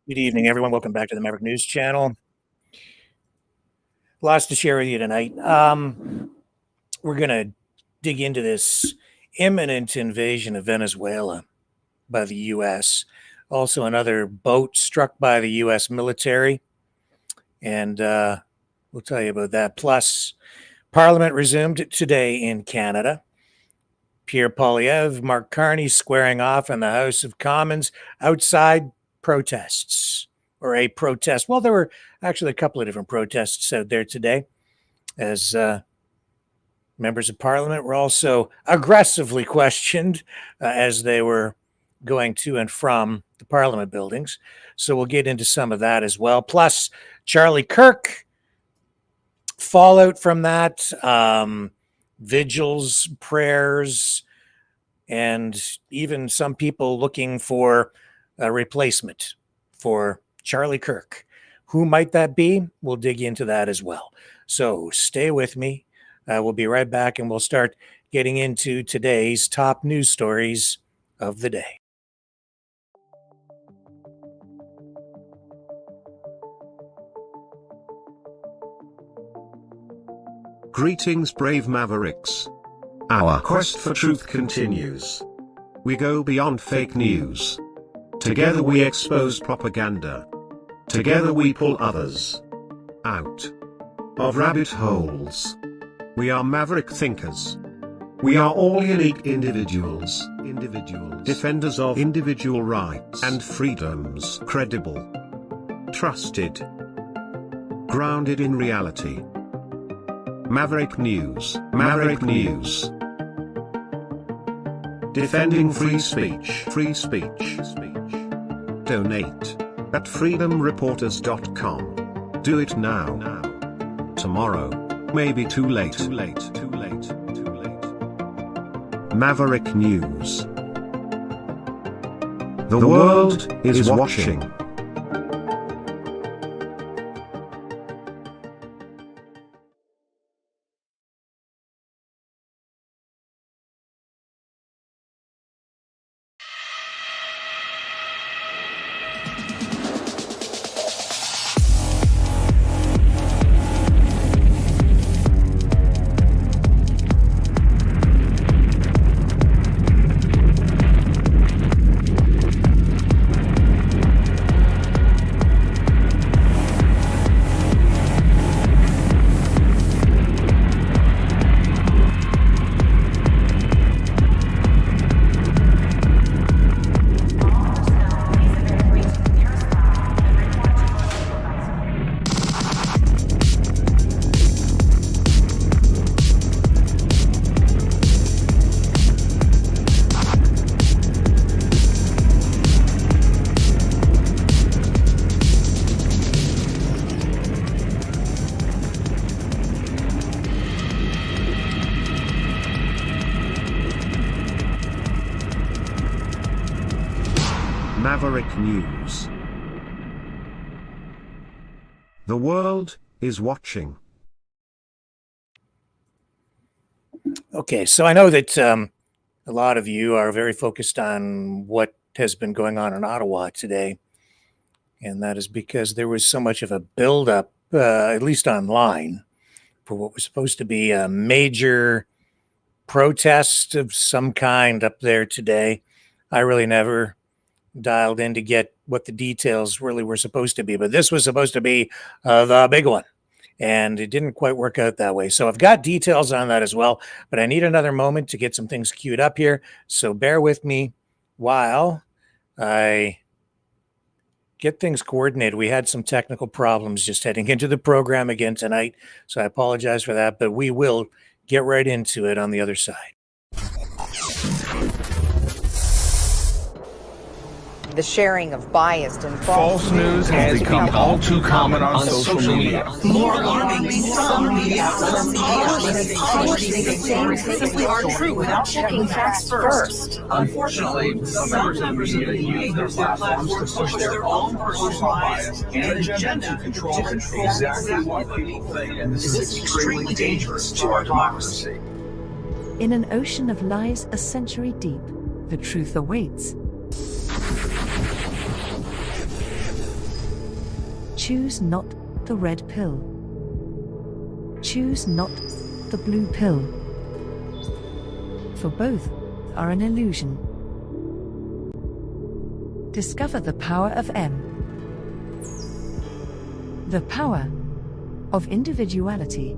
Good evening, everyone. Welcome back to the Maverick News Channel. Lots to share with you tonight. We're going to dig into this imminent invasion of Venezuela by the U.S. Also, another boat struck by the U.S. military. And we'll tell you about that. Plus, Parliament resumed today in Canada. Pierre Poilievre, Mark Carney squaring off in the House of Commons outside protests, or a protest. Well, there were actually a couple of different protests out there today, as members of Parliament were also aggressively questioned as they were going to and from the Parliament buildings. So we'll get into some of that as well. Plus, Charlie Kirk, fallout from that, vigils, prayers, and even some people looking for a replacement for Charlie Kirk. Who might that be? We'll dig into that as well. So stay with me. We'll be right back, and we'll start getting into today's top news stories of the day. Greetings, brave Mavericks. Our quest for truth continues. We go beyond fake news. Together we expose propaganda. Together we pull others out of rabbit holes. We are maverick thinkers. We are all unique individuals, defenders of individual rights and freedoms, credible, trusted, grounded in reality. Maverick News, Maverick News. Defending free speech, free speech. Donate at freedomreporters.com. Do it now. Tomorrow may be too late. Maverick News. The world is watching. Maverick News. The world is watching. Okay, so I know that a lot of you are very focused on what has been going on in Ottawa today, and that is because there was so much of a buildup, at least online, for what was supposed to be a major protest of some kind up there today. I really never dialed in to get what the details really were supposed to be, but this was supposed to be the big one, and it didn't quite work out that way. So I've got details on that as well, but I need another moment to get some things queued up here, so bear with me while I get things coordinated. We had some technical problems just heading into the program again tonight, so I apologize for that, but we will get right into it on the other side. The sharing of biased and false news has become all too common on social media. More alarmingly, some media publishing things simply aren't true without checking facts first. Unfortunately, some members of the media use their platforms to push their own personal bias and agenda to control exactly what people think, and this is extremely dangerous to our democracy. In an ocean of lies a century deep, the truth awaits. Choose not the red pill. Choose not the blue pill. For both are an illusion. Discover the power of M. The power of individuality.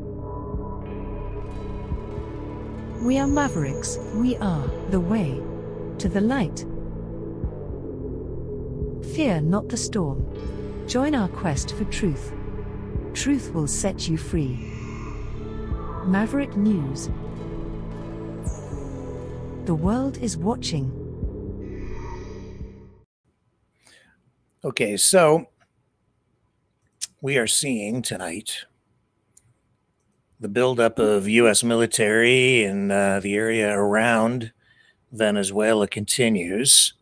We are Mavericks. We are the way to the light. Fear not the storm. Join our quest for truth. Truth will set you free. Maverick News. The world is watching. Okay, so we are seeing tonight the buildup of U.S. military in the area around Venezuela continues.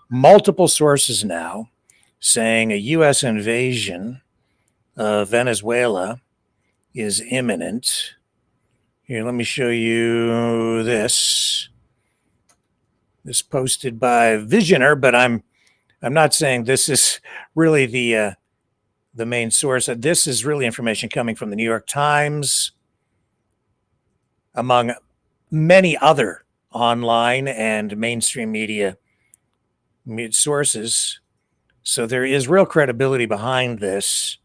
Multiple sources now saying a U.S. invasion of Venezuela is imminent. Here, let me show you this. This posted by Visioner, but I'm not saying this is really the main source. This is really information coming from the New York Times, among many other online and mainstream media sources. So there is real credibility behind this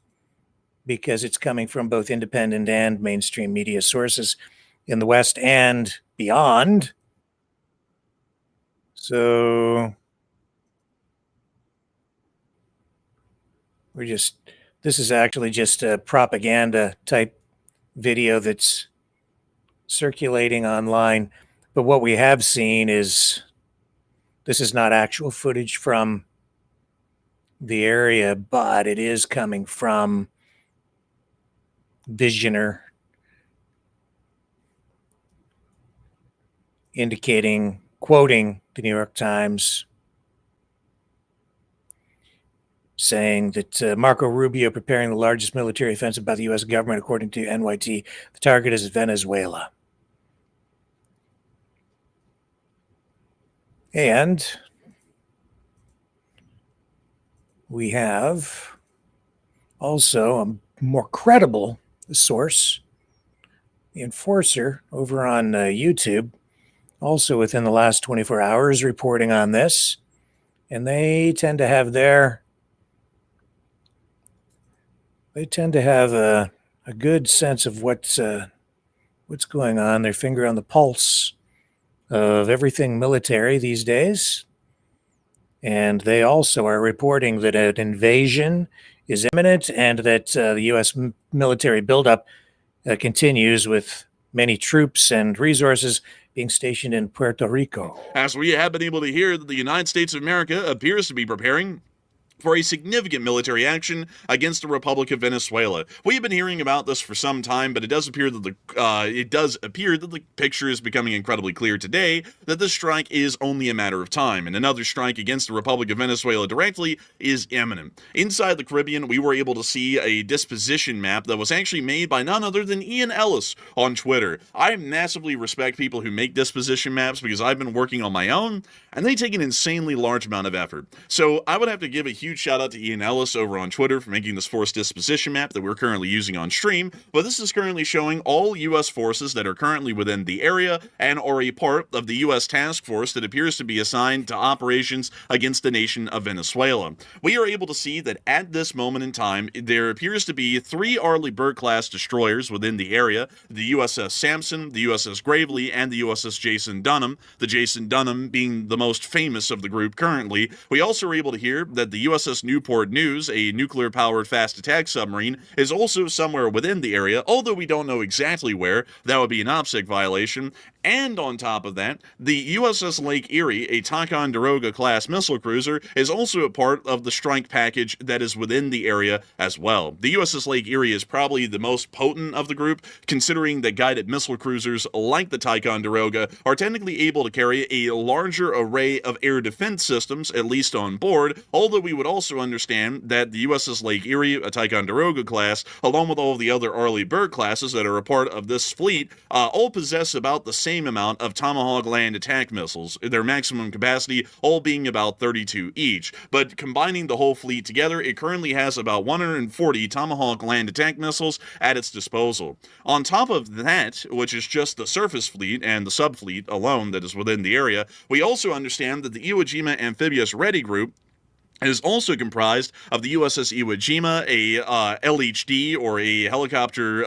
because it's coming from both independent and mainstream media sources in the West and beyond. So this is actually just a propaganda type video that's circulating online. But what we have seen is this is not actual footage from the area, but it is coming from Visioner, quoting the New York Times, saying that Marco Rubio preparing the largest military offensive by the U.S. government, according to NYT. The target is Venezuela. And we have also a more credible source, the Enforcer, over on YouTube, also within the last 24 hours reporting on this. And they tend to have a good sense of what's going on, their finger on the pulse of everything military these days. And they also are reporting that an invasion is imminent and that the U.S. military buildup continues, with many troops and resources being stationed in Puerto Rico. As we have been able to hear, that the United States of America appears to be preparing for a significant military action against the Republic of Venezuela. We've been hearing about this for some time, but it does appear that the picture is becoming incredibly clear today that this strike is only a matter of time, and another strike against the Republic of Venezuela directly is imminent. Inside the Caribbean, we were able to see a disposition map that was actually made by none other than Ian Ellis on Twitter. I massively respect people who make disposition maps because I've been working on my own, and they take an insanely large amount of effort. So I would have to give a huge shout out to Ian Ellis over on Twitter for making this force disposition map that we're currently using on stream, but this is currently showing all U.S. forces that are currently within the area and are a part of the U.S. task force that appears to be assigned to operations against the nation of Venezuela. We are able to see that at this moment in time, there appears to be 3 Arleigh Burke-class destroyers within the area, the USS Sampson, the USS Gravely, and the USS Jason Dunham, the Jason Dunham being the most famous of the group currently. We also are able to hear that the USS Newport News, a nuclear-powered fast attack submarine, is also somewhere within the area, although we don't know exactly where. That would be an OPSEC violation. And on top of that, the USS Lake Erie, a Ticonderoga-class missile cruiser, is also a part of the strike package that is within the area as well. The USS Lake Erie is probably the most potent of the group, considering that guided missile cruisers like the Ticonderoga are technically able to carry a larger array of air defense systems, at least on board, although we would also understand that the USS Lake Erie, a Ticonderoga class, along with all of the other Arleigh Burke classes that are a part of this fleet, all possess about the same same amount of Tomahawk land attack missiles, their maximum capacity all being about 32 each. But combining the whole fleet together, it currently has about 140 Tomahawk land attack missiles at its disposal. On top of that, which is just the surface fleet and the subfleet alone that is within the area, we also understand that the Iwo Jima Amphibious Ready Group is also comprised of the USS Iwo Jima, a LHD, or a helicopter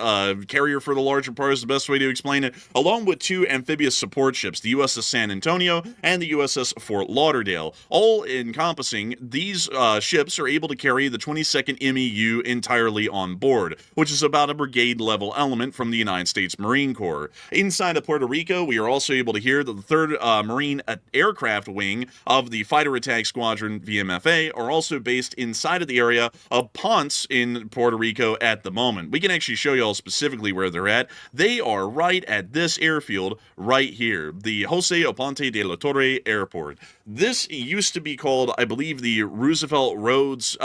carrier for the larger part is the best way to explain it, along with 2 amphibious support ships, the USS San Antonio and the USS Fort Lauderdale. All encompassing, these ships are able to carry the 22nd MEU entirely on board, which is about a brigade-level element from the United States Marine Corps. Inside of Puerto Rico, we are also able to hear that the 3rd Marine Aircraft Wing of the Fighter Attack Squadron, VMFA, are also based inside of the area of Ponce in Puerto Rico at the moment. We can actually show you all specifically where they're at. They are right at this airfield right here, the Jose Oponte de la Torre Airport. This used to be called, I believe, the Roosevelt Roads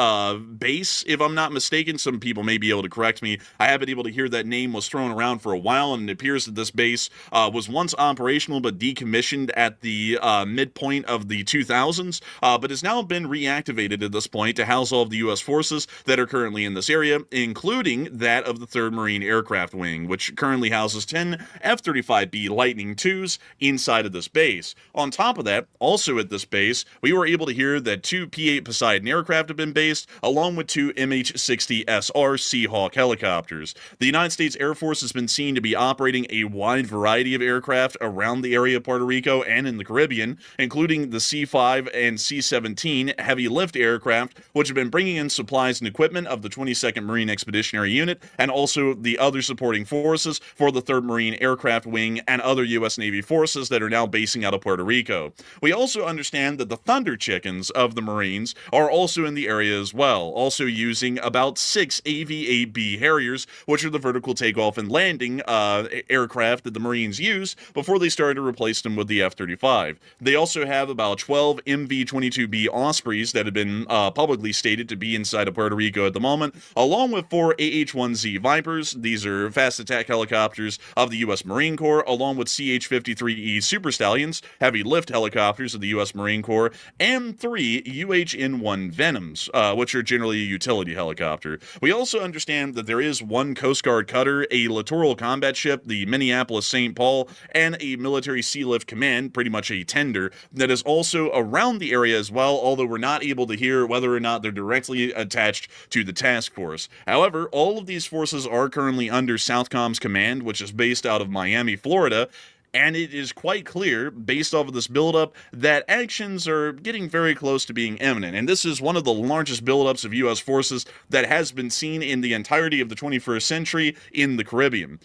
base, if I'm not mistaken. Some people may be able to correct me. I have been able to hear that name was thrown around for a while, and it appears that this base was once operational but decommissioned at the midpoint of the 2000s, but has now been reactivated at this point to house all of the U.S. forces that are currently in this area, including that of the 3rd Marine Aircraft Wing, which currently houses 10 F-35B Lightning IIs inside of this base. On top of that, also at this base, we were able to hear that 2 P-8 Poseidon aircraft have been based, along with 2 MH-60SR Seahawk helicopters. The United States Air Force has been seen to be operating a wide variety of aircraft around the area of Puerto Rico and in the Caribbean, including the C-5 and C-17 heavy lift aircraft, which have been bringing in supplies and equipment of the 22nd Marine Expeditionary Unit and also the other supporting forces for the 3rd Marine Aircraft Wing and other U.S. Navy forces that are now basing out of Puerto Rico. We also understand that the Thunder Chickens of the Marines are also in the area as well, also using about 6 AV-8B Harriers, which are the vertical takeoff and landing aircraft that the Marines use before they started to replace them with the F-35. They also have about 12 MV-22B Ospreys that have been publicly stated to be inside of Puerto Rico at the moment, along with 4 AH-1Z Vipers. These are fast attack helicopters of the U.S. Marine Corps, along with CH-53E Super Stallions, heavy lift helicopters of the U.S. Marine Corps, and 3 UH-N-1 Venoms, which are generally a utility helicopter. We also understand that there is 1 Coast Guard cutter, a littoral combat ship, the Minneapolis St. Paul, and a military sea lift command, pretty much a tender, that is also around the area as well, although we're not able to hear whether or not they're directly attached to the task force. However, all of these forces are currently under Southcom's command, which is based out of Miami, Florida, and it is quite clear, based off of this buildup, that actions are getting very close to being imminent. And this is one of the largest buildups of U.S. forces that has been seen in the entirety of the 21st century in the Caribbean.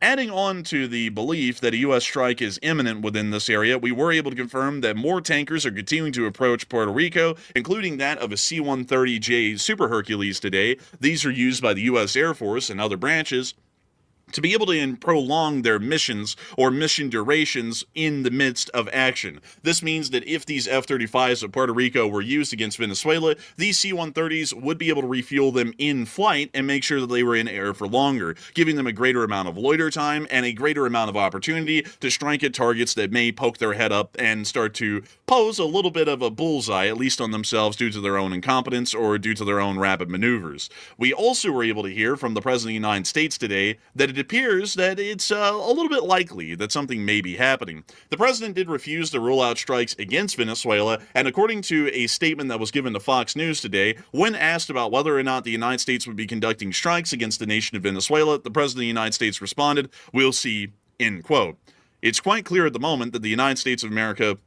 Adding on to the belief that a U.S. strike is imminent within this area, we were able to confirm that more tankers are continuing to approach Puerto Rico, including that of a C-130J Super Hercules today. These are used by the U.S. Air Force and other branches to be able to prolong their missions or mission durations in the midst of action. This means that if these F-35s of Puerto Rico were used against Venezuela, these C-130s would be able to refuel them in flight and make sure that they were in air for longer, giving them a greater amount of loiter time and a greater amount of opportunity to strike at targets that may poke their head up and start to pose a little bit of a bullseye, at least on themselves, due to their own incompetence or due to their own rapid maneuvers. We also were able to hear from the President of the United States today that it appears that it's a little bit likely that something may be happening. The president did refuse to rule out strikes against Venezuela, and according to a statement that was given to Fox News today, when asked about whether or not the United States would be conducting strikes against the nation of Venezuela, the President of the United States responded, "We'll see," end quote. It's quite clear at the moment that the United States of America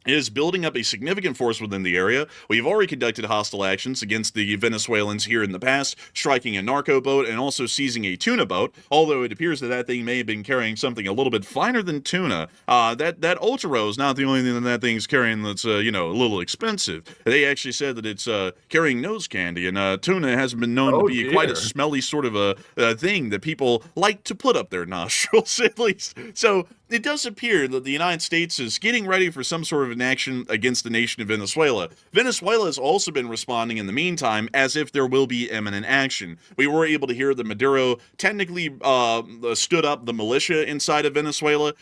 is building up a significant force within the area. We've already conducted hostile actions against the Venezuelans here in the past, striking a narco boat and also seizing a tuna boat, although it appears that that thing may have been carrying something a little bit finer than tuna. That Otero is not the only thing that thing's carrying that's, a little expensive. They actually said that it's carrying nose candy, and tuna has been known to be quite a smelly sort of a thing that people like to put up their nostrils, at least. So it does appear that the United States is getting ready for some sort of an action against the nation of Venezuela. Venezuela has also been responding in the meantime as if there will be imminent action. We were able to hear that Maduro technically stood up the militia inside of Venezuela,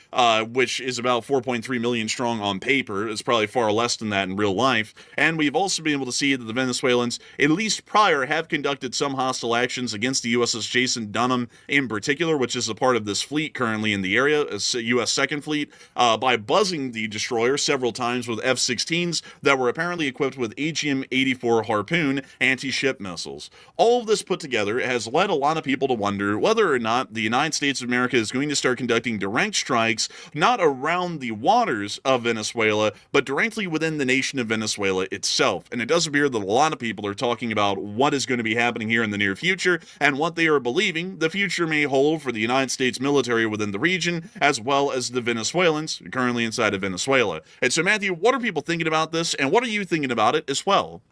which is about 4.3 million strong on paper. It's probably far less than that in real life. And we've also been able to see that the Venezuelans, at least prior, have conducted some hostile actions against the USS Jason Dunham in particular, which is a part of this fleet currently in the area, U.S. Second Fleet, by buzzing the destroyer several times with F-16s that were apparently equipped with AGM-84 Harpoon anti-ship missiles. All of this put together has led a lot of people to wonder whether or not the United States of America is going to start conducting direct strikes, not around the waters of Venezuela, but directly within the nation of Venezuela itself. And it does appear that a lot of people are talking about what is going to be happening here in the near future and what they are believing the future may hold for the United States military within the region, as well as the Venezuelans currently inside of Venezuela. And so, Matthew, what are people thinking about this, and what are you thinking about it as well?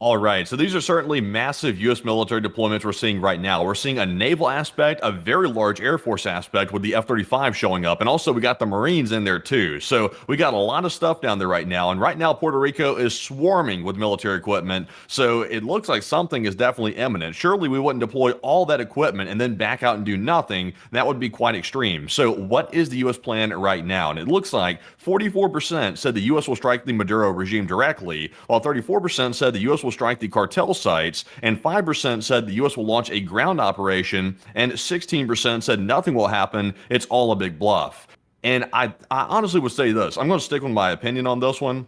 All right, so these are certainly massive U.S. military deployments we're seeing right now. We're seeing a naval aspect, a very large Air Force aspect with the F-35 showing up, and also we got the Marines in there too. So we got a lot of stuff down there right now, and right now Puerto Rico is swarming with military equipment, so it looks like something is definitely imminent. Surely we wouldn't deploy all that equipment and then back out and do nothing. That would be quite extreme. So what is the U.S. plan right now? And it looks like 44% said the U.S. will strike the Maduro regime directly, while 34% said the U.S. will strike the cartel sites, and 5% said the U.S. will launch a ground operation, and 16% said nothing will happen, it's all a big bluff. And I honestly would say this, I'm going to stick with my opinion on this one.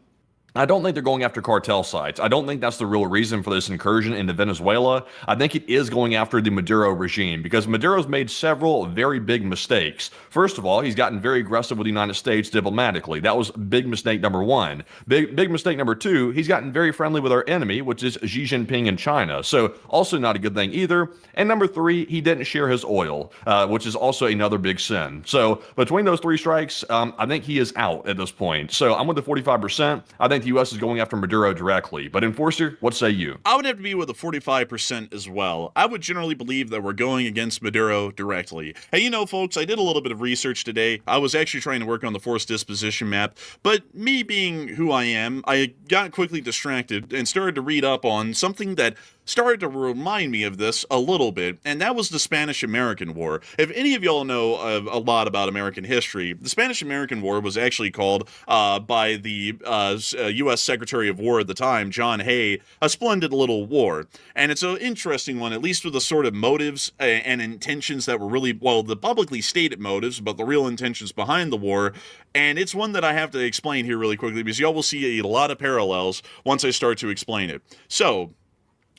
I don't think they're going after cartel sites. I don't think that's the real reason for this incursion into Venezuela. I think it is going after the Maduro regime because Maduro's made several very big mistakes. First of all, he's gotten very aggressive with the United States diplomatically. That was big mistake number one. Big mistake number two, he's gotten very friendly with our enemy, which is Xi Jinping in China. So also not a good thing either. And number three, he didn't share his oil, which is also another big sin. So between those three strikes, I think he is out at this point. So I'm with the 45%. I think the U.S. is going after Maduro directly. But Enforcer, what say you? I would have to be with the 45% as well. I would generally believe that we're going against Maduro directly. Hey, you know, folks, I did a little bit of research today. I was actually trying to work on the force disposition map, but me being who I am, I got quickly distracted and started to read up on something that started to remind me of this a little bit, and that was the Spanish-American War. If any of y'all know a lot about American history, the Spanish-American War was actually called by the U.S. Secretary of War at the time, John Hay, a splendid little war. And it's an interesting one, at least with the sort of motives and intentions that were really, well, the publicly stated motives, but the real intentions behind the war. And it's one that I have to explain here really quickly because y'all will see a lot of parallels once I start to explain it. So,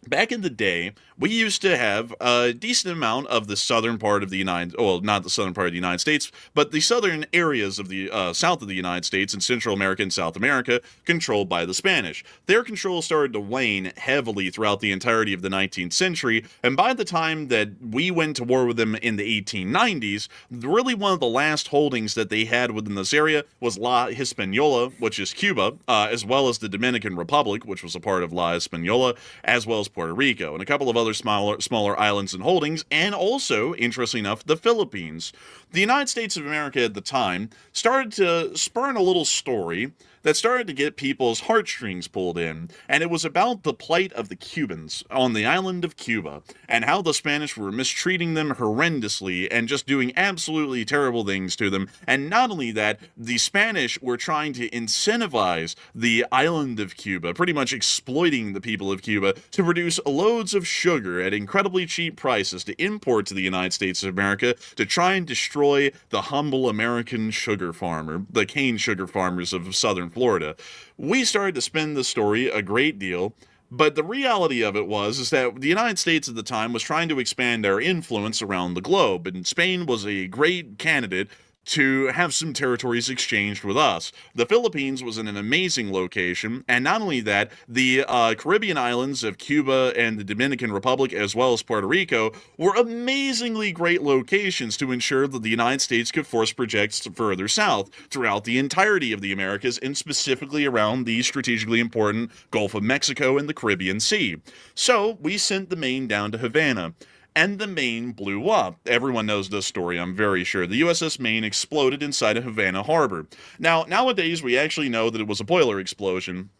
back in the day, we used to have a decent amount of the southern part of the not the southern part of the United States, but the southern areas of the south of the United States and Central America and South America controlled by the Spanish. Their control started to wane heavily throughout the entirety of the 19th century, and by the time that we went to war with them in the 1890s, really one of the last holdings that they had within this area was La Hispaniola, which is Cuba, as well as the Dominican Republic, which was a part of La Hispaniola, as well as Puerto Rico, and a couple of other smaller islands and holdings, and also, interestingly enough, the Philippines. The United States of America at the time started to spurn a little story that started to get people's heartstrings pulled in, and it was about the plight of the Cubans on the island of Cuba, and how the Spanish were mistreating them horrendously and just doing absolutely terrible things to them. And not only that, the Spanish were trying to incentivize the island of Cuba, pretty much exploiting the people of Cuba to produce loads of sugar at incredibly cheap prices to import to the United States of America to try and destroy the humble American sugar farmer, the cane sugar farmers of southern Florida. We started to spin the story a great deal, but the reality of it is that the United States at the time was trying to expand their influence around the globe, and Spain was a great candidate to have some territories exchanged with us. The Philippines was in an amazing location, and not only that, the Caribbean islands of Cuba and the Dominican Republic, as well as Puerto Rico, were amazingly great locations to ensure that the United States could force projects further south throughout the entirety of the Americas, and specifically around the strategically important Gulf of Mexico and the Caribbean Sea. So, we sent the Maine down to Havana. and the Maine blew up. Everyone knows this story, I'm very sure. The USS Maine exploded inside of Havana Harbor. Now, nowadays, we actually know that it was a boiler explosion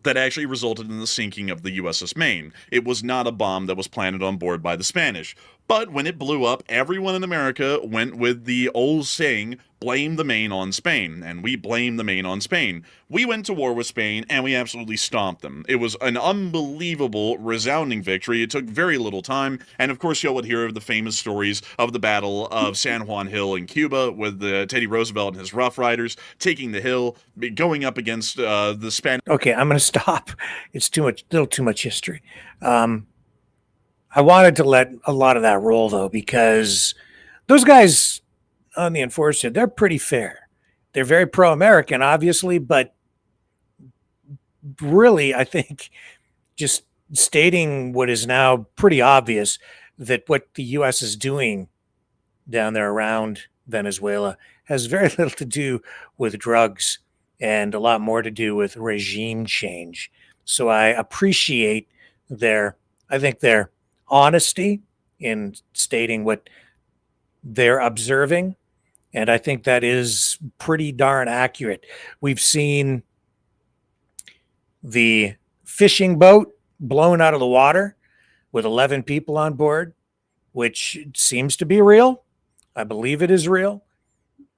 that actually resulted in the sinking of the USS Maine. It was not a bomb that was planted on board by the Spanish. But when it blew up, everyone in America went with the old saying, blame the Maine on Spain, and we blame the Maine on Spain. We went to war with Spain, and we absolutely stomped them. It was an unbelievable, resounding victory. It took very little time, and of course you would hear of the famous stories of the Battle of San Juan Hill in Cuba, with Teddy Roosevelt and his Rough Riders taking the hill, going up against the Spanish. Okay, I'm going to stop. It's little too much history. I wanted to let a lot of that roll, though, because those guys on the Enforcer, they're pretty fair. They're very pro-American, obviously, but really, I think just stating what is now pretty obvious, that what the U.S. is doing down there around Venezuela has very little to do with drugs and a lot more to do with regime change. So I appreciate their honesty in stating what they're observing, and I think that is pretty darn accurate. We've seen the fishing boat blown out of the water with 11 people on board, which seems to be real. I believe it is real.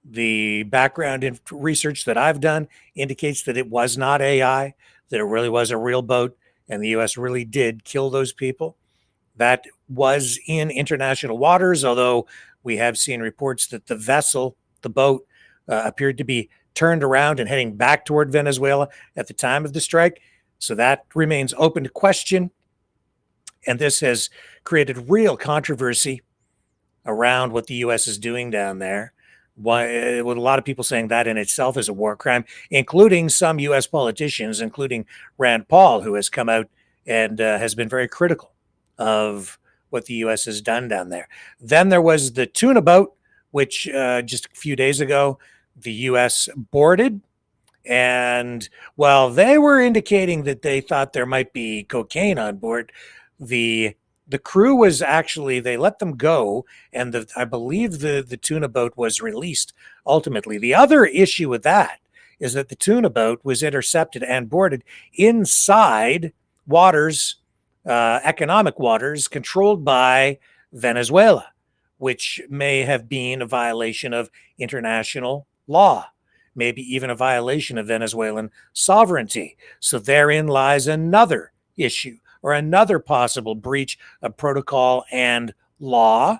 The background research that I've done indicates that it was not AI, that it really was a real boat, and the U.S. really did kill those people. That was in international waters, although we have seen reports that the vessel, the boat, appeared to be turned around and heading back toward Venezuela at the time of the strike. So that remains open to question. And this has created real controversy around what the U.S. is doing down there. With a lot of people saying that in itself is a war crime, including some U.S. politicians, including Rand Paul, who has come out and has been very critical of what the U.S. has done down there. Then there was the tuna boat, which just a few days ago, the U.S. boarded. And while they were indicating that they thought there might be cocaine on board, the crew was actually, they let them go, and I believe the tuna boat was released ultimately. The other issue with that is that the tuna boat was intercepted and boarded inside waters, economic waters controlled by Venezuela, which may have been a violation of international law, maybe even a violation of Venezuelan sovereignty. So therein lies another issue, or another possible breach of protocol and law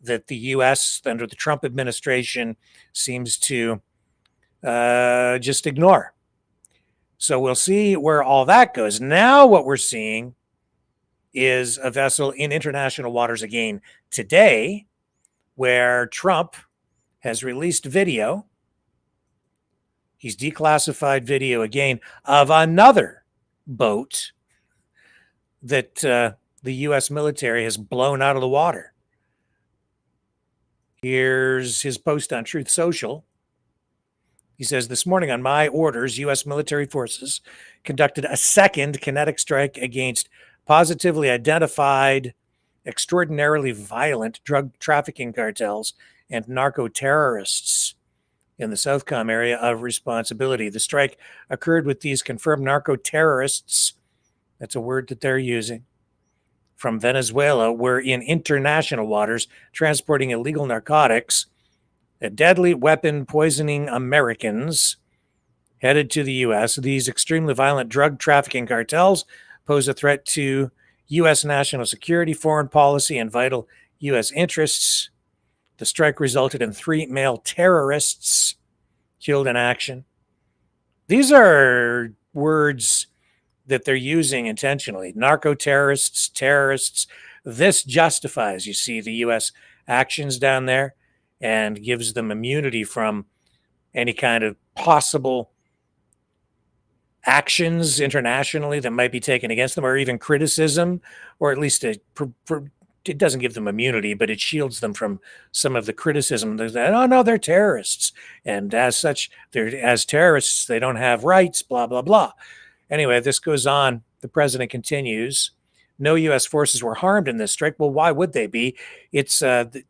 that the U.S. under the Trump administration seems to just ignore. So we'll see where all that goes. Now what we're seeing is a vessel in international waters again today, where Trump has released video. He's declassified video again of another boat that the U.S. military has blown out of the water. Here's his post on Truth Social. He says, this morning on my orders, U.S. military forces conducted a second kinetic strike against positively identified, extraordinarily violent drug trafficking cartels and narco-terrorists in the Southcom area of responsibility. The strike occurred with these confirmed narco-terrorists, that's a word that they're using, from Venezuela, were in international waters transporting illegal narcotics, a deadly weapon poisoning Americans headed to the U.S. These extremely violent drug trafficking cartels pose a threat to U.S. national security, foreign policy, and vital U.S. interests. The strike resulted in 3 male terrorists killed in action. These are words that they're using intentionally. Narco-terrorists, terrorists. This justifies, you see, the U.S. actions down there and gives them immunity from any kind of possible actions internationally that might be taken against them, or even criticism, or at least it doesn't give them immunity, but it shields them from some of the criticism that, oh no, they're terrorists, and as such, as terrorists, they don't have rights, blah, blah, blah. Anyway, this goes on. The president continues. no U.S. forces were harmed in this strike. Well, why would they be? It's the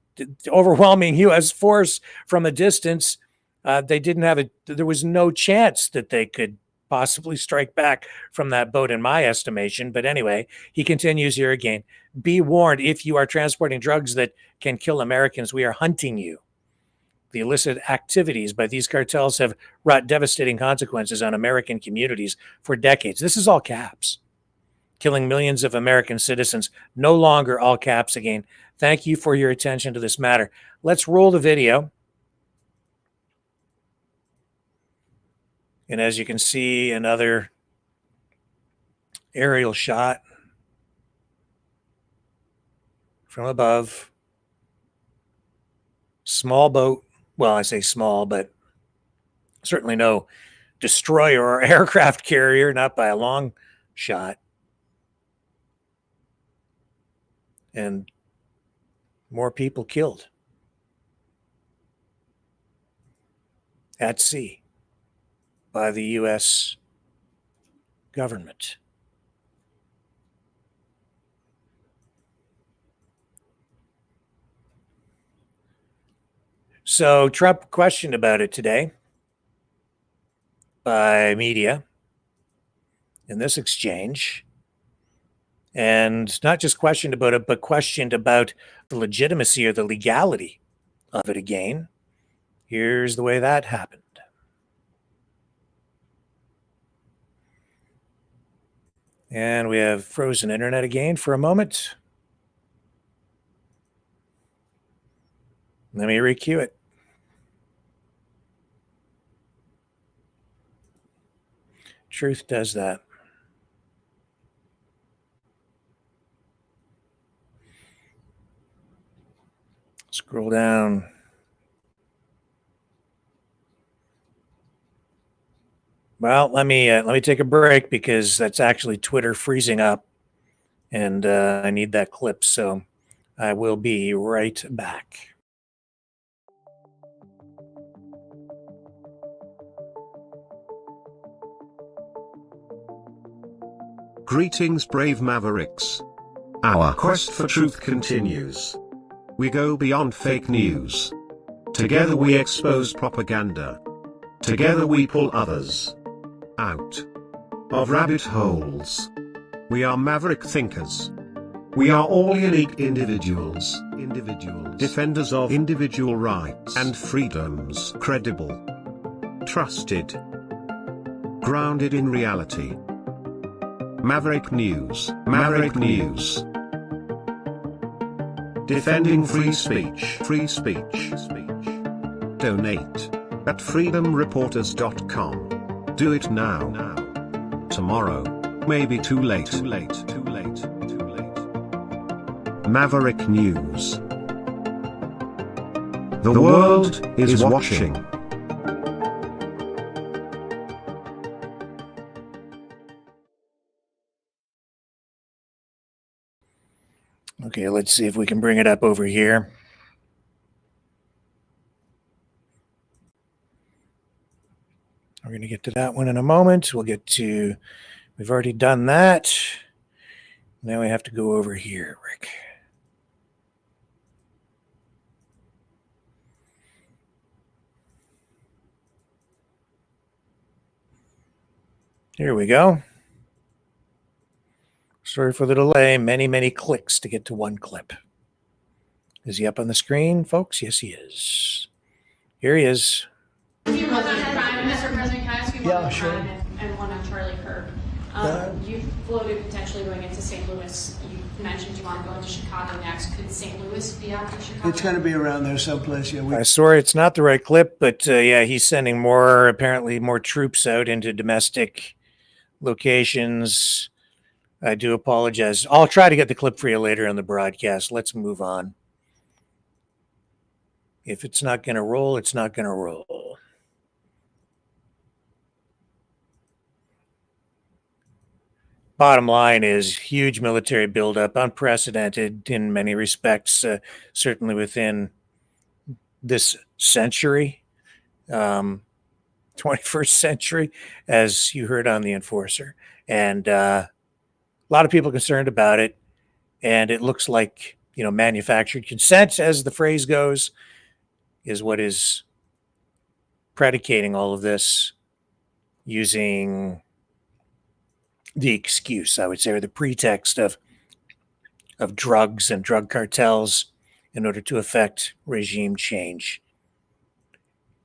overwhelming U.S. force from a distance. They didn't have there was no chance that they could possibly strike back from that boat, in my estimation. But anyway, he continues here again. Be warned, if you are transporting drugs that can kill Americans, we are hunting you. The illicit activities by these cartels have wrought devastating consequences on American communities for decades. This is all caps. Killing millions of American citizens, no longer all caps again. Thank you for your attention to this matter. Let's roll the video. And as you can see, another aerial shot from above. Small boat. Well, I say small, but certainly no destroyer or aircraft carrier, not by a long shot. And more people killed at sea by the U.S. government. So Trump questioned about it today by media in this exchange. And not just questioned about it, but questioned about the legitimacy or the legality of it again. Here's the way that happened. And we have frozen internet again for a moment. Let me re-cue it. Truth does that. Scroll down. Well, let me take a break because that's actually Twitter freezing up, and I need that clip. So I will be right back. Greetings, brave Mavericks. Our quest for truth continues. We go beyond fake news. Together we expose propaganda. Together we pull others out of rabbit holes. We are maverick thinkers. We are all unique individuals, defenders of individual rights and freedoms, credible, trusted, grounded in reality. Maverick News, Maverick News. Defending free speech, free speech. Donate at freedomreporters.com. Do it now. Tomorrow may be too late. Maverick News. The world is watching. Okay, let's see if we can bring it up over here. We're going to get to that one in a moment. We've already done that. Now we have to go over here, Rick. Here we go. Sorry for the delay. Many clicks to get to one clip. Is he up on the screen, folks? Yes, he is. Here he is. Mr. President, can I ask you one on sure. crime and one on Charlie Kirk? You floated potentially going into St. Louis. You mentioned you want to go into Chicago next. Could St. Louis be after Chicago? It's going to be around there someplace. Yeah. Sorry, it's not the right clip, but yeah, he's sending apparently more troops out into domestic locations. I do apologize. I'll try to get the clip for you later in the broadcast. Let's move on. If it's not going to roll, it's not going to roll. Bottom line is huge military buildup, unprecedented in many respects, certainly within this century, 21st century, as you heard on The Enforcer. And a lot of people concerned about it, and it looks like, manufactured consent, as the phrase goes, is what is predicating all of this, using the excuse, I would say, or the pretext of drugs and drug cartels in order to effect regime change.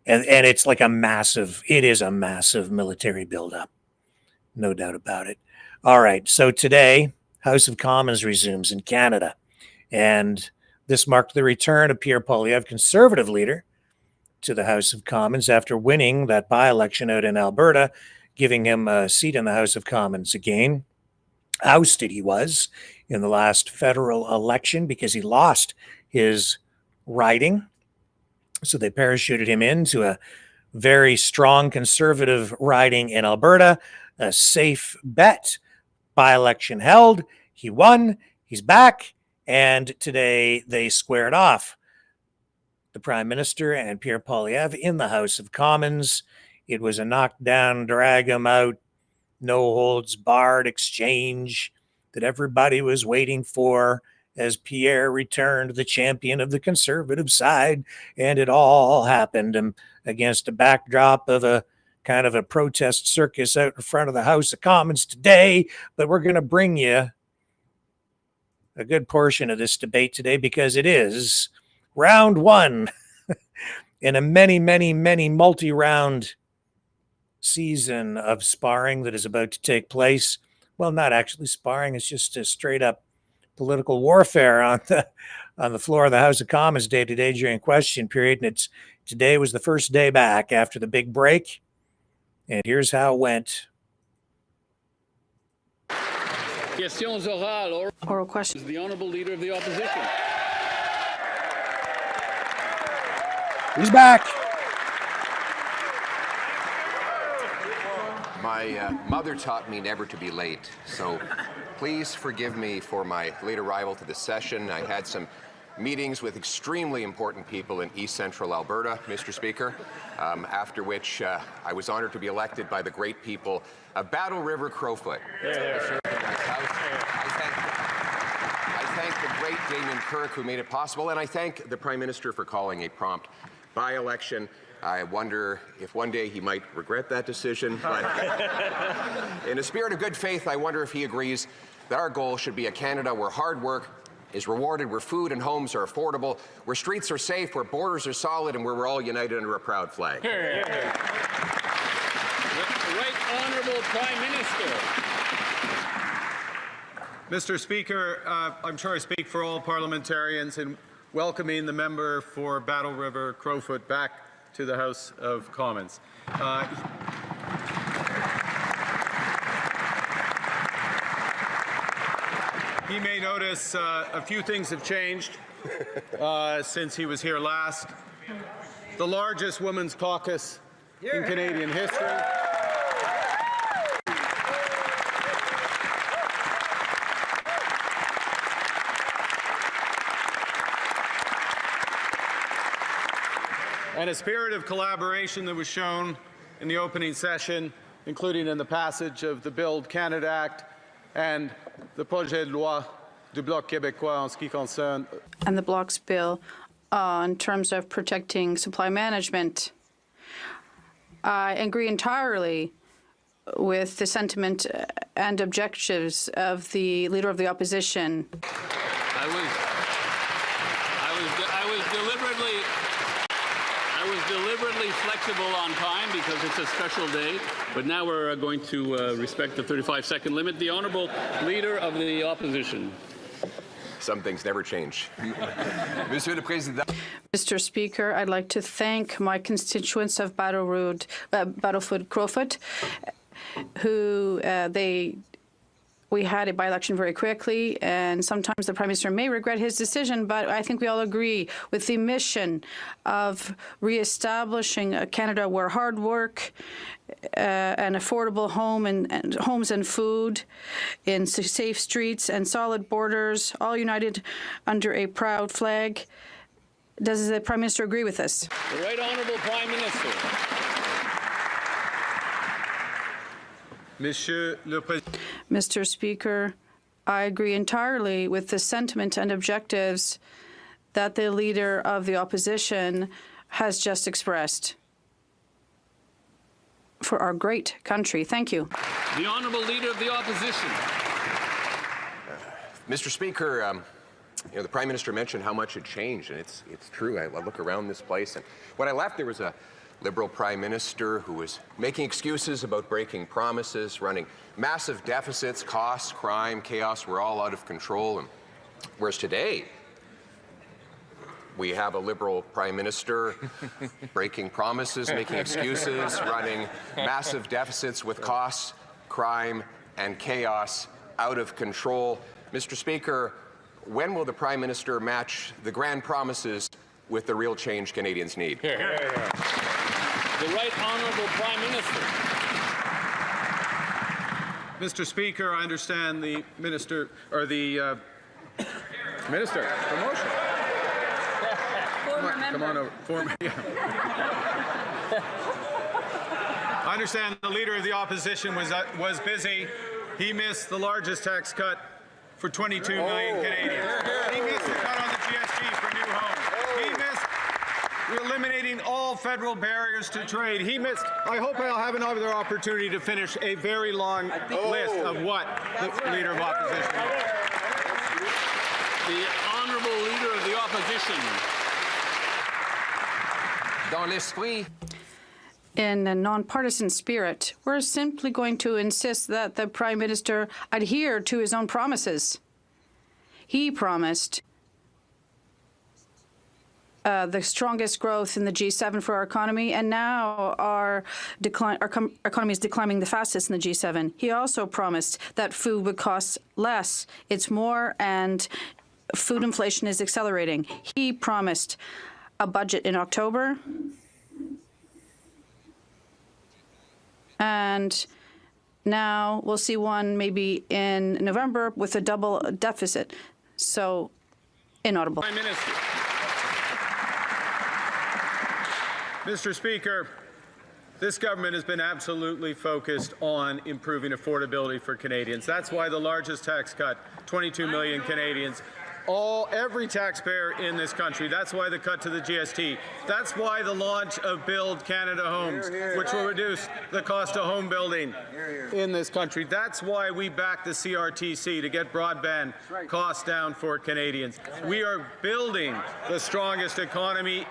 And it's like it is a massive military buildup. No doubt about it. All right. So today, House of Commons resumes in Canada. And this marked the return of Pierre Poilievre, Conservative leader, to the House of Commons after winning that by-election out in Alberta, giving him a seat in the House of Commons again. Ousted he was in the last federal election because he lost his riding. So they parachuted him into a very strong Conservative riding in Alberta, a safe bet, by-election held. He won, he's back, and today they squared off. The Prime Minister and Pierre Poilievre in the House of Commons. It was a knockdown, drag him out, no holds barred exchange that everybody was waiting for as Pierre returned the champion of the Conservative side. And it all happened against a backdrop of a kind of a protest circus out in front of the House of Commons today. But we're going to bring you a good portion of this debate today because it is round one in a many, many, many multi-round season of sparring that is about to take place. Well, not actually sparring, it's just a straight up political warfare on the floor of the House of Commons day to day during question period. And today was the first day back after the big break. And here's how it went. Oral questions. The Honourable Leader of the Opposition. He's back. My mother taught me never to be late, so please forgive me for my late arrival to the session. I had some meetings with extremely important people in East Central Alberta, Mr. Speaker, after which I was honored to be elected by the great people of Battle River Crowfoot. I thank the great Damien Kirk who made it possible, and I thank the Prime Minister for calling a prompt by-election. I wonder if one day he might regret that decision, but in a spirit of good faith, I wonder if he agrees that our goal should be a Canada where hard work is rewarded, where food and homes are affordable, where streets are safe, where borders are solid, and where we're all united under a proud flag. The Right Honourable Prime Minister. Mr. Speaker, I'm sure I speak for all parliamentarians in welcoming the member for Battle River Crowfoot back to the House of Commons. He may notice a few things have changed since he was here last. The largest women's caucus in Canadian history. And a spirit of collaboration that was shown in the opening session, including in the passage of the Build Canada Act and the projet de loi du Bloc québécois en ce qui concerne. And the Bloc's bill in terms of protecting supply management. I agree entirely with the sentiment and objectives of the Leader of the Opposition. I was deliberately flexible on time because it's a special day, but now we're going to respect the 35-second limit. The Honourable Leader of the Opposition. Some things never change. Monsieur le Président. Mr. Speaker, I'd like to thank my constituents of Battlefoot Crowfoot, who we had a by-election very quickly, and sometimes the Prime Minister may regret his decision, but I think we all agree with the mission of re-establishing a Canada where hard work, an affordable home and homes and food, in safe streets and solid borders, all united under a proud flag. Does the Prime Minister agree with this? The Right Honourable Prime Minister. Monsieur le Président. Mr. Speaker, I agree entirely with the sentiment and objectives that the Leader of the Opposition has just expressed for our great country. Thank you. The Honourable Leader of the Opposition. Mr. Speaker, the Prime Minister mentioned how much had changed, and it's true. I look around this place, and when I left, there was a Liberal Prime Minister who was making excuses about breaking promises, running massive deficits, costs, crime, chaos were all out of control. And whereas today, we have a Liberal Prime Minister breaking promises, making excuses, running massive deficits with costs, crime, and chaos out of control. Mr. Speaker, when will the Prime Minister match the grand promises with the real change Canadians need? The Right Honourable Prime Minister. Mr. Speaker, I understand the Minister, or the Minister, promotion. Come on over. I understand the Leader of the Opposition was busy. He missed the largest tax cut for 22 million Canadians. He missed the cut on the GST for new homes. He missed eliminating all federal barriers to trade. He missed, I hope I'll have another opportunity to finish a very long list of what the Leader of Opposition. The Honourable Leader of the Opposition. Dans l'esprit. In a nonpartisan spirit, we're simply going to insist that the Prime Minister adhere to his own promises. He promised the strongest growth in the G7 for our economy, and now our economy is declining the fastest in the G7. He also promised that food would cost less. It's more, and food inflation is accelerating. He promised a budget in October, and now we'll see one maybe in November with a double deficit. So, inaudible. Prime Minister. Mr. Speaker, this government has been absolutely focused on improving affordability for Canadians. That's why the largest tax cut, 22 million Canadians, every taxpayer in this country. That's why the cut to the GST. That's why the launch of Build Canada Homes, which will reduce the cost of home building in this country. That's why we back the CRTC to get broadband costs down for Canadians. We are building the strongest economy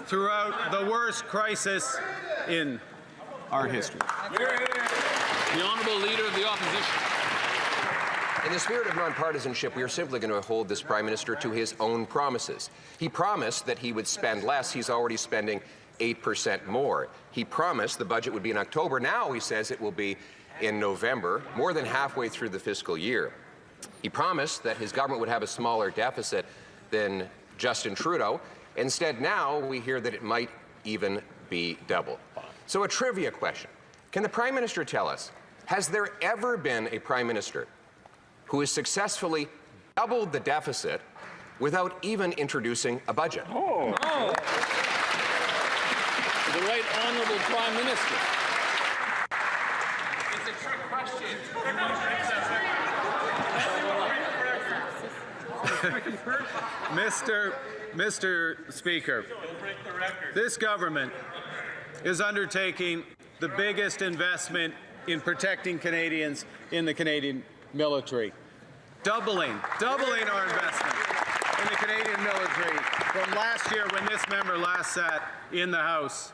throughout the worst crisis in our history. The Honourable Leader of the Opposition. In the spirit of nonpartisanship, we are simply going to hold this Prime Minister to his own promises. He promised that he would spend less. He's already spending 8% more. He promised the budget would be in October. Now he says it will be in November, more than halfway through the fiscal year. He promised that his government would have a smaller deficit than Justin Trudeau. Instead, now we hear that it might even be double. So a trivia question. Can the Prime Minister tell us, has there ever been a Prime Minister who has successfully doubled the deficit without even introducing a budget? The Right Honourable Prime Minister. It's a trick question. Mr. Speaker, this government is undertaking the biggest investment in protecting Canadians in the Canadian military. Doubling our investment in the Canadian military from last year when this member last sat in the House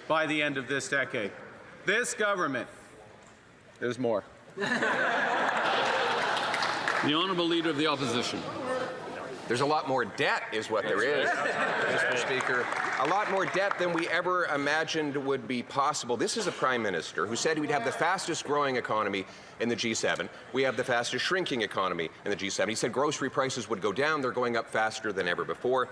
by the end of this decade. This government, there's more. The Honourable Leader of the Opposition. There's a lot more debt is what there is, Mr. Speaker. A lot more debt than we ever imagined would be possible. This is a Prime Minister who said we'd have the fastest growing economy in the G7. We have the fastest shrinking economy in the G7. He said grocery prices would go down. They're going up faster than ever before.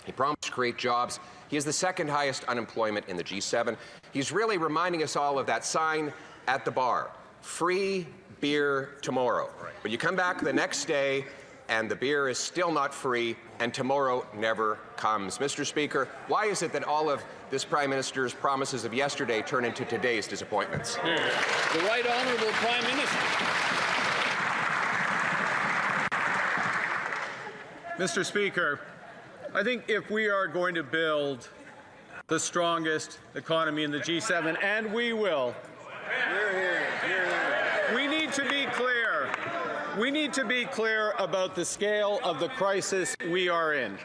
He promised to create jobs. He has the second highest unemployment in the G7. He's really reminding us all of that sign at the bar, free beer tomorrow. But you come back the next day and the beer is still not free, and tomorrow never comes. Mr. Speaker, why is it that all of this Prime Minister's promises of yesterday turn into today's disappointments? The Right Honourable Prime Minister. Mr. Speaker, I think if we are going to build the strongest economy in the G7, and we will, we need to be clear. We need to be clear about the scale of the crisis we are in.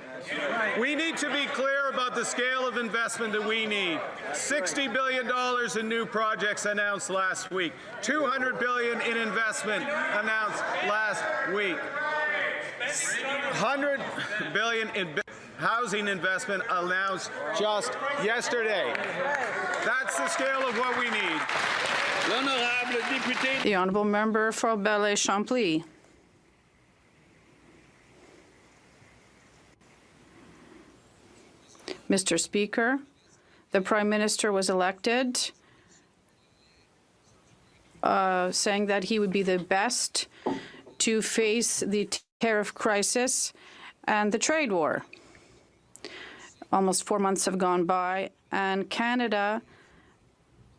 We need to be clear about the scale of investment that we need. $60 billion in new projects announced last week. $200 billion in investment announced last week. $100 billion in housing investment announced just yesterday. That's the scale of what we need. The honourable member for Belley-Champlain. Mr. Speaker, the Prime Minister was elected saying that he would be the best to face the tariff crisis and the trade war. Almost 4 months have gone by, and Canada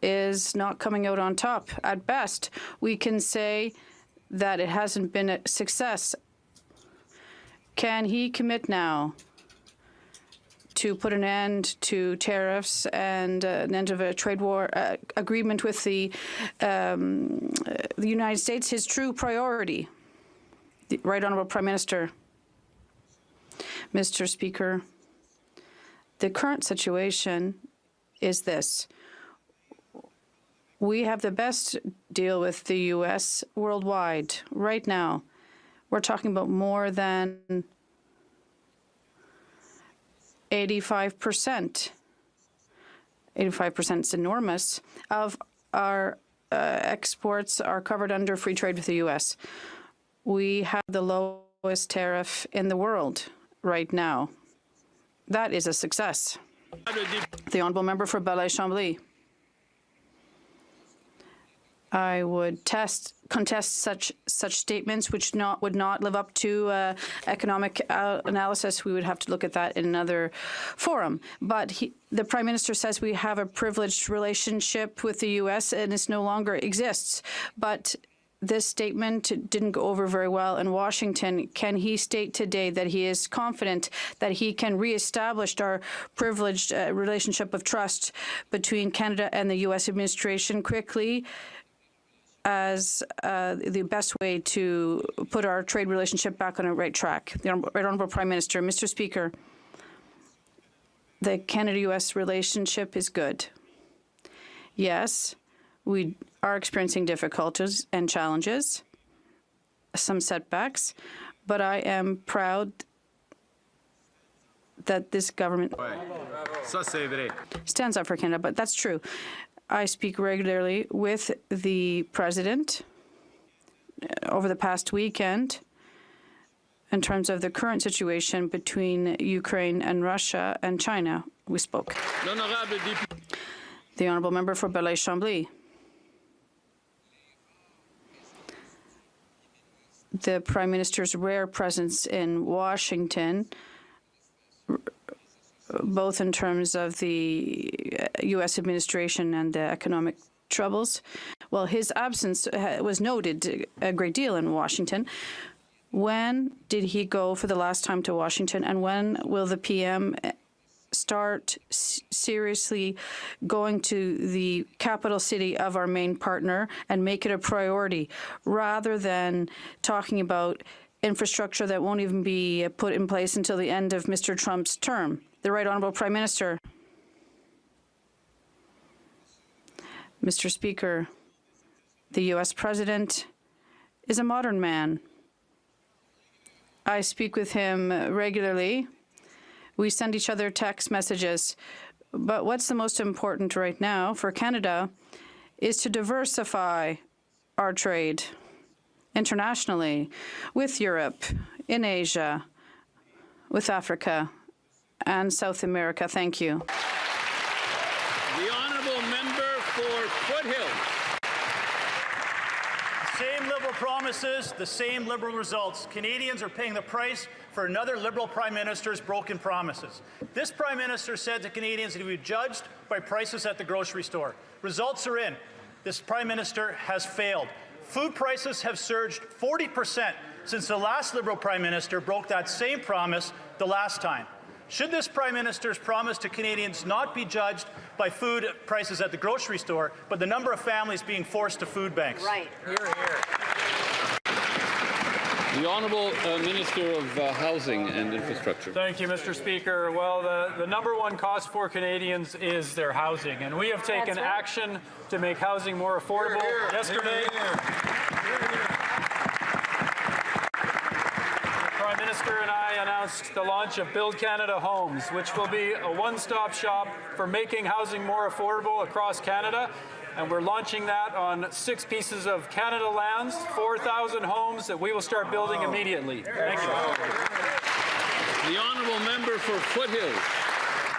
is not coming out on top. At best, we can say that it hasn't been a success. Can he commit now to put an end to tariffs and an end of a trade war agreement with the United States, his true priority? The Right Honourable Prime Minister. Mr. Speaker, the current situation is this. We have the best deal with the U.S. worldwide right now. We're talking about more than 85%. 85% is enormous of our exports are covered under free trade with the U.S. We have the lowest tariff in the world right now. That is a success. The honourable member for Belley-Champlain. I would contest such statements which would not live up to economic analysis. We would have to look at that in another forum. But the Prime Minister says we have a privileged relationship with the U.S. and it no longer exists. But this statement didn't go over very well in Washington. Can he state today that he is confident that he can reestablish our privileged relationship of trust between Canada and the U.S. administration quickly as the best way to put our trade relationship back on a right track? The Right Honourable Prime Minister. Mr. Speaker, the Canada-U.S. relationship is good. Yes, we are experiencing difficulties and challenges, some setbacks, but I am proud that this government stands up for Canada, but that's true. I speak regularly with the President over the past weekend in terms of the current situation between Ukraine and Russia and China. We spoke. The honourable member for Belley-Champlain. The Prime Minister's rare presence in Washington, both in terms of the U.S. administration and the economic troubles. Well, his absence was noted a great deal in Washington. When did he go for the last time to Washington, and when will the PM start seriously going to the capital city of our main partner and make it a priority, rather than talking about infrastructure that won't even be put in place until the end of Mr. Trump's term? The Right Honourable Prime Minister. Mr. Speaker, the U.S. President is a modern man. I speak with him regularly. We send each other text messages. But what's the most important right now for Canada is to diversify our trade internationally with Europe, in Asia, with Africa, and South America. Thank you. The honourable member for Foothill. Same Liberal promises, the same Liberal results. Canadians are paying the price for another Liberal Prime Minister's broken promises. This Prime Minister said to Canadians that he would be judged by prices at the grocery store. Results are in. This Prime Minister has failed. Food prices have surged 40% since the last Liberal Prime Minister broke that same promise the last time. Should this Prime Minister's promise to Canadians not be judged by food prices at the grocery store, but the number of families being forced to food banks? Right. Hear, hear. The Honourable Minister of Housing and Infrastructure. Thank you, Mr. Speaker. Well, the number one cost for Canadians is their housing, and we have taken action to make housing more affordable. Yesterday, the Prime Minister and I announced the launch of Build Canada Homes, which will be a one-stop shop for making housing more affordable across Canada. And we're launching that on 6 pieces of Canada lands, 4,000 homes that we will start building immediately. Thank you. The Honourable Member for Foothills.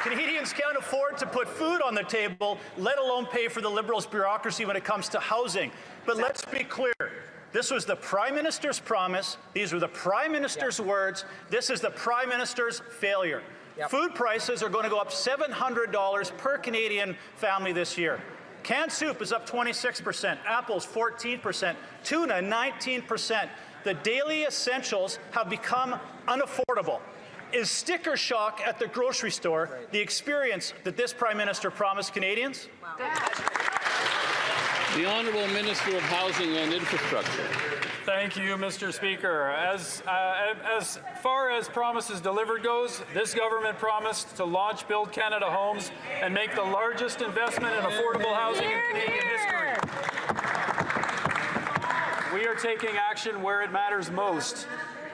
Canadians can't afford to put food on the table, let alone pay for the Liberals' bureaucracy when it comes to housing. But let's be clear. This was the Prime Minister's promise. These were the Prime Minister's words. This is the Prime Minister's failure. Food prices are going to go up $700 per Canadian family this year. Canned soup is up 26%, apples 14%, tuna 19%. The daily essentials have become unaffordable. Is sticker shock at the grocery store the experience that this Prime Minister promised Canadians? The Honourable Minister of Housing and Infrastructure. Thank you, Mr. Speaker. As far as promises delivered goes, this government promised to launch Build Canada Homes and make the largest investment in affordable housing in Canadian history. We are taking action where it matters most,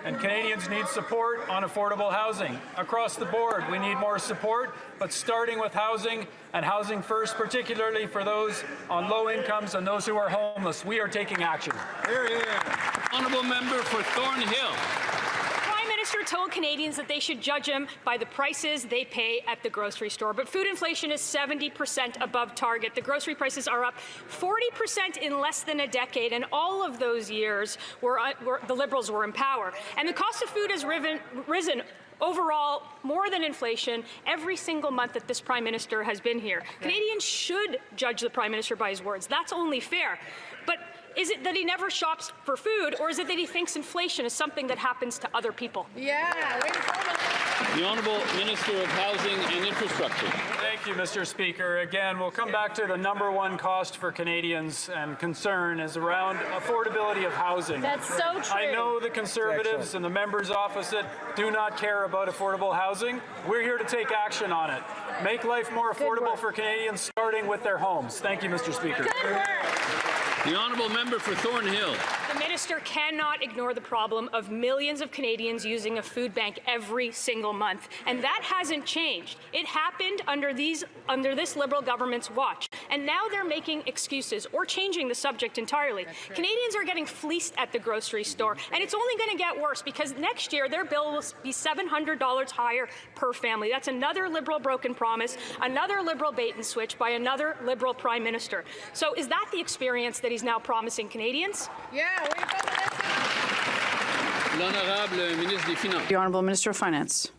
and Canadians need support on affordable housing. Across the board, we need more support, but starting with housing, and housing first, particularly for those on low incomes and those who are homeless. We are taking action. Here, here. Honourable Member for Thornhill. The Prime Minister told Canadians that they should judge him by the prices they pay at the grocery store. But food inflation is 70% above target. The grocery prices are up 40% in less than a decade, and all of those years the Liberals were in power. And the cost of food has risen overall more than inflation every single month that this Prime Minister has been here. Canadians should judge the Prime Minister by his words. That's only fair. But is it that he never shops for food, or is it that he thinks inflation is something that happens to other people? The Honourable Minister of Housing and Infrastructure. Thank you, Mr. Speaker. Again, we'll come back to the number one cost for Canadians and concern is around affordability of housing. That's so true. I know the Conservatives and the members opposite do not care about affordable housing. We're here to take action on it. Make life more affordable for Canadians, starting with their homes. Thank you, Mr. Speaker. Good work. The Honourable Member for Thornhill. The minister cannot ignore the problem of millions of Canadians using a food bank every single month, and that hasn't changed. It happened under this Liberal government's watch, and now they're making excuses or changing the subject entirely. Canadians are getting fleeced at the grocery store, and it's only going to get worse because next year their bill will be $700 higher per family. That's another Liberal broken promise, another Liberal bait and switch by another Liberal Prime Minister. So is that the experience that he's now promising Canadians? L'Honourable Ministre des Finances. The Honourable Minister of Finance.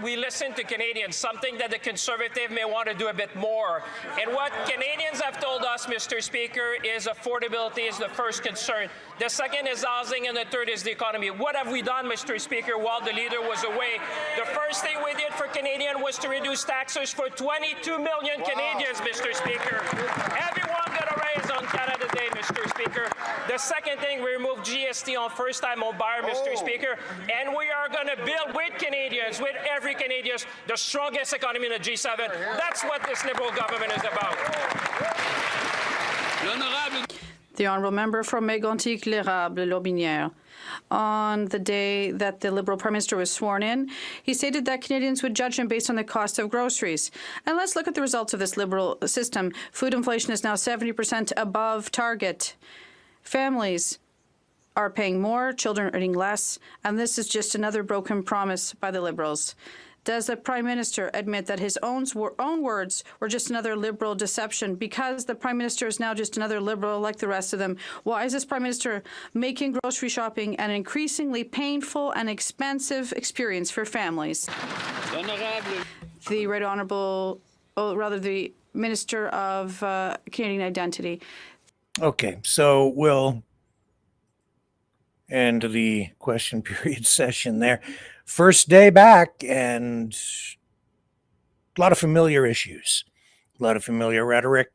We listen to Canadians, something that the Conservative may want to do a bit more. And what Canadians have told us, Mr. Speaker, is affordability is the first concern. The second is housing, and the third is the economy. What have we done, Mr. Speaker, while the leader was away? The first thing we did for Canadians was to reduce taxes for 22 million Canadians, Mr. Speaker. Everyone got a raise on Canada Day, Mr. Speaker. The second thing, we removed GST on first-time home buyer, Mr. Speaker. And we are going to build with Canadians, with every Canadian, the strongest economy in the G7. That's what this Liberal government is about. The Honourable Member from Mégantic-L'Érable-Lotbinière. On the day that the Liberal Prime Minister was sworn in, he stated that Canadians would judge him based on the cost of groceries. And let's look at the results of this Liberal system. Food inflation is now 70% above target. Families are paying more, children are earning less, and this is just another broken promise by the Liberals. Does the Prime Minister admit that his own words were just another Liberal deception because the Prime Minister is now just another Liberal like the rest of them? Why is this Prime Minister making grocery shopping an increasingly painful and expensive experience for families? The Right Honourable, the Minister of Canadian Identity. Okay, so we'll end the question period session there. First day back, and a lot of familiar issues, a lot of familiar rhetoric.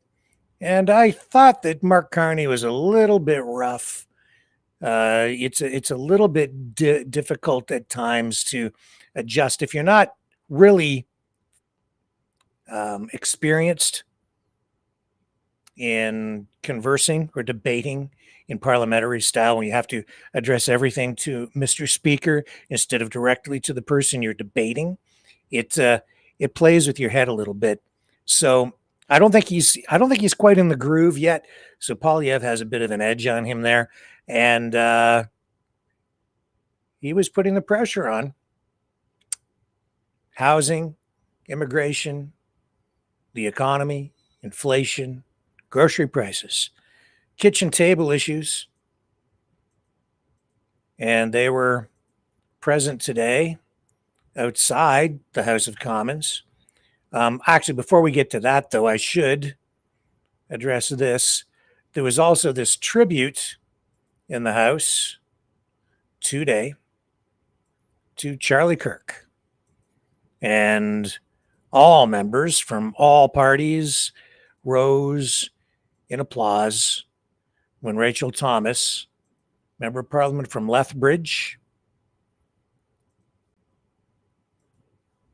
And I thought that Mark Carney was a little bit rough. It's a little bit difficult at times to adjust if you're not really experienced in conversing or debating in parliamentary style, when you have to address everything to Mr. Speaker instead of directly to the person you're debating. It plays with your head a little bit. So I don't think he's quite in the groove yet. So Poilievre has a bit of an edge on him there, and he was putting the pressure on housing, immigration, the economy, inflation, grocery prices, kitchen table issues, and they were present today outside the House of Commons. Actually, before we get to that, though, I should address this. There was also this tribute in the House today to Charlie Kirk. And all members from all parties rose in applause when Rachel Thomas, Member of Parliament from Lethbridge,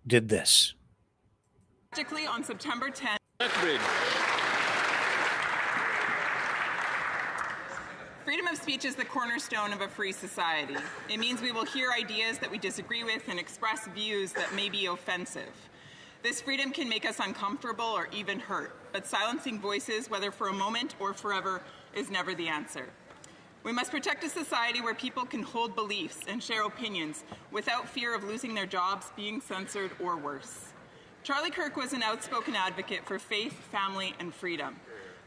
did this. On September 10th. Freedom of speech is the cornerstone of a free society. It means we will hear ideas that we disagree with and express views that may be offensive. This freedom can make us uncomfortable or even hurt, but silencing voices, whether for a moment or forever, is never the answer. We must protect a society where people can hold beliefs and share opinions without fear of losing their jobs, being censored, or worse. Charlie Kirk was an outspoken advocate for faith, family, and freedom.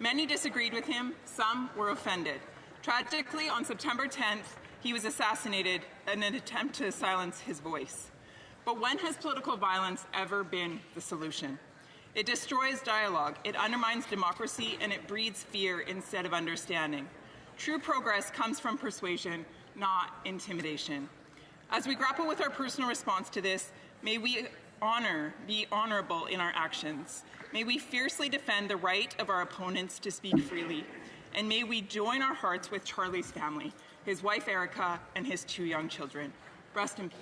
Many disagreed with him, some were offended. Tragically, on September 10th, he was assassinated in an attempt to silence his voice. But when has political violence ever been the solution? It destroys dialogue, it undermines democracy, and it breeds fear instead of understanding. True progress comes from persuasion, not intimidation. As we grapple with our personal response to this, may we be honorable in our actions. May we fiercely defend the right of our opponents to speak freely. And may we join our hearts with Charlie's family, his wife Erica, and his 2 young children. Rest in peace.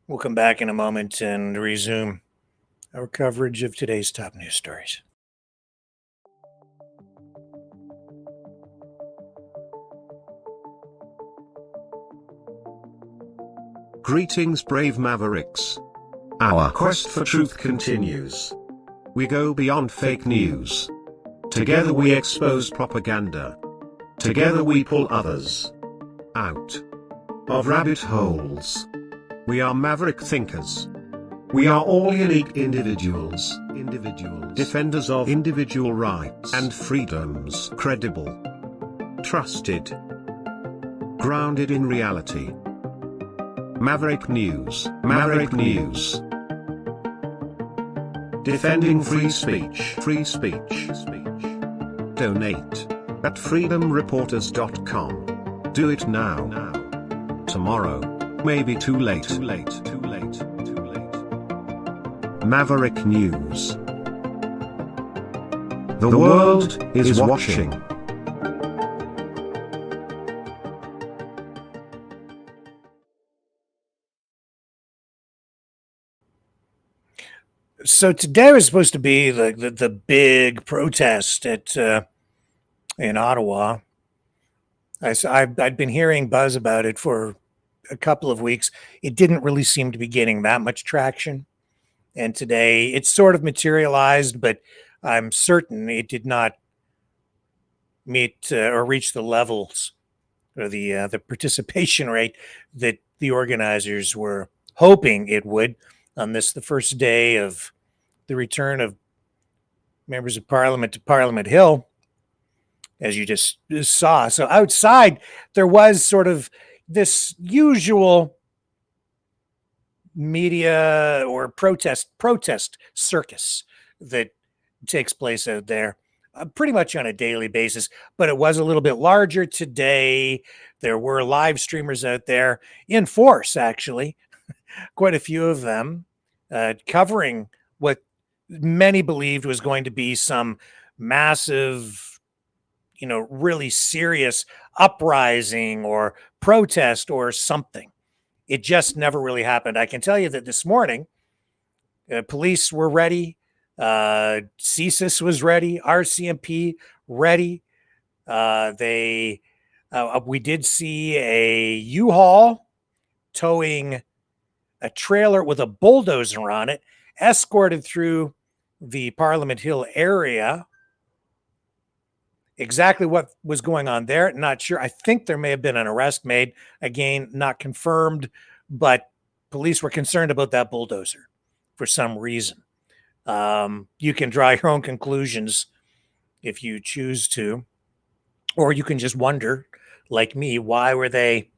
We'll come back in a moment and resume our coverage of today's top news stories. Greetings, brave Mavericks. Our quest for truth continues. We go beyond fake news. Together we expose propaganda. Together we pull others out of rabbit holes. We are maverick thinkers. We are all unique individuals, defenders of individual rights and freedoms, credible, trusted, grounded in reality. Maverick News, Maverick News. Defending free speech, free speech. Donate at freedomreporters.com. Do it now. Tomorrow may be too late. Maverick News. The world is watching. So today was supposed to be the big protest at in Ottawa. I'd been hearing buzz about it for a couple of weeks. It didn't really seem to be getting that much traction. And today it's sort of materialized, but I'm certain it did not meet or reach the levels or the participation rate that the organizers were hoping it would on this, the first day of the return of members of Parliament to Parliament Hill. as you just saw. So outside, there was sort of this usual media or protest circus that takes place out there pretty much on a daily basis, but it was a little bit larger today. There were live streamers out there in force, actually, quite a few of them, covering what many believed was going to be some massive, really serious uprising or protest or something. It just never really happened. I can tell you that this morning, police were ready. CSIS was ready. RCMP ready. We did see a U-Haul towing a trailer with a bulldozer on it, escorted through the Parliament Hill area. Exactly what was going on there, not sure. I think there may have been an arrest made. Again, not confirmed, but police were concerned about that bulldozer for some reason. You can draw your own conclusions if you choose to, or you can just wonder, like me, why were they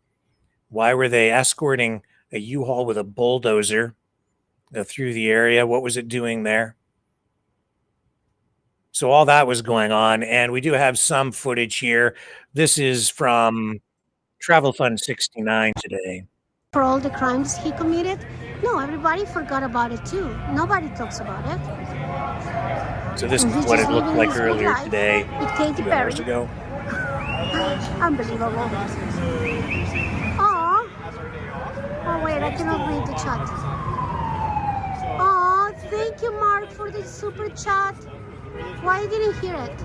escorting a U-Haul with a bulldozer through the area? What was it doing there? So all that was going on, and we do have some footage here. This is from Travel Fund 69 today. For all the crimes he committed? No, everybody forgot about it too. Nobody talks about it. So this is what it looked like earlier today, with Katy 2 Perry. hours ago. Unbelievable. Oh, wait, I cannot read the chat. Oh, thank you, Mark, for the super chat. Why I didn't hear it?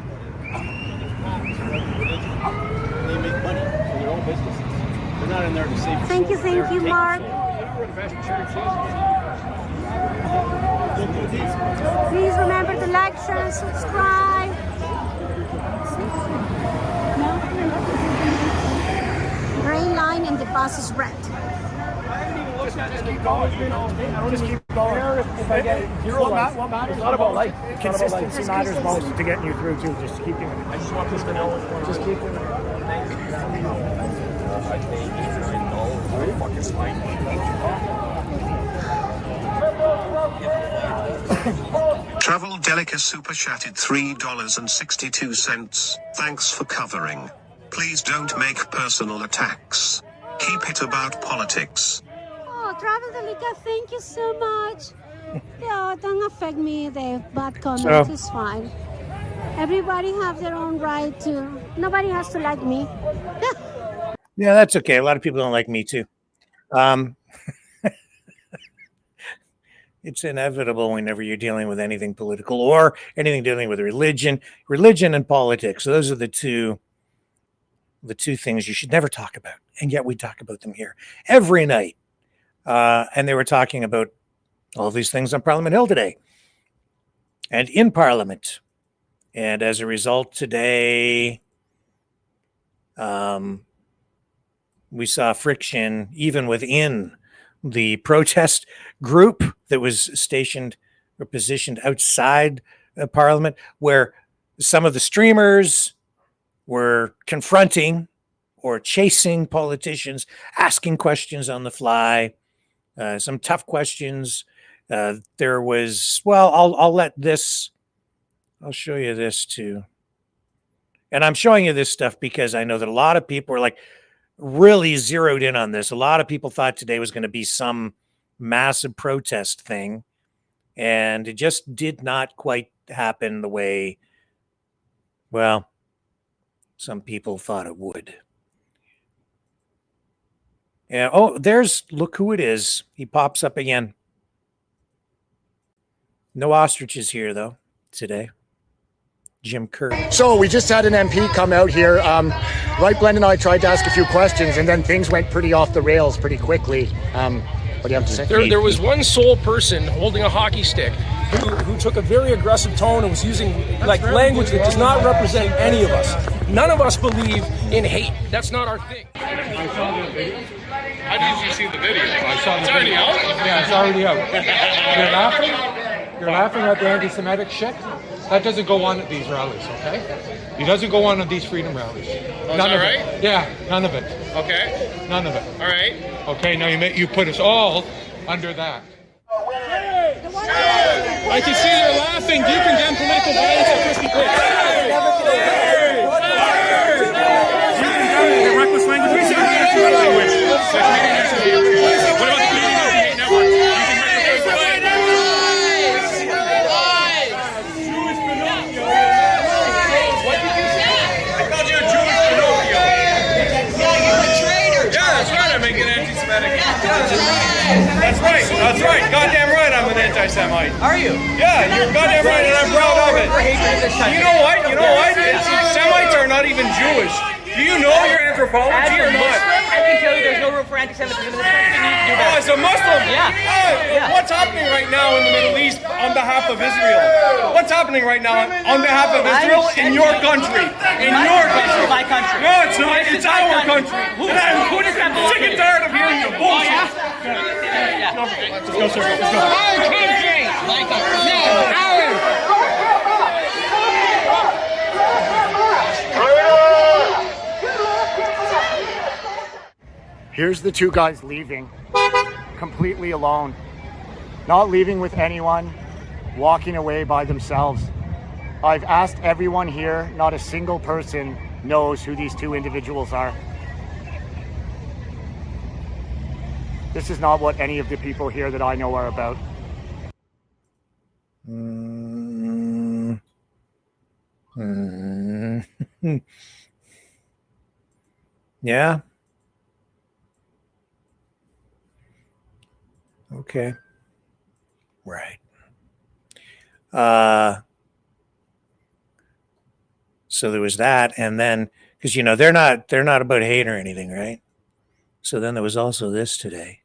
They make money for their own businesses. They're not in there to save. Thank you, Mark. Please remember to like, share, and subscribe. Green line and the bus is red. Just keep going. Just keep going. If I get zero, what matters? It's not about life. Consistency matters most to getting you through too. Just keep doing it. I just want this to know. Just keep doing it. Travel Delica super chatted $3.62. Thanks for covering. Please don't make personal attacks. Keep it about politics. Oh, Travel Delica, thank you so much. Yeah, don't affect me, the bad comments, it's fine. Everybody have their own right to, nobody has to like me. Yeah, that's okay. A lot of people don't like me too. It's inevitable whenever you're dealing with anything political or anything dealing with religion and politics. So those are the two things you should never talk about. And yet we talk about them here every night. And they were talking about all these things on Parliament Hill today and in Parliament. And as a result, today, we saw friction even within the protest group that was stationed or positioned outside of Parliament, where some of the streamers were confronting or chasing politicians, asking questions on the fly, some tough questions. There was, well, I'll show you this too. And I'm showing you this stuff because I know that a lot of people are like really zeroed in on this. A lot of people thought today was going to be some massive protest thing, and it just did not quite happen the way, well, some people thought it would. Yeah. Oh, look who it is. He pops up again. No ostriches here though today. Jim Kirk. So we just had an MP come out here. Right, Glenn and I tried to ask a few questions, and then things went pretty off the rails pretty quickly. What do you have to say? There was one sole person holding a hockey stick who took a very aggressive tone and was using language that does not represent any of us. None of us believe in hate. That's not our thing. How did you see the video? I saw the It's already video. out? Yeah, it's already out. You're laughing? You're laughing at the anti-Semitic shit? That doesn't go on at these rallies, okay? He doesn't go on at these freedom rallies. Oh, none of it. Yeah, none of it. Okay. None of it. All right. Okay, now you put us all under that. I can see you're laughing. Do you condemn political violence at Christie Place? The reckless language. We should be language. What about the Canadian Hate Network? I called you a Jewish Pinocchio. Yeah, you're a traitor. Yeah, that's right. I'm making anti-Semitic. That's right. That's right. Goddamn right. I'm an anti-Semite. Are you? Yeah, you're goddamn right, and I'm proud of it. You know what? You know what? Semites are not even Jewish. Do you know your anthropology or not? I can tell you there's no room for anti-Semitism in this country. You need to do better. Oh, as a Muslim? Yeah. What's happening right now in the Middle East on behalf of Israel? What's happening right now on behalf of Israel in your country? In your country. My country. No, it's not. It's our country. And I'm sick and tired of hearing your bullshit. Let's go, sir. Let's go. Our country. My country. No, ours. Here's the two guys leaving, completely alone, not leaving with anyone, walking away by themselves. I've asked everyone here, not a single person knows who these two individuals are. This is not what any of the people here that I know are about. Yeah. Okay. Right. So there was that, and then because they're not about hate or anything, right? So then there was also this today.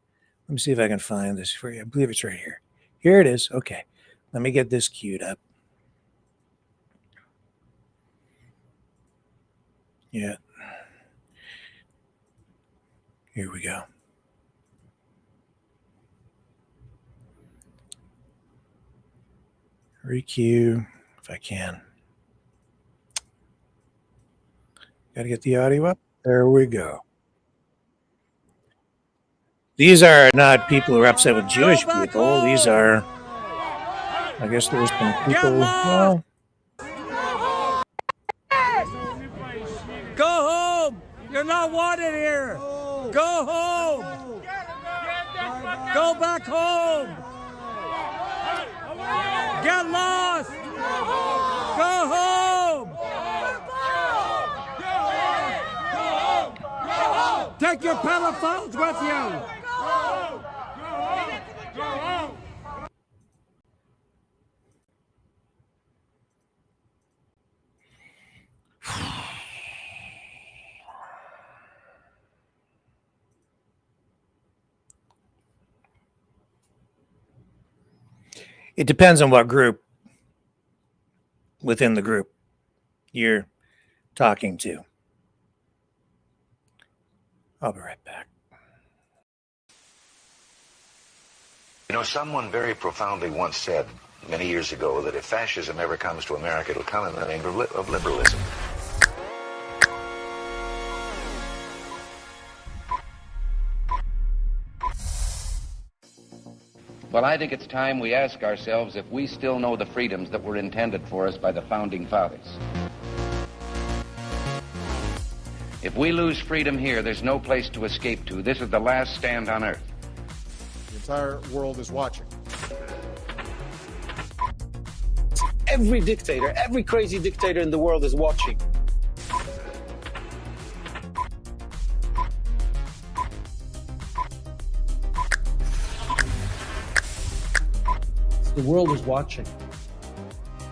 Let me see if I can find this for you. I believe it's right here. Here it is. Okay. Let me get this queued up. Yeah. Here we go. Requeue, if I can. Got to get the audio up. There we go. These are not people who are upset with Jewish people. These are, I guess there's been people. Well, go home. You're not wanted here. Go home. Go back home. Get lost. Go home. Take your telephones with you. it depends on what group within the group you're talking to. I'll be right back. You know, someone very profoundly once said many years ago that if fascism ever comes to America, it'll come in the name of liberalism. Well, I think it's time we ask ourselves if we still know the freedoms that were intended for us by the Founding Fathers. If we lose freedom here, there's no place to escape to. This is the last stand on earth. The entire world is watching. Every dictator, every crazy dictator in the world is watching. The world is watching.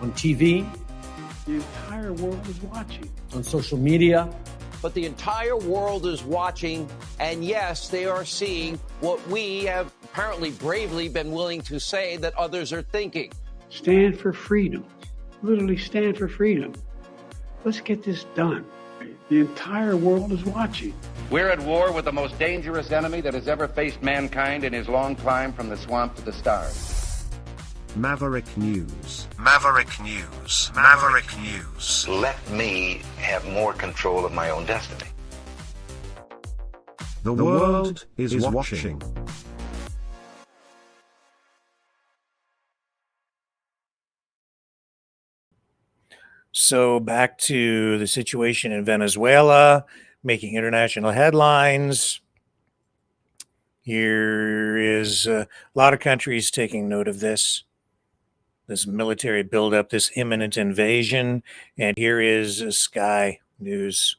On TV, the entire world is watching. On social media. But the entire world is watching, and yes, they are seeing what we have apparently bravely been willing to say that others are thinking. Stand for freedom. Literally stand for freedom. Let's get this done. The entire world is watching. We're at war with the most dangerous enemy that has ever faced mankind in his long climb from the swamp to the stars. Maverick News. Maverick News. Maverick News. Let me have more control of my own destiny. The world is watching. So back to the situation in Venezuela, making international headlines. Here is a lot of countries taking note of this military buildup, this imminent invasion. And here is Sky News.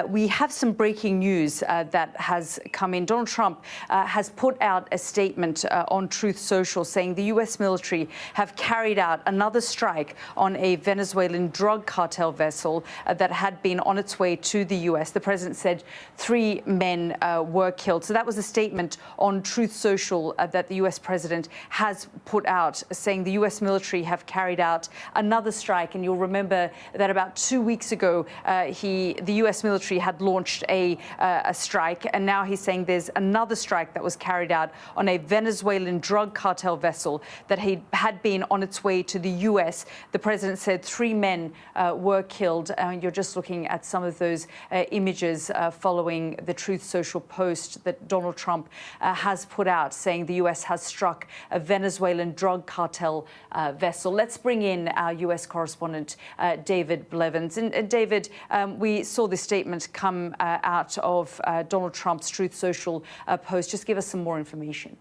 We have some breaking news that has come in. Donald Trump has put out a statement on Truth Social saying the U.S. military have carried out another strike on a Venezuelan drug cartel vessel that had been on its way to the U.S. The president said 3 men were killed. So that was a statement on Truth Social that the U.S. president has put out, saying the U.S. military have carried out another strike. And you'll remember that about 2 weeks ago, the U.S. military had launched a strike, and now he's saying there's another strike that was carried out on a Venezuelan drug cartel vessel that had been on its way to the U.S. The president said 3 men were killed. You're just looking at some of those images following the Truth Social post that Donald Trump has put out, saying the U.S. has struck a Venezuelan drug cartel vessel. Let's bring in our U.S. correspondent, David Blevins. And David, we saw this statement come out of Donald Trump's Truth Social post. Just give us some more information.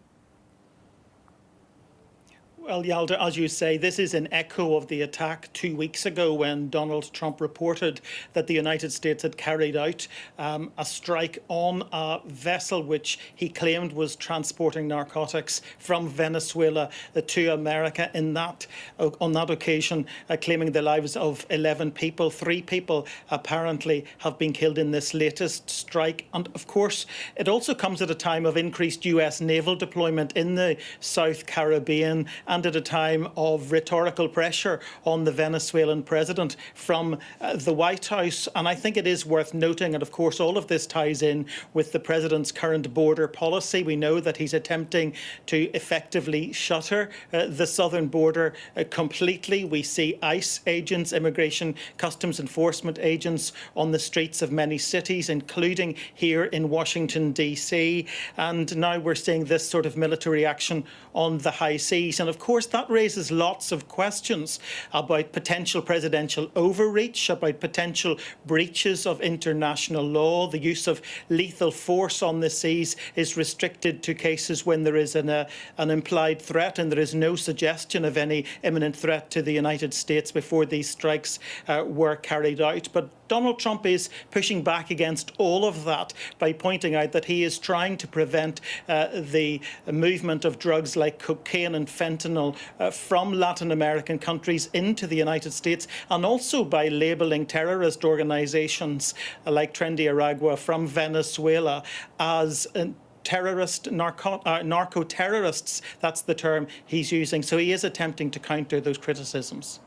Well, Yalda, as you say, this is an echo of the attack 2 weeks ago when Donald Trump reported that the United States had carried out a strike on a vessel which he claimed was transporting narcotics from Venezuela to America. On that occasion, claiming the lives of 11 people. 3 people apparently have been killed in this latest strike. And of course, it also comes at a time of increased U.S. naval deployment in the South Caribbean, and at a time of rhetorical pressure on the Venezuelan president from the White House. And I think it is worth noting, and of course all of this ties in with the president's current border policy. We know that he's attempting to effectively shutter the southern border completely. We see ICE agents, immigration customs enforcement agents, on the streets of many cities, including here in Washington, D.C. And now we're seeing this sort of military action on the high seas. And of course, that raises lots of questions about potential presidential overreach, about potential breaches of international law. The use of lethal force on the seas is restricted to cases when there is an implied threat and there is no suggestion of any imminent threat to the United States before these strikes were carried out. But Donald Trump is pushing back against all of that by pointing out that he is trying to prevent the movement of drugs like cocaine and fentanyl from Latin American countries into the United States, and also by labeling terrorist organizations like Trendy Aragua from Venezuela as narco-terrorists. That's the term he's using. So he is attempting to counter those criticisms.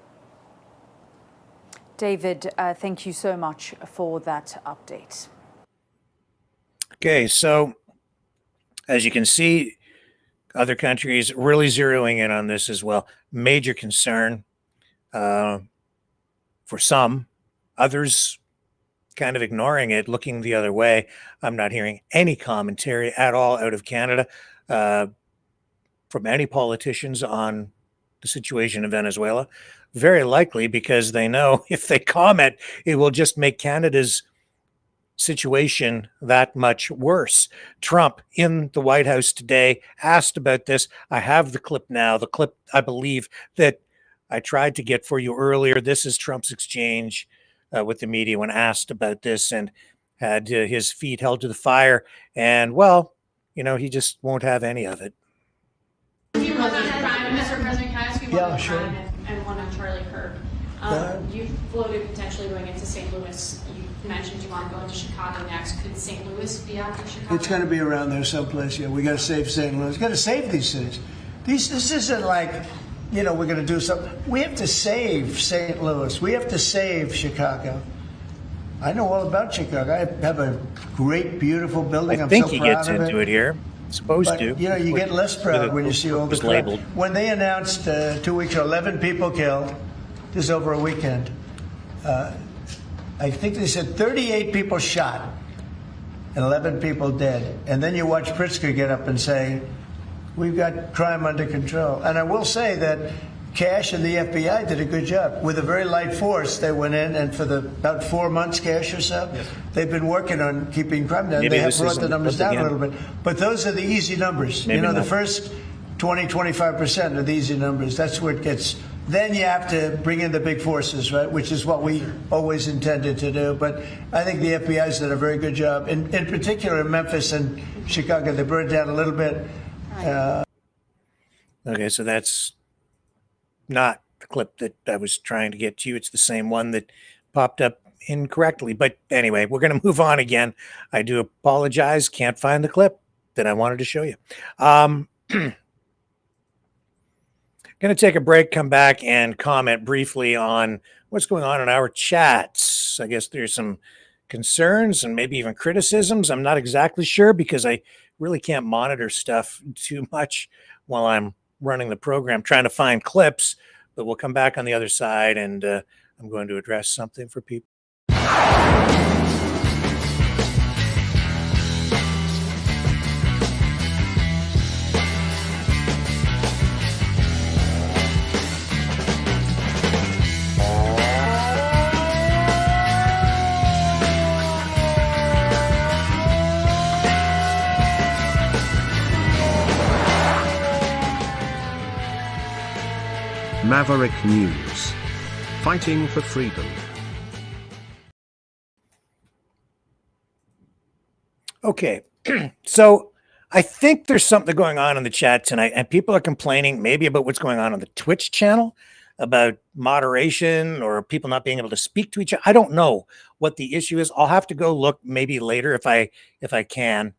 David, thank you so much for that update. Okay, so as you can see, other countries really zeroing in on this as well. Major concern for some, others kind of ignoring it, looking the other way. I'm not hearing any commentary at all out of Canada from any politicians on the situation in Venezuela. Very likely because they know if they comment, it will just make Canada's situation that much worse. Trump in the White House today asked about this. I have the clip now, the clip I believe that I tried to get for you earlier. This is Trump's exchange with the media when asked about this, and had his feet held to the fire. And well, you know, he just won't have any of it. Mr. President, can I ask you one on sure. Crime and one on Charlie Kirk? You floated potentially going into St. Louis. You mentioned you want to go into Chicago next. Could St. Louis be after Chicago? It's going to be around there someplace. Yeah, we got to save St. Louis. Got to save these cities. This isn't like, you know, we're going to do something. We have to save St. Louis. We have to save Chicago. I know all about Chicago. I have a great, beautiful building. I think he gets into it here. supposed but, to. You know, you get less proud when you see all the crap. Labeled. When they announced 2 weeks ago, 11 people killed, this is over a weekend. I think they said 38 people shot and 11 people dead. And then you watch Pritzker get up and say, we've got crime under control. And I will say that Cash and the FBI did a good job. With a very light force, they went in, and for about 4 months, Cash or so, they've been working on keeping crime down. Maybe they have brought the numbers down again. A little bit. But those are the easy numbers. Maybe you know, not. the first 20, 25% are the easy numbers. That's where it gets. Then you have to bring in the big forces, right, which is what we always intended to do. But I think the FBI's did a very good job. In particular, in Memphis and Chicago, they burned down a little bit. Okay, so that's not the clip that I was trying to get to you. It's the same one that popped up incorrectly. But anyway, we're going to move on again. I do apologize. Can't find the clip that I wanted to show you. Going to take a break, come back and comment briefly on what's going on in our chats. I guess there's some concerns and maybe even criticisms. I'm not exactly sure because I really can't monitor stuff too much while I'm running the program, trying to find clips, but we'll come back on the other side and I'm going to address something for people. Maverick News. Fighting for freedom. Okay, so I think there's something going on in the chat tonight, and people are complaining maybe about what's going on the Twitch channel, about moderation or people not being able to speak to each other. I don't know what the issue is. I'll have to go look maybe later if I can.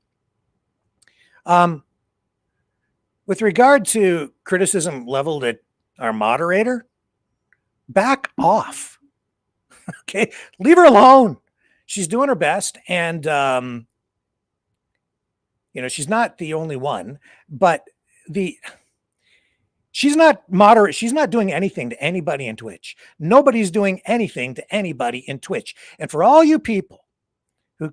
With regard to criticism leveled at our moderator, back off. Okay, leave her alone. She's doing her best, and you know, she's not the only one, but she's not moderate. She's not doing anything to anybody in Twitch. Nobody's doing anything to anybody in Twitch. And for all you people who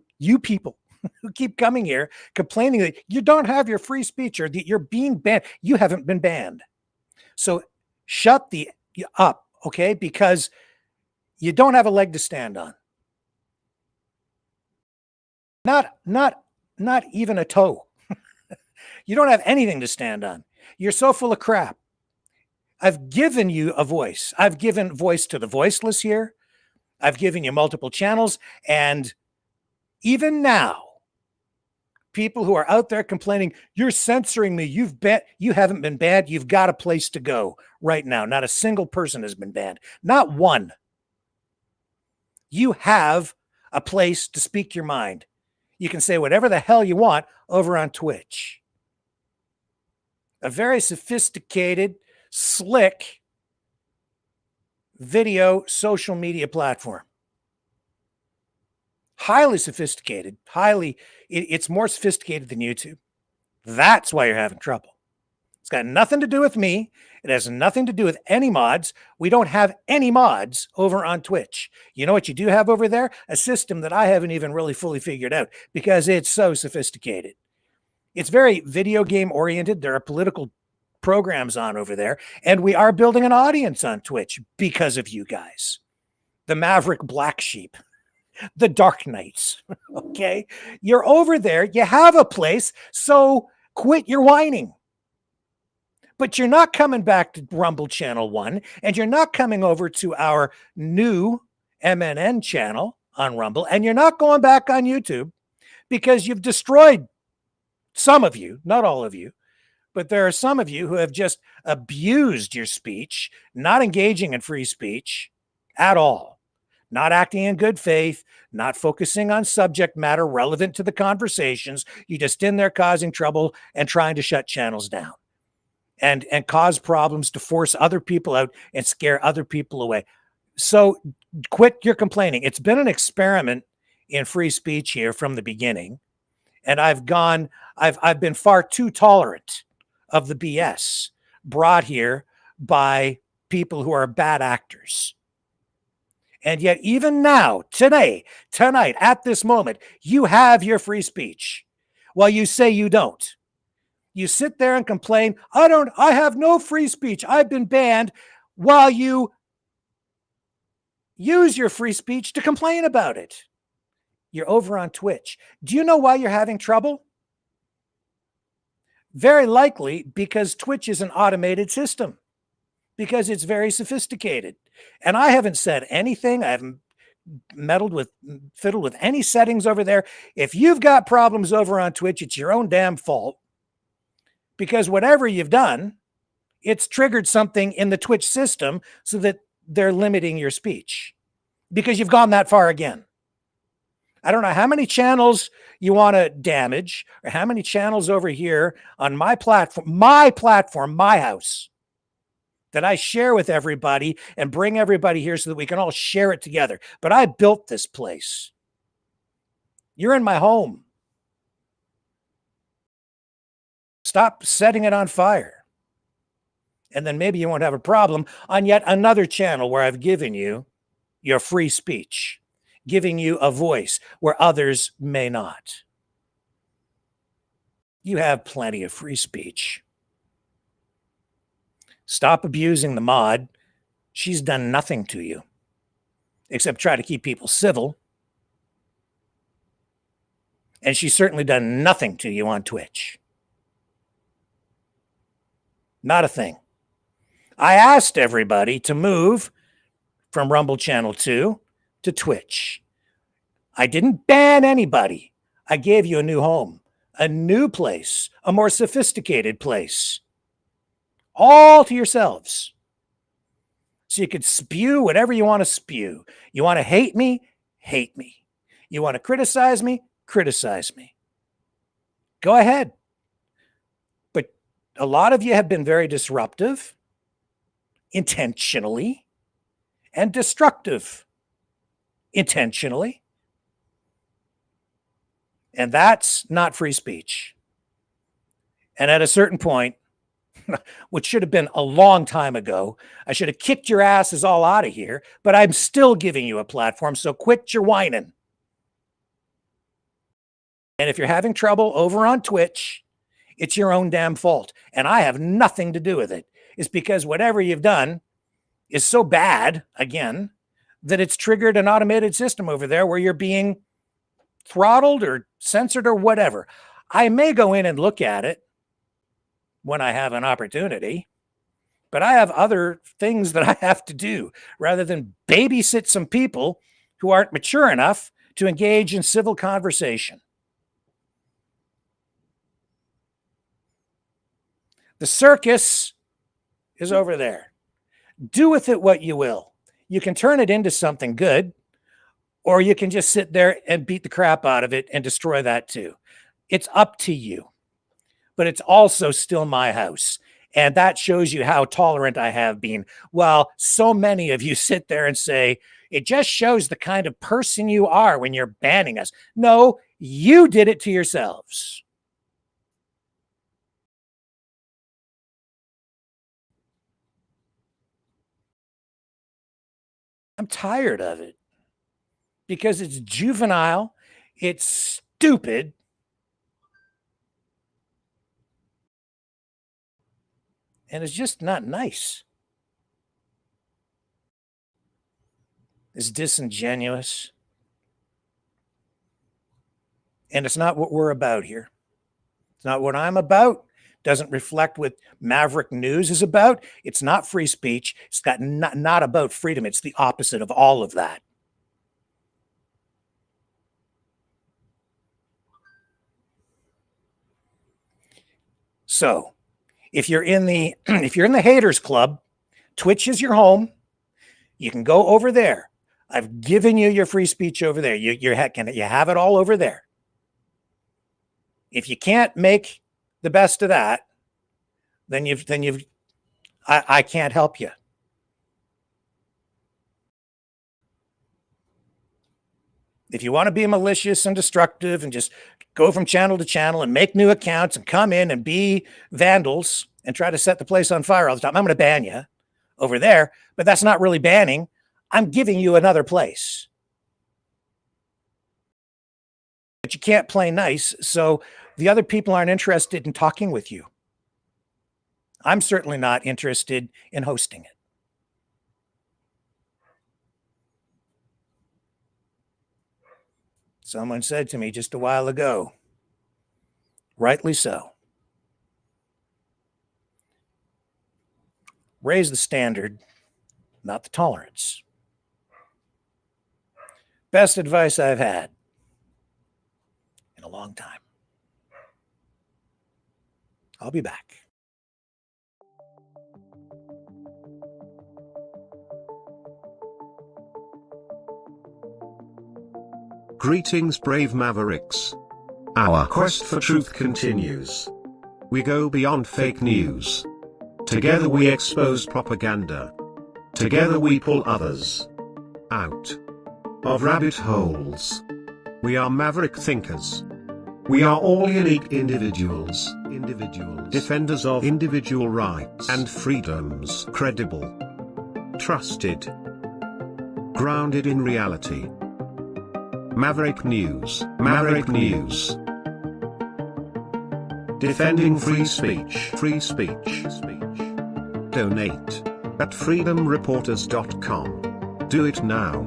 keep coming here complaining that you don't have your free speech or that you're being banned, you haven't been banned. So shut up, okay? Because you don't have a leg to stand on. Not even a toe. You don't have anything to stand on. You're so full of crap. I've given you a voice. I've given voice to the voiceless here. I've given you multiple channels. And even now, people who are out there complaining, you're censoring me. You haven't been banned. You've got a place to go right now. Not a single person has been banned. Not one. You have a place to speak your mind. You can say whatever the hell you want over on Twitch. A very sophisticated, slick video social media platform. Highly sophisticated, it's more sophisticated than YouTube. That's why you're having trouble. It's got nothing to do with me. It has nothing to do with any mods. We don't have any mods over on Twitch. You know what you do have over there? A system that I haven't even really fully figured out because it's so sophisticated. It's very video game oriented. There are political programs on over there, and we are building an audience on Twitch because of you guys. The Maverick Black Sheep. The Dark Knights, okay? You're over there. You have a place, so quit your whining. But you're not coming back to Rumble Channel 1, and you're not coming over to our new MNN channel on Rumble, and you're not going back on YouTube because you've destroyed some of you, not all of you, but there are some of you who have just abused your speech, not engaging in free speech at all. Not acting in good faith, not focusing on subject matter relevant to the conversations. You're just in there causing trouble and trying to shut channels down and cause problems to force other people out and scare other people away. So quit your complaining. It's been an experiment in free speech here from the beginning. And I've been far too tolerant of the BS brought here by people who are bad actors. And yet, even now, tonight, at this moment, you have your free speech. Well, you say you don't. You sit there and complain, I have no free speech. I've been banned, while you use your free speech to complain about it. You're over on Twitch. Do you know why you're having trouble? Very likely because Twitch is an automated system, because it's very sophisticated. And I haven't said anything. I haven't fiddled with any settings over there. If you've got problems over on Twitch, it's your own damn fault, because whatever you've done, it's triggered something in the Twitch system so that they're limiting your speech, because you've gone that far again. I don't know how many channels you want to damage, or how many channels over here on my platform, my house, that I share with everybody and bring everybody here so that we can all share it together. But I built this place. You're in my home. Stop setting it on fire. And then maybe you won't have a problem on yet another channel where I've given you your free speech, giving you a voice where others may not. You have plenty of free speech. Stop abusing the mod. She's done nothing to you except try to keep people civil. And she's certainly done nothing to you on Twitch. Not a thing. I asked everybody to move from Rumble Channel 2 to Twitch. I didn't ban anybody. I gave you a new home, a new place, a more sophisticated place. All to yourselves. So you could spew whatever you want to spew. You want to hate me? Hate me. You want to criticize me? Criticize me. Go ahead. But a lot of you have been very disruptive, intentionally, and destructive, intentionally. And that's not free speech. And at a certain point, which should have been a long time ago, I should have kicked your asses all out of here, but I'm still giving you a platform, so quit your whining. And if you're having trouble over on Twitch, it's your own damn fault. And I have nothing to do with it. It's because whatever you've done is so bad, again, that it's triggered an automated system over there where you're being throttled or censored or whatever. I may go in and look at it when I have an opportunity, but I have other things that I have to do rather than babysit some people who aren't mature enough to engage in civil conversation. The circus is over there. Do with it what you will. You can turn it into something good, or you can just sit there and beat the crap out of it and destroy that too. It's up to you. But it's also still my house. And that shows you how tolerant I have been. Well, so many of you sit there and say, it just shows the kind of person you are when you're banning us. No, you did it to yourselves. I'm tired of it because it's juvenile, it's stupid, and it's just not nice. It's disingenuous. And it's not what we're about here. It's not what I'm about. Doesn't reflect what Maverick News is about. It's not free speech. It's not about freedom. It's the opposite of all of that. So, if you're in the haters club, Twitch is your home. You can go over there. I've given you your free speech over there. You have it all over there. If you can't make the best of that, then I can't help you. If you want to be malicious and destructive and just go from channel to channel and make new accounts and come in and be vandals and try to set the place on fire all the time, I'm going to ban you over there. But that's not really banning. I'm giving you another place. But you can't play nice, so the other people aren't interested in talking with you. I'm certainly not interested in hosting it. Someone said to me just a while ago, rightly so, raise the standard, not the tolerance. Best advice I've had in a long time. I'll be back. Greetings, brave Mavericks. Our quest for truth continues. We go beyond fake news. Together we expose propaganda. Together we pull others out of rabbit holes. We are maverick thinkers. We are all unique individuals. Defenders of individual rights and freedoms. Credible. Trusted. Grounded in reality. Maverick News. Maverick News. Defending free speech. Free speech. Donate at freedomreporters.com. Do it now.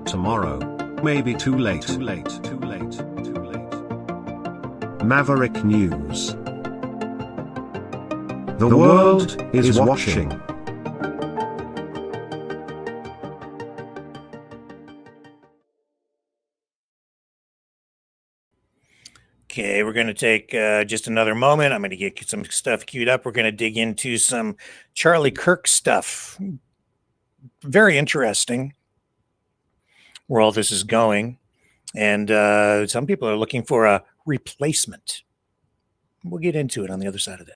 Tomorrow may be too late. Maverick News. The world is watching. Okay, we're going to take just another moment. I'm going to get some stuff queued up. We're going to dig into some Charlie Kirk stuff. Very interesting where all this is going. And some people are looking for a replacement. We'll get into it on the other side of that.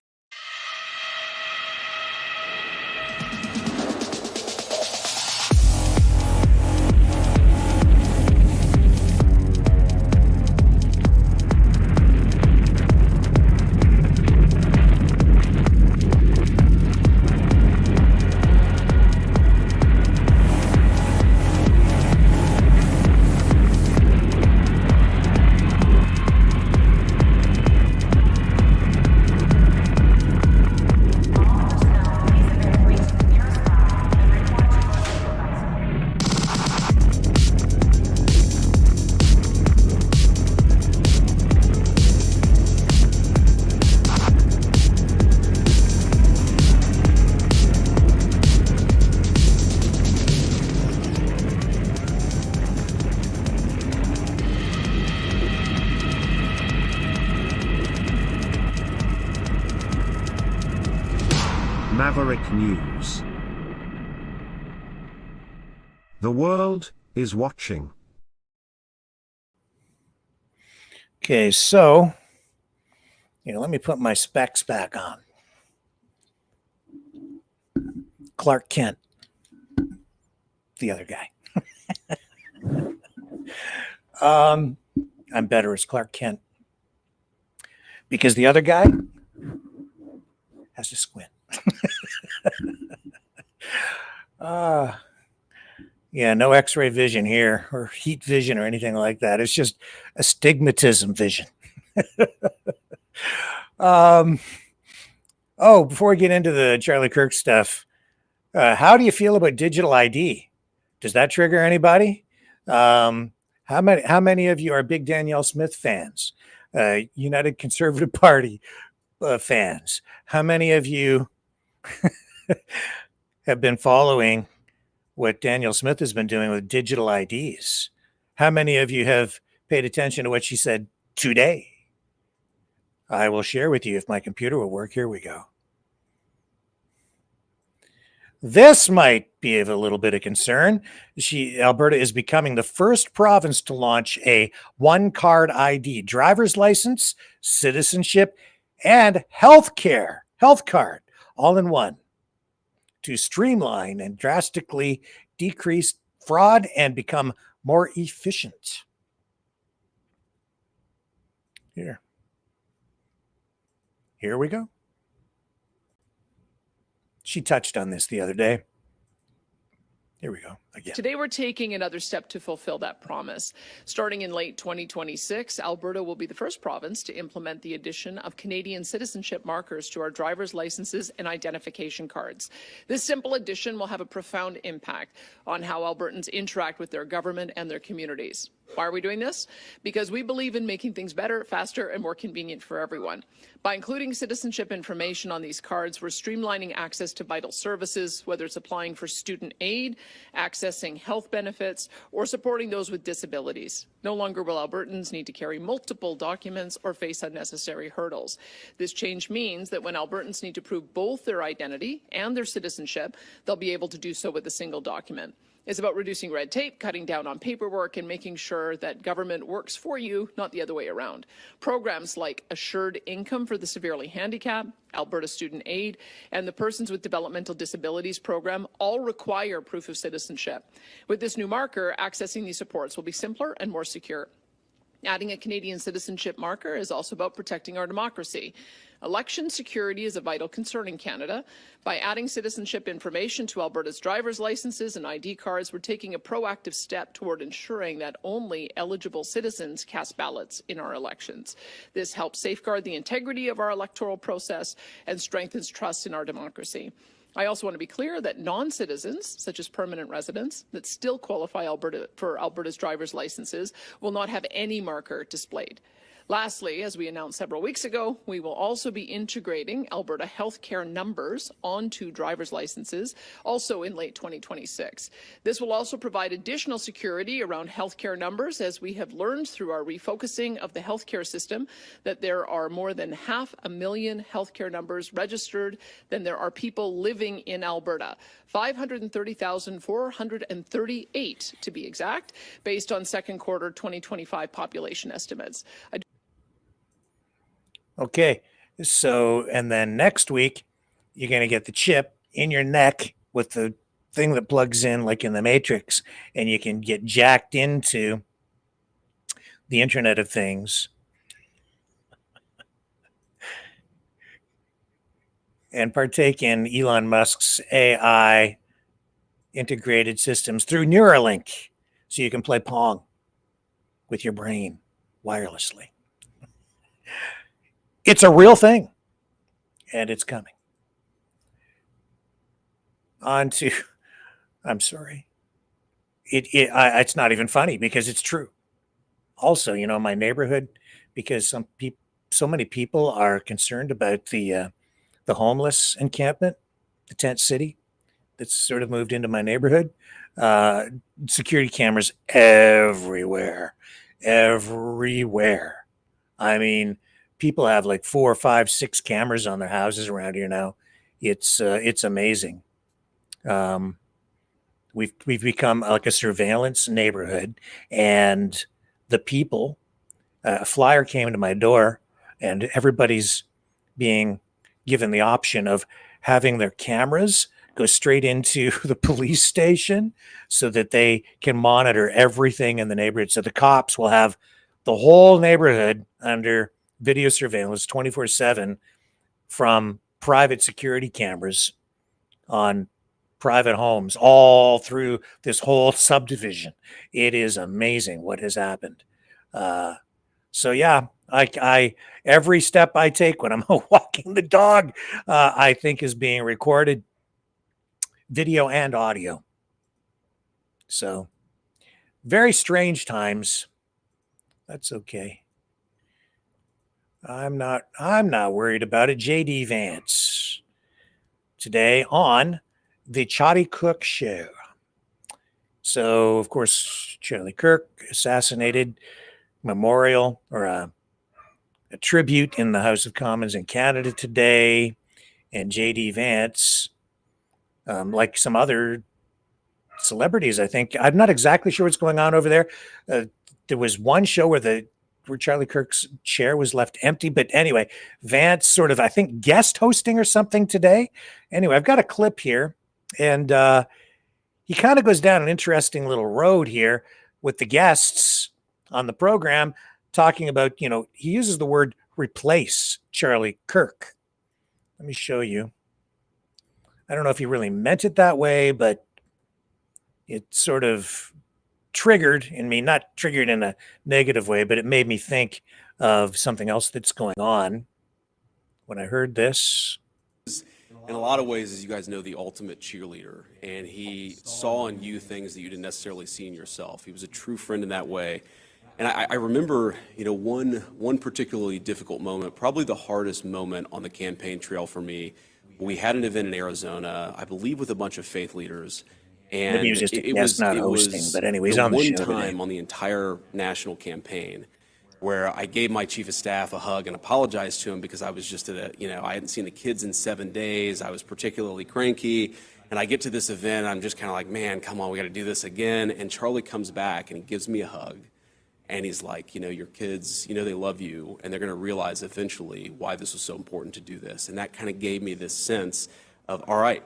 Maverick News. The world is watching. Okay, so, let me put my specs back on. Clark Kent, the other guy. I'm better as Clark Kent because the other guy has to squint. Yeah, no X-ray vision here or heat vision or anything like that. It's just astigmatism vision. Before we get into the Charlie Kirk stuff, how do you feel about digital ID? Does that trigger anybody? How many of you are big Danielle Smith fans? United Conservative Party fans? How many of you have been following what Danielle Smith has been doing with digital IDs? How many of you have paid attention to what she said today? I will share with you if my computer will work. Here we go. This might be of a little bit of concern. Alberta is becoming the first province to launch a one-card ID, driver's license, citizenship, and health card, all in one, to streamline and drastically decrease fraud and become more efficient. Here we go. She touched on this the other day. Here we go again. Today, we're taking another step to fulfill that promise. Starting in late 2026, Alberta will be the first province to implement the addition of Canadian citizenship markers to our driver's licenses and identification cards. This simple addition will have a profound impact on how Albertans interact with their government and their communities. Why are we doing this? Because we believe in making things better, faster, and more convenient for everyone. By including citizenship information on these cards, we're streamlining access to vital services, whether it's applying for student aid, accessing health benefits, or supporting those with disabilities. No longer will Albertans need to carry multiple documents or face unnecessary hurdles. This change means that when Albertans need to prove both their identity and their citizenship, they'll be able to do so with a single document. It's about reducing red tape, cutting down on paperwork, and making sure that government works for you, not the other way around. Programs like Assured Income for the Severely Handicapped, Alberta Student Aid, and the Persons with Developmental Disabilities program all require proof of citizenship. With this new marker, accessing these supports will be simpler and more secure. Adding a Canadian citizenship marker is also about protecting our democracy. Election security is a vital concern in Canada. By adding citizenship information to Alberta's driver's licenses and ID cards, we're taking a proactive step toward ensuring that only eligible citizens cast ballots in our elections. This helps safeguard the integrity of our electoral process and strengthens trust in our democracy. I also want to be clear that non-citizens, such as permanent residents, that still qualify for Alberta's driver's licenses will not have any marker displayed. Lastly, as we announced several weeks ago, we will also be integrating Alberta healthcare numbers onto driver's licenses, also in late 2026. This will also provide additional security around healthcare numbers, as we have learned through our refocusing of the healthcare system that there are more than 500,000 healthcare numbers registered than there are people living in Alberta. 530,438 to be exact, based on second quarter 2025 population estimates. Okay, so, and then next week, you're going to get the chip in your neck with the thing that plugs in like in the Matrix, and you can get jacked into the Internet of Things and partake in Elon Musk's AI integrated systems through Neuralink, so you can play Pong with your brain wirelessly. It's a real thing, and it's coming. On to, I'm sorry. It's not even funny because it's true. Also, you know, my neighborhood, because so many people are concerned about the homeless encampment, the tent city that's sort of moved into my neighborhood. Security cameras everywhere. I mean, people have like 4, 5, 6 cameras on their houses around here now. It's amazing. We've become like a surveillance neighborhood, and the people, a flyer came to my door, and everybody's being given the option of having their cameras go straight into the police station so that they can monitor everything in the neighborhood. So the cops will have the whole neighborhood under video surveillance 24/7 from private security cameras on private homes all through this whole subdivision. It is amazing what has happened. So yeah, I every step I take when I'm walking the dog, I think is being recorded, video and audio. So very strange times. That's okay. I'm not worried about it. JD Vance today on the Charlie Cook Show. So, of course, Charlie Kirk assassinated, memorial or a tribute in the House of Commons in Canada today. And JD Vance, like some other celebrities, I think. I'm not exactly sure what's going on over there. There was one show where Charlie Kirk's chair was left empty. But anyway, Vance sort of, I think, guest hosting or something today. Anyway, I've got a clip here, and he kind of goes down an interesting little road here with the guests on the program, talking about, he uses the word replace Charlie Kirk. Let me show you. I don't know if he really meant it that way, but it sort of triggered in me, not triggered in a negative way, but it made me think of something else that's going on when I heard this. In a lot of ways, as you guys know, the ultimate cheerleader, and he saw in you things that you didn't necessarily see in yourself. He was a true friend in that way. And I remember, one particularly difficult moment, probably the hardest moment on the campaign trail for me. We had an event in Arizona, I believe, with a bunch of faith leaders. And maybe he was just a guest, not hosting, but anyway, he's on the show today. One time on the entire national campaign where I gave my chief of staff a hug and apologized to him because I was just I hadn't seen the kids in 7 days. I was particularly cranky. And I get to this event, and I'm just kind of like, man, come on, we got to do this again. And Charlie comes back, and he gives me a hug. And he's like, your kids, they love you, and they're going to realize eventually why this was so important to do this. And that kind of gave me this sense of, all right,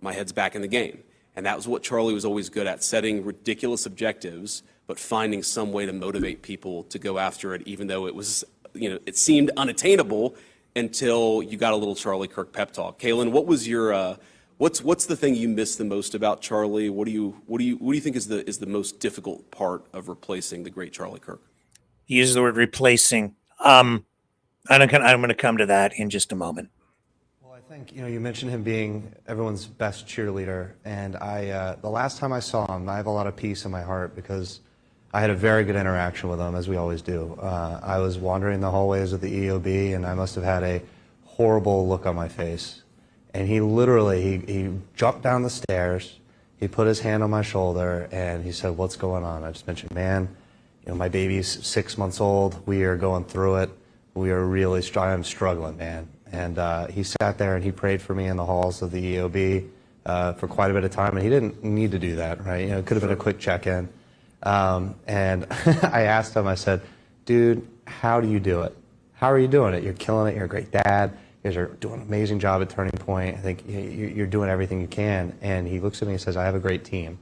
my head's back in the game. And that was what Charlie was always good at, setting ridiculous objectives, but finding some way to motivate people to go after it, even though it was, it seemed unattainable until you got a little Charlie Kirk pep talk. Kaylin, what was your, what's the thing you miss the most about Charlie? What do you think is the most difficult part of replacing the great Charlie Kirk? He uses the word replacing. I'm going to come to that in just a moment. I think, you mentioned him being everyone's best cheerleader, and the last time I saw him, I have a lot of peace in my heart because I had a very good interaction with him, as we always do. I was wandering the hallways of the EOB, and I must have had a horrible look on my face. And he literally, he jumped down the stairs, he put his hand on my shoulder, and he said, "What's going on?" I just mentioned, "Man, my baby's 6 months old. We are going through it. We are really I'm struggling, man." And he sat there and he prayed for me in the halls of the EOB for quite a bit of time. And he didn't need to do that, right? It could have been a quick check-in. And I asked him, I said, "Dude, how do you do it? How are you doing it? You're killing it. You're a great dad. You guys are doing an amazing job at Turning Point. I think you're doing everything you can." And he looks at me and says, "I have a great team."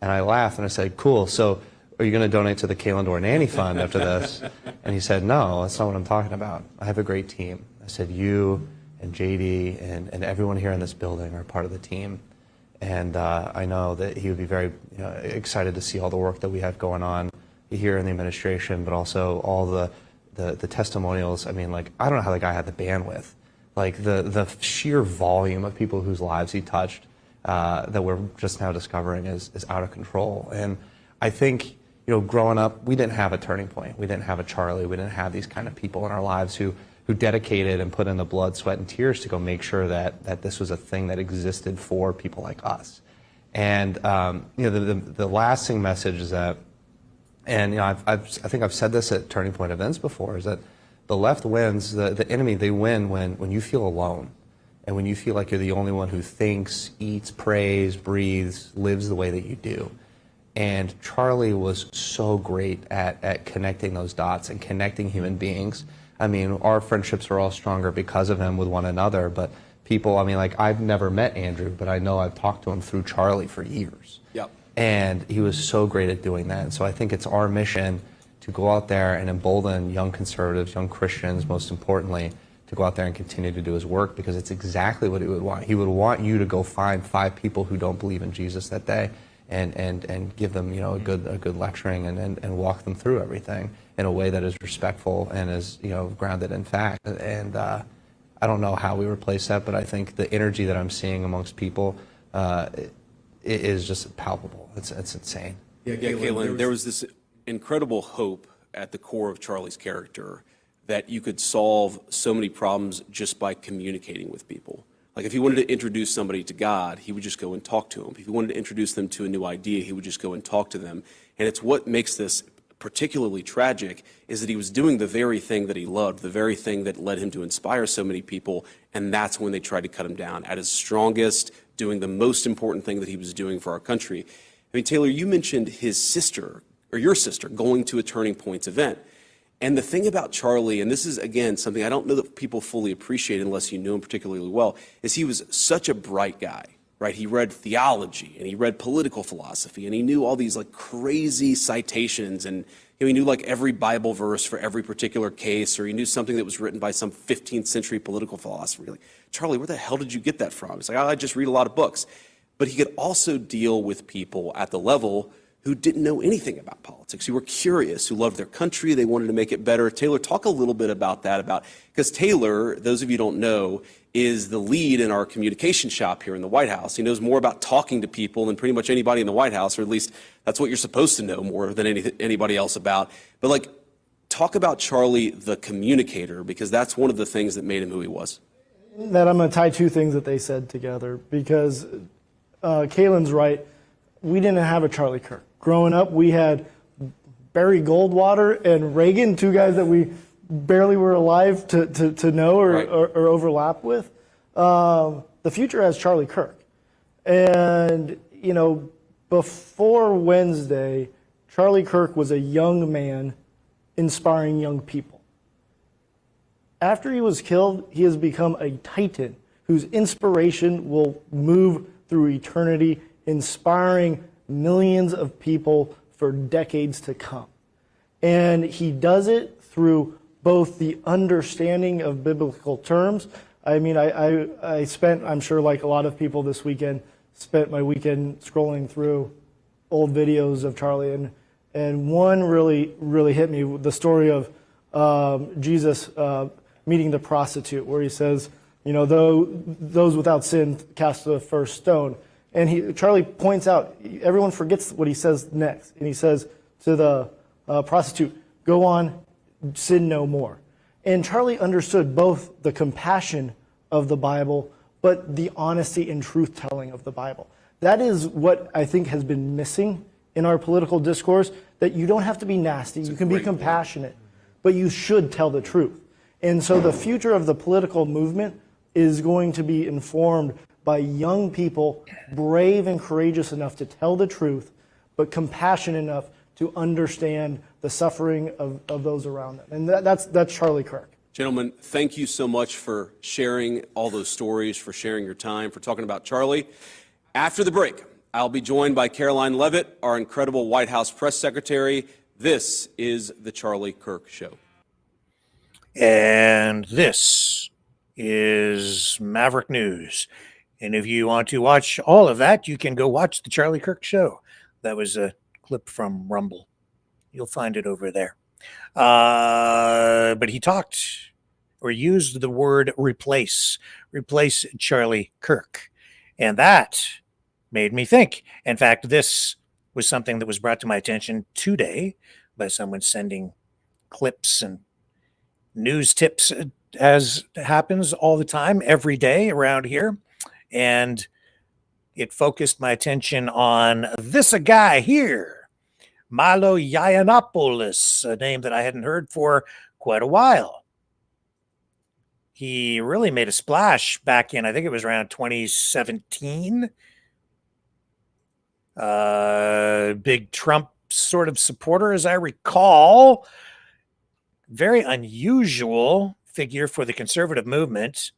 And I laughed and I said, "Cool. So are you going to donate to the Kaylin Door Nanny Fund after this?" And he said, "No, that's not what I'm talking about. I have a great team." I said, "You and JD and everyone here in this building are part of the team." And I know that he would be very excited to see all the work that we have going on here in the administration, but also all the testimonials. I mean, I don't know how the guy had the bandwidth. The sheer volume of people whose lives he touched that we're just now discovering is out of control. And I think, growing up, we didn't have a Turning Point. We didn't have a Charlie. We didn't have these kind of people in our lives who dedicated and put in the blood, sweat, and tears to go make sure that this was a thing that existed for people like us. And the lasting message is that, and I think I've said this at Turning Point events before, is that the left wins, the enemy, they win when you feel alone, and when you feel like you're the only one who thinks, eats, prays, breathes, lives the way that you do. And Charlie was so great at connecting those dots and connecting human beings. I mean, our friendships are all stronger because of him with one another, but people, I've never met Andrew, but I know I've talked to him through Charlie for years. Yep. And he was so great at doing that. And so I think it's our mission to go out there and embolden young conservatives, young Christians, most importantly, to go out there and continue to do his work, because it's exactly what he would want. He would want you to go find 5 people who don't believe in Jesus that day and give them, a good lecturing and walk them through everything in a way that is respectful and is, grounded in fact. And I don't know how we replace that, but I think the energy that I'm seeing amongst people is just palpable. It's insane. Yeah, Kaylin, there was this incredible hope at the core of Charlie's character that you could solve so many problems just by communicating with people. Like if he wanted to introduce somebody to God, he would just go and talk to them. If he wanted to introduce them to a new idea, he would just go and talk to them. And it's what makes this particularly tragic is that he was doing the very thing that he loved, the very thing that led him to inspire so many people, and that's when they tried to cut him down. At his strongest, doing the most important thing that he was doing for our country. I mean, Taylor, you mentioned his sister, or your sister, going to a Turning Points event. And the thing about Charlie, and this is, again, something I don't know that people fully appreciate unless you know him particularly well, is he was such a bright guy, right? He read theology and he read political philosophy and he knew all these like crazy citations and he knew like every Bible verse for every particular case, or he knew something that was written by some 15th century political philosopher. You're like, Charlie, where the hell did you get that from? He's like, I just read a lot of books. But he could also deal with people at the level who didn't know anything about politics, who were curious, who loved their country, they wanted to make it better. Taylor, talk a little bit about that, because Taylor, those of you who don't know, is the lead in our communication shop here in the White House. He knows more about talking to people than pretty much anybody in the White House, or at least that's what you're supposed to know more than anybody else about. But like, talk about Charlie the communicator, because that's one of the things that made him who he was. That I'm going to tie two things that they said together, because Kaylin's right. We didn't have a Charlie Kirk. Growing up, we had Barry Goldwater and Reagan, two guys that we barely were alive to know or overlap with. The future has Charlie Kirk. And, you know, before Wednesday, Charlie Kirk was a young man inspiring young people. After he was killed, he has become a titan whose inspiration will move through eternity, inspiring millions of people for decades to come. And he does it through both the understanding of biblical terms. I mean, I spent, I'm sure like a lot of people this weekend, spent my weekend scrolling through old videos of Charlie, and one really hit me, the story of Jesus meeting the prostitute, where he says, you know, those without sin cast the first stone. And Charlie points out, everyone forgets what he says next. And he says to the prostitute, go on, sin no more. And Charlie understood both the compassion of the Bible, but the honesty and truth-telling of the Bible. That is what I think has been missing in our political discourse, that you don't have to be nasty, you can be compassionate, but you should tell the truth. And so the future of the political movement is going to be informed by young people brave and courageous enough to tell the truth, but compassionate enough to understand the suffering of those around them. And that's Charlie Kirk. Gentlemen, thank you so much for sharing all those stories, for sharing your time, for talking about Charlie. After the break, I'll be joined by Caroline Leavitt, our incredible White House press secretary. This is the Charlie Kirk Show. And this is Maverick News. And if you want to watch all of that, you can go watch the Charlie Kirk Show. That was a clip from Rumble. You'll find it over there. But he talked or used the word replace Charlie Kirk. And that made me think. In fact, this was something that was brought to my attention today by someone sending clips and news tips, as happens all the time, every day around here. And it focused my attention on this guy here, Milo Yiannopoulos, a name that I hadn't heard for quite a while. He really made a splash back in, I think it was around 2017. Big Trump sort of supporter, as I recall. Very unusual figure for the conservative movement.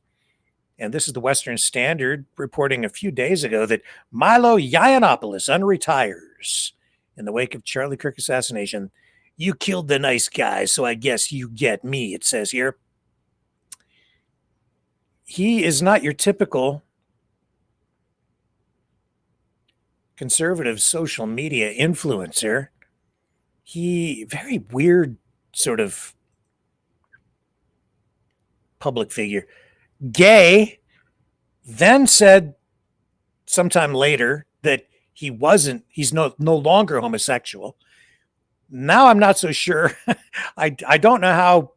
And this is the Western Standard reporting a few days ago that Milo Yiannopoulos unretires in the wake of Charlie Kirk assassination. You killed the nice guy, so I guess you get me, it says here. He is not your typical conservative social media influencer. He, very weird sort of public figure. Gay, then said sometime later that he's no longer homosexual. Now I'm not so sure. I don't know how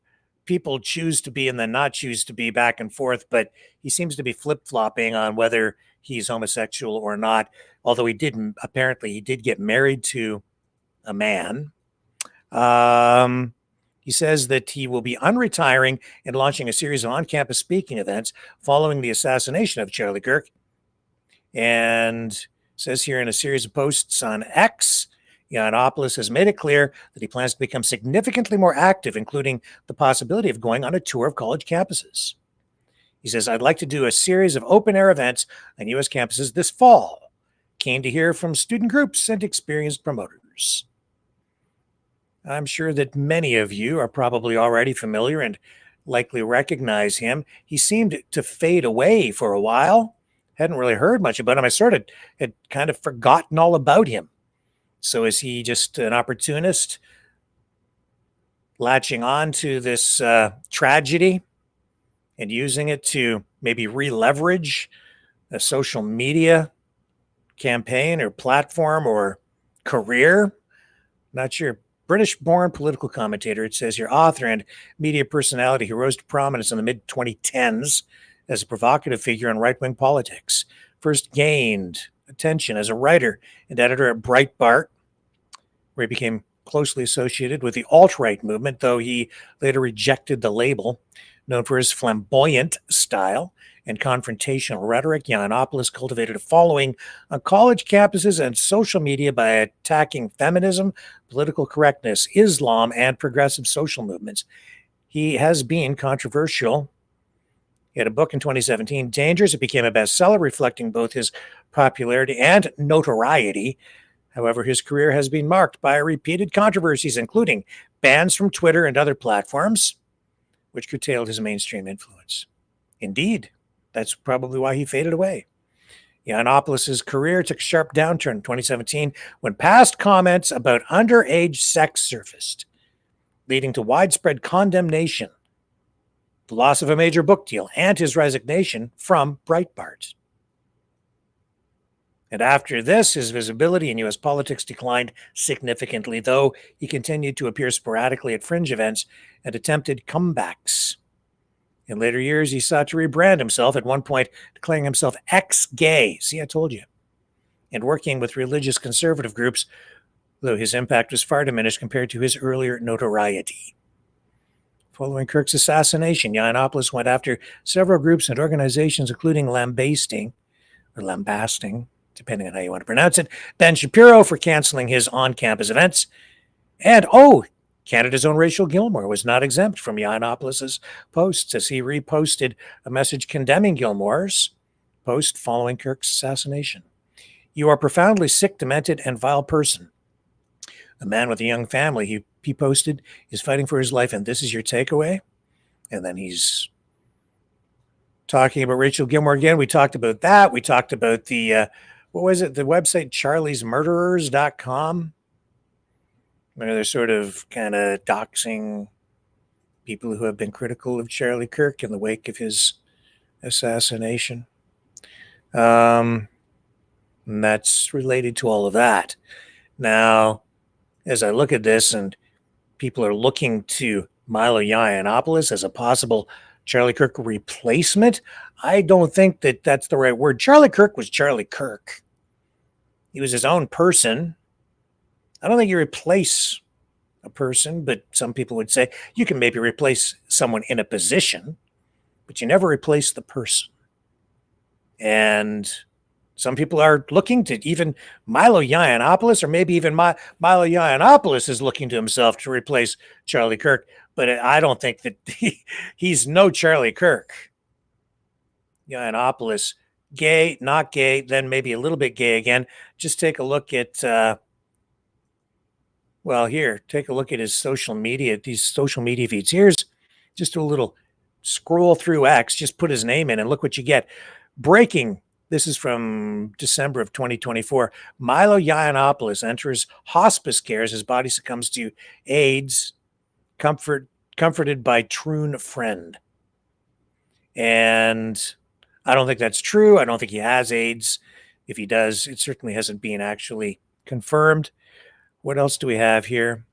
people choose to be and then not choose to be back and forth, but he seems to be flip-flopping on whether he's homosexual or not, although he did get married to a man. He says that he will be unretiring and launching a series of on-campus speaking events following the assassination of Charlie Kirk. And says here in a series of posts on X, Yiannopoulos has made it clear that he plans to become significantly more active, including the possibility of going on a tour of college campuses. He says, I'd like to do a series of open-air events on U.S. campuses this fall. Keen to hear from student groups and experienced promoters. I'm sure that many of you are probably already familiar and likely recognize him. He seemed to fade away for a while. Hadn't really heard much about him. I sort of had kind of forgotten all about him. So is he just an opportunist latching on to this tragedy and using it to maybe re-leverage a social media campaign or platform or career? Not sure. British-born political commentator, it says here, author and media personality who rose to prominence in the mid-2010s as a provocative figure in right-wing politics. First gained attention as a writer and editor at Breitbart, where he became closely associated with the alt-right movement, though he later rejected the label. Known for his flamboyant style and confrontational rhetoric, Yiannopoulos cultivated a following on college campuses and social media by attacking feminism, political correctness, Islam, and progressive social movements. He has been controversial. He had a book in 2017, Dangerous. It became a bestseller, reflecting both his popularity and notoriety. However, his career has been marked by repeated controversies, including bans from Twitter and other platforms, which curtailed his mainstream influence. Indeed, that's probably why he faded away. Yiannopoulos' career took a sharp downturn in 2017 when past comments about underage sex surfaced, leading to widespread condemnation, the loss of a major book deal, and his resignation from Breitbart. And after this, his visibility in U.S. politics declined significantly, though he continued to appear sporadically at fringe events and attempted comebacks. In later years, he sought to rebrand himself, at one point declaring himself ex-gay. See, I told you. And working with religious conservative groups, though his impact was far diminished compared to his earlier notoriety. Following Kirk's assassination, Yiannopoulos went after several groups and organizations, including lambasting, depending on how you want to pronounce it, Ben Shapiro for canceling his on-campus events. And, Canada's own Rachel Gilmore was not exempt from Yiannopoulos' posts, as he reposted a message condemning Gilmore's post following Kirk's assassination. You are profoundly sick, demented, and vile person. A man with a young family, he posted, is fighting for his life, and this is your takeaway? And then he's talking about Rachel Gilmore again. We talked about that. We talked about the, the website charliesmurderers.com, where they're sort of kind of doxing people who have been critical of Charlie Kirk in the wake of his assassination. And that's related to all of that. Now, as I look at this and people are looking to Milo Yiannopoulos as a possible Charlie Kirk replacement, I don't think that that's the right word. Charlie Kirk was Charlie Kirk. He was his own person. I don't think you replace a person, but some people would say you can maybe replace someone in a position, but you never replace the person. And some people are looking to even Milo Yiannopoulos, or maybe even Milo Yiannopoulos is looking to himself to replace Charlie Kirk, but I don't think that he's no Charlie Kirk. Yiannopoulos, gay, not gay, then maybe a little bit gay again. Just take a look at, take a look at his social media, these social media feeds. Here's just a little scroll through X, just put his name in and look what you get. Breaking, this is from December of 2024. Milo Yiannopoulos enters hospice care as his body succumbs to AIDS, comforted by troon friend. And I don't think that's true. I don't think he has AIDS. If he does, it certainly hasn't been actually confirmed. What else do we have here?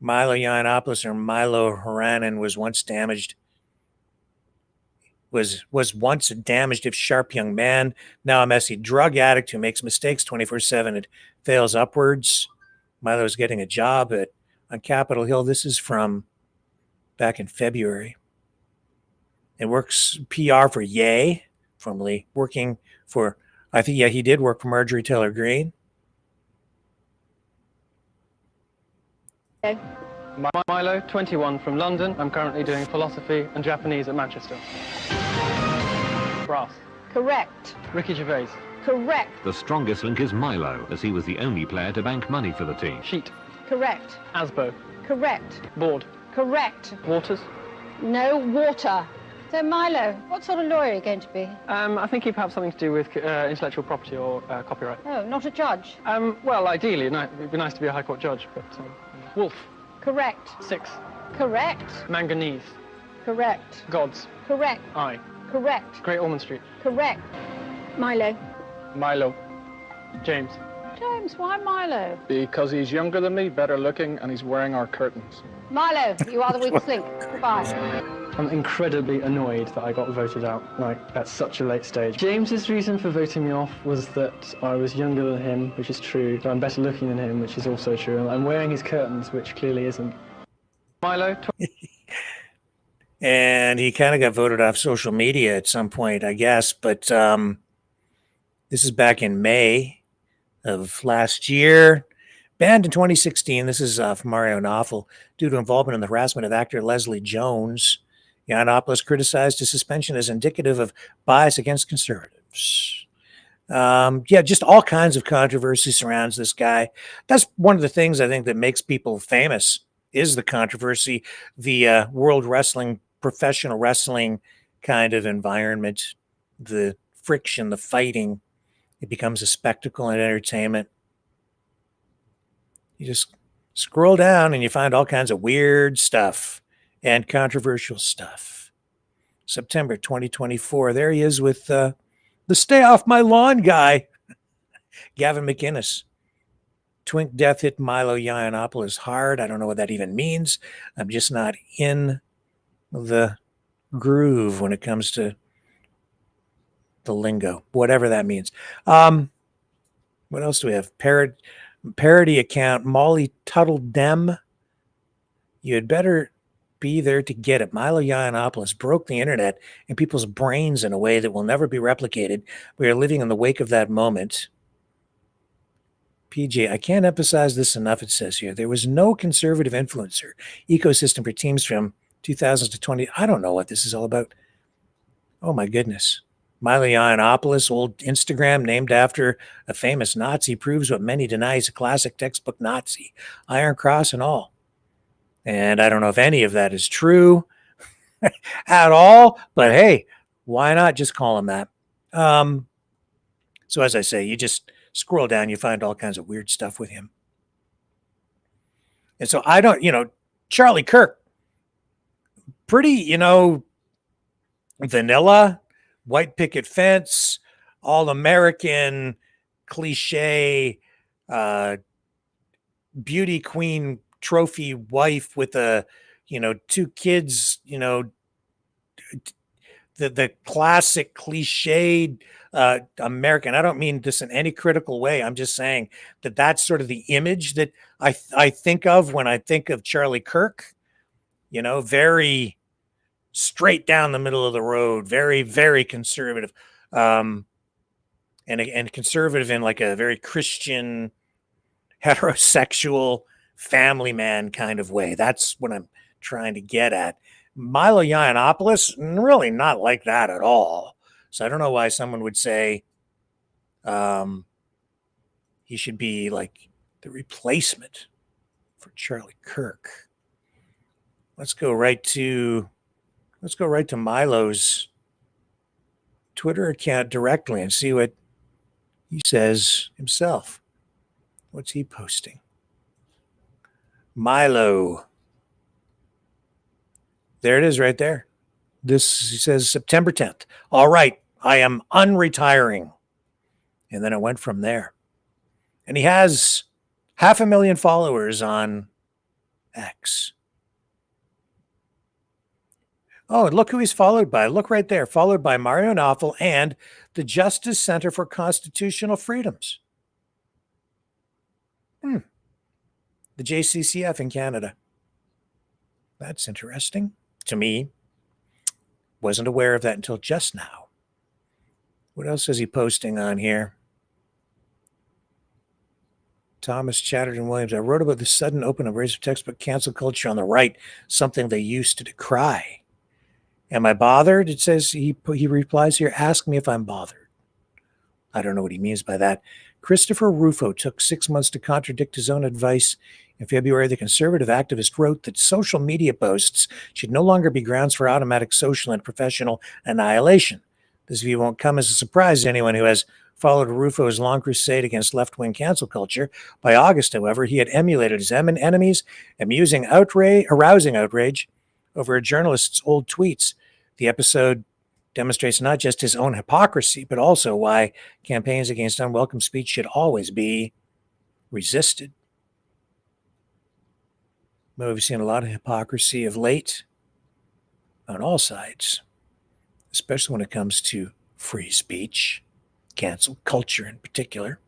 Milo Yiannopoulos, or Milo Haranen, was once once a damaged, if sharp, young man, now a messy drug addict who makes mistakes 24/7 and fails upwards. Milo's getting a job on Capitol Hill. This is from back in February. It works PR for Ye, formerly working for, he did work for Marjorie Taylor Greene. Milo, 21, from London. I'm currently doing philosophy and Japanese at Manchester. Brass. Correct. Ricky Gervais. Correct. The strongest link is Milo, as he was the only player to bank money for the team. Sheet. Correct. Asbo. Correct. Board. Correct. Waters. No water. So Milo, what sort of lawyer are you going to be? I think he'd have something to do with intellectual property or copyright. Oh, not a judge. Well, ideally, it'd be nice to be a High Court judge, but... Wolf. Correct. 6. Correct. Manganese. Correct. Gods. Correct. I. Correct. Great Ormond Street. Correct. Milo. Milo. James. James, why Milo? Because he's younger than me, better looking, and he's wearing our curtains. Milo, you are the weakest link. Goodbye. I'm incredibly annoyed that I got voted out, at such a late stage. James's reason for voting me off was that I was younger than him, which is true, but I'm better looking than him, which is also true, and I'm wearing his curtains, which clearly isn't. Milo. And he kind of got voted off social media at some point, I guess, but this is back in May of last year. Banned in 2016. This is from Mario Knopfel due to involvement in the harassment of actor Leslie Jones. Yiannopoulos criticized his suspension as indicative of bias against conservatives. Just all kinds of controversy surrounds this guy. That's one of the things I think that makes people famous is the controversy, the world wrestling, professional wrestling kind of environment, the friction, the fighting. It becomes a spectacle and entertainment. You just scroll down and you find all kinds of weird stuff and controversial stuff. September 2024. There he is with the stay off my lawn guy, Gavin McInnes. Twink death hit Milo Yiannopoulos hard. I don't know what that even means. I'm just not in the groove when it comes to the lingo, whatever that means. What else do we have? Parody account, Molly Tuttle Dem. You had better be there to get it. Milo Yiannopoulos broke the internet and people's brains in a way that will never be replicated. We are living in the wake of that moment. PJ, I can't emphasize this enough, it says here. There was no conservative influencer ecosystem for teams from 2000s to 20. I don't know what this is all about. Oh, my goodness. Milo Yiannopoulos, old Instagram named after a famous Nazi, proves what many deny is a classic textbook Nazi, Iron Cross and all. And I don't know if any of that is true at all, but hey, why not just call him that? So as I say, you just scroll down, you find all kinds of weird stuff with him. And so I don't, Charlie Kirk, pretty, vanilla, white picket fence, all American cliche, beauty queen trophy wife with two kids, the classic cliched American. I don't mean this in any critical way. I'm just saying that that's sort of the image that I think of when I think of Charlie Kirk, very straight down the middle of the road, very, very conservative, and conservative in like a very Christian, heterosexual family man kind of way. That's what I'm trying to get at. Milo Yiannopoulos, really not like that at all. So I don't know why someone would say he should be like the replacement for Charlie Kirk. Let's go right to Milo's Twitter account directly and see what he says himself. What's he posting? Milo. There it is right there. This, he says, September 10th. All right, I am unretiring. And then it went from there. And he has 500,000 followers on X. Oh, and look who he's followed by. Look right there. Followed by Mario Knopfel and the Justice Center for Constitutional Freedoms. The JCCF in Canada. That's interesting to me. Wasn't aware of that until just now. What else is he posting on here? Thomas Chatterton Williams. I wrote about the sudden open embrace of textbook cancel culture on the right, something they used to decry. Am I bothered? It says he replies here, ask me if I'm bothered. I don't know what he means by that. Christopher Rufo took 6 months to contradict his own advice. In February, the conservative activist wrote that social media posts should no longer be grounds for automatic social and professional annihilation. This view won't come as a surprise to anyone who has followed Rufo's long crusade against left-wing cancel culture. By August, however, he had emulated his enemies, arousing outrage over a journalist's old tweets. The episode demonstrates not just his own hypocrisy, but also why campaigns against unwelcome speech should always be resisted. But we've seen a lot of hypocrisy of late on all sides, especially when it comes to free speech, cancel culture in particular.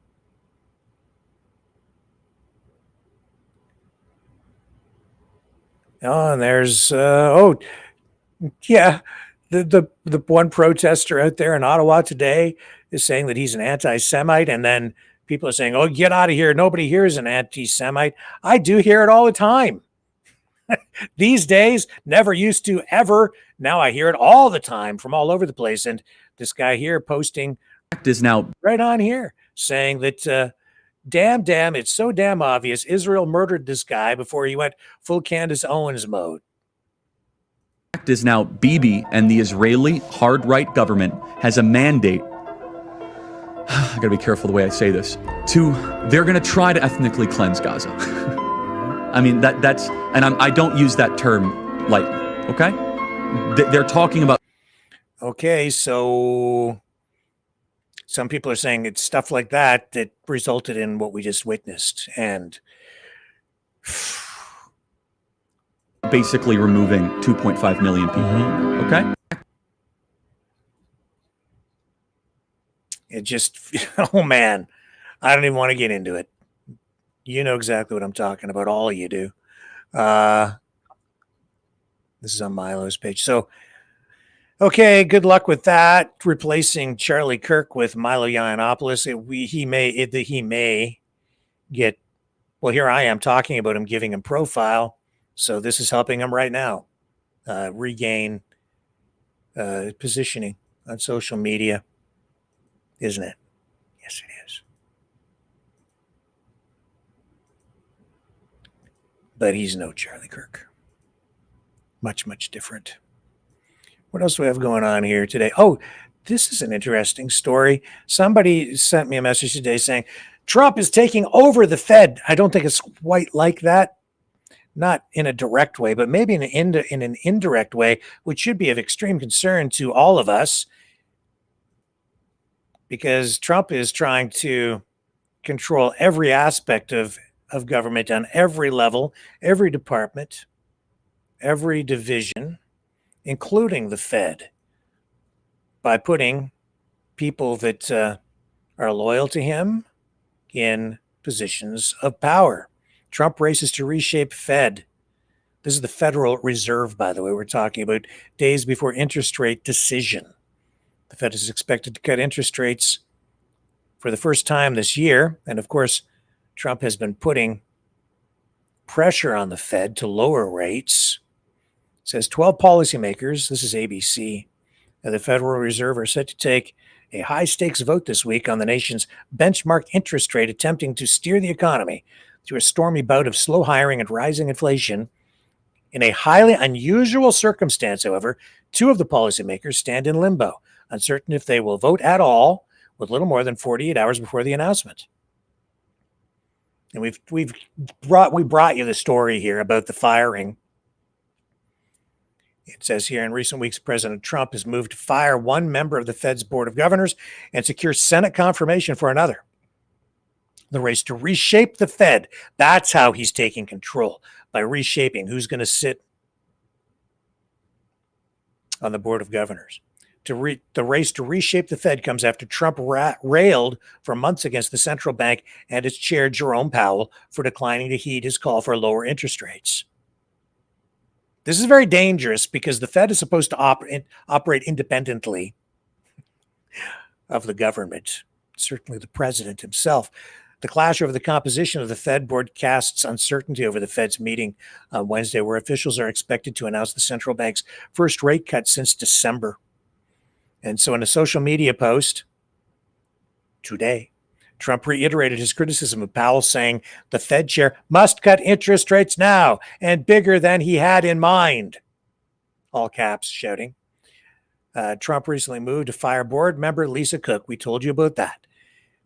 Oh, and there's the one protester out there in Ottawa today is saying that he's an anti-Semite, and then people are saying, "Oh, get out of here! Nobody here is an anti-Semite." I do hear it all the time. These days, never used to ever. Now I hear it all the time from all over the place. And this guy here posting is now right on here saying that, damn, it's so damn obvious. Israel murdered this guy before he went full Candace Owens mode. Is now Bibi and the Israeli hard right government has a mandate. I gotta be careful the way I say this. They're gonna try to ethnically cleanse Gaza. I mean, I don't use that term lightly, okay? They're talking about... Okay, so some people are saying it's stuff like that that resulted in what we just witnessed. And basically removing 2.5 million people, okay? It just, oh man, I don't even want to get into it. You know exactly what I'm talking about. All of you do. This is on Milo's page. So, okay, good luck with that. Replacing Charlie Kirk with Milo Yiannopoulos. He may get, well, here I am talking about him, giving him profile. So this is helping him right now regain positioning on social media, isn't it? Yes, it is. But he's no Charlie Kirk. Much, much different. What else do we have going on here today? Oh, this is an interesting story. Somebody sent me a message today saying Trump is taking over the Fed. I don't think it's quite like that. Not in a direct way, but maybe in an indirect way, which should be of extreme concern to all of us, because Trump is trying to control every aspect of government on every level, every department, every division, including the Fed, by putting people that are loyal to him in positions of power. Trump races to reshape Fed. This is the Federal Reserve, by the way. We're talking about days before interest rate decision. The Fed is expected to cut interest rates for the first time this year. And of course, Trump has been putting pressure on the Fed to lower rates. It says 12 policymakers, this is ABC, of the Federal Reserve are set to take a high-stakes vote this week on the nation's benchmark interest rate, attempting to steer the economy through a stormy bout of slow hiring and rising inflation. In a highly unusual circumstance, however, two of the policymakers stand in limbo, uncertain if they will vote at all, with little more than 48 hours before the announcement. And we brought you the story here about the firing. It says here, in recent weeks, President Trump has moved to fire one member of the Fed's Board of Governors and secure Senate confirmation for another. The race to reshape the Fed, that's how he's taking control, by reshaping who's going to sit on the Board of Governors. The race to reshape the Fed comes after Trump railed for months against the central bank and its chair, Jerome Powell, for declining to heed his call for lower interest rates. This is very dangerous because the Fed is supposed to operate independently of the government, certainly the president himself. The clash over the composition of the Fed board casts uncertainty over the Fed's meeting on Wednesday, where officials are expected to announce the central bank's first rate cut since December. And so in a social media post today, Trump reiterated his criticism of Powell, saying the Fed chair must cut interest rates now and bigger than he had in mind. All caps, shouting. Trump recently moved to fire board member Lisa Cook. We told you about that,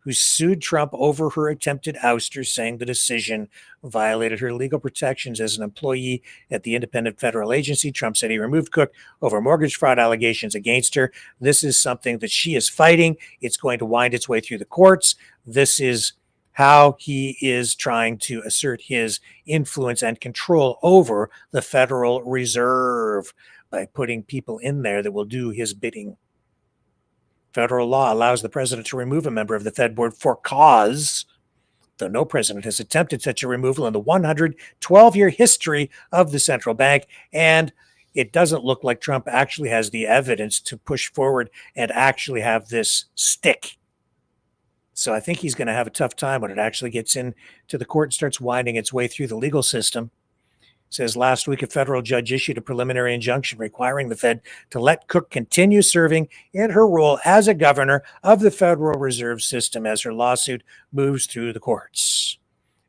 who sued Trump over her attempted ouster, saying the decision violated her legal protections as an employee at the independent federal agency. Trump said he removed Cook over mortgage fraud allegations against her. This is something that she is fighting. It's going to wind its way through the courts. This is how he is trying to assert his influence and control over the Federal Reserve by putting people in there that will do his bidding. Federal law allows the president to remove a member of the Fed board for cause, though no president has attempted such a removal in the 112-year history of the central bank. And it doesn't look like Trump actually has the evidence to push forward and actually have this stick. So I think he's going to have a tough time when it actually gets into the court and starts winding its way through the legal system. It says last week a federal judge issued a preliminary injunction requiring the Fed to let Cook continue serving in her role as a governor of the Federal Reserve System as her lawsuit moves through the courts.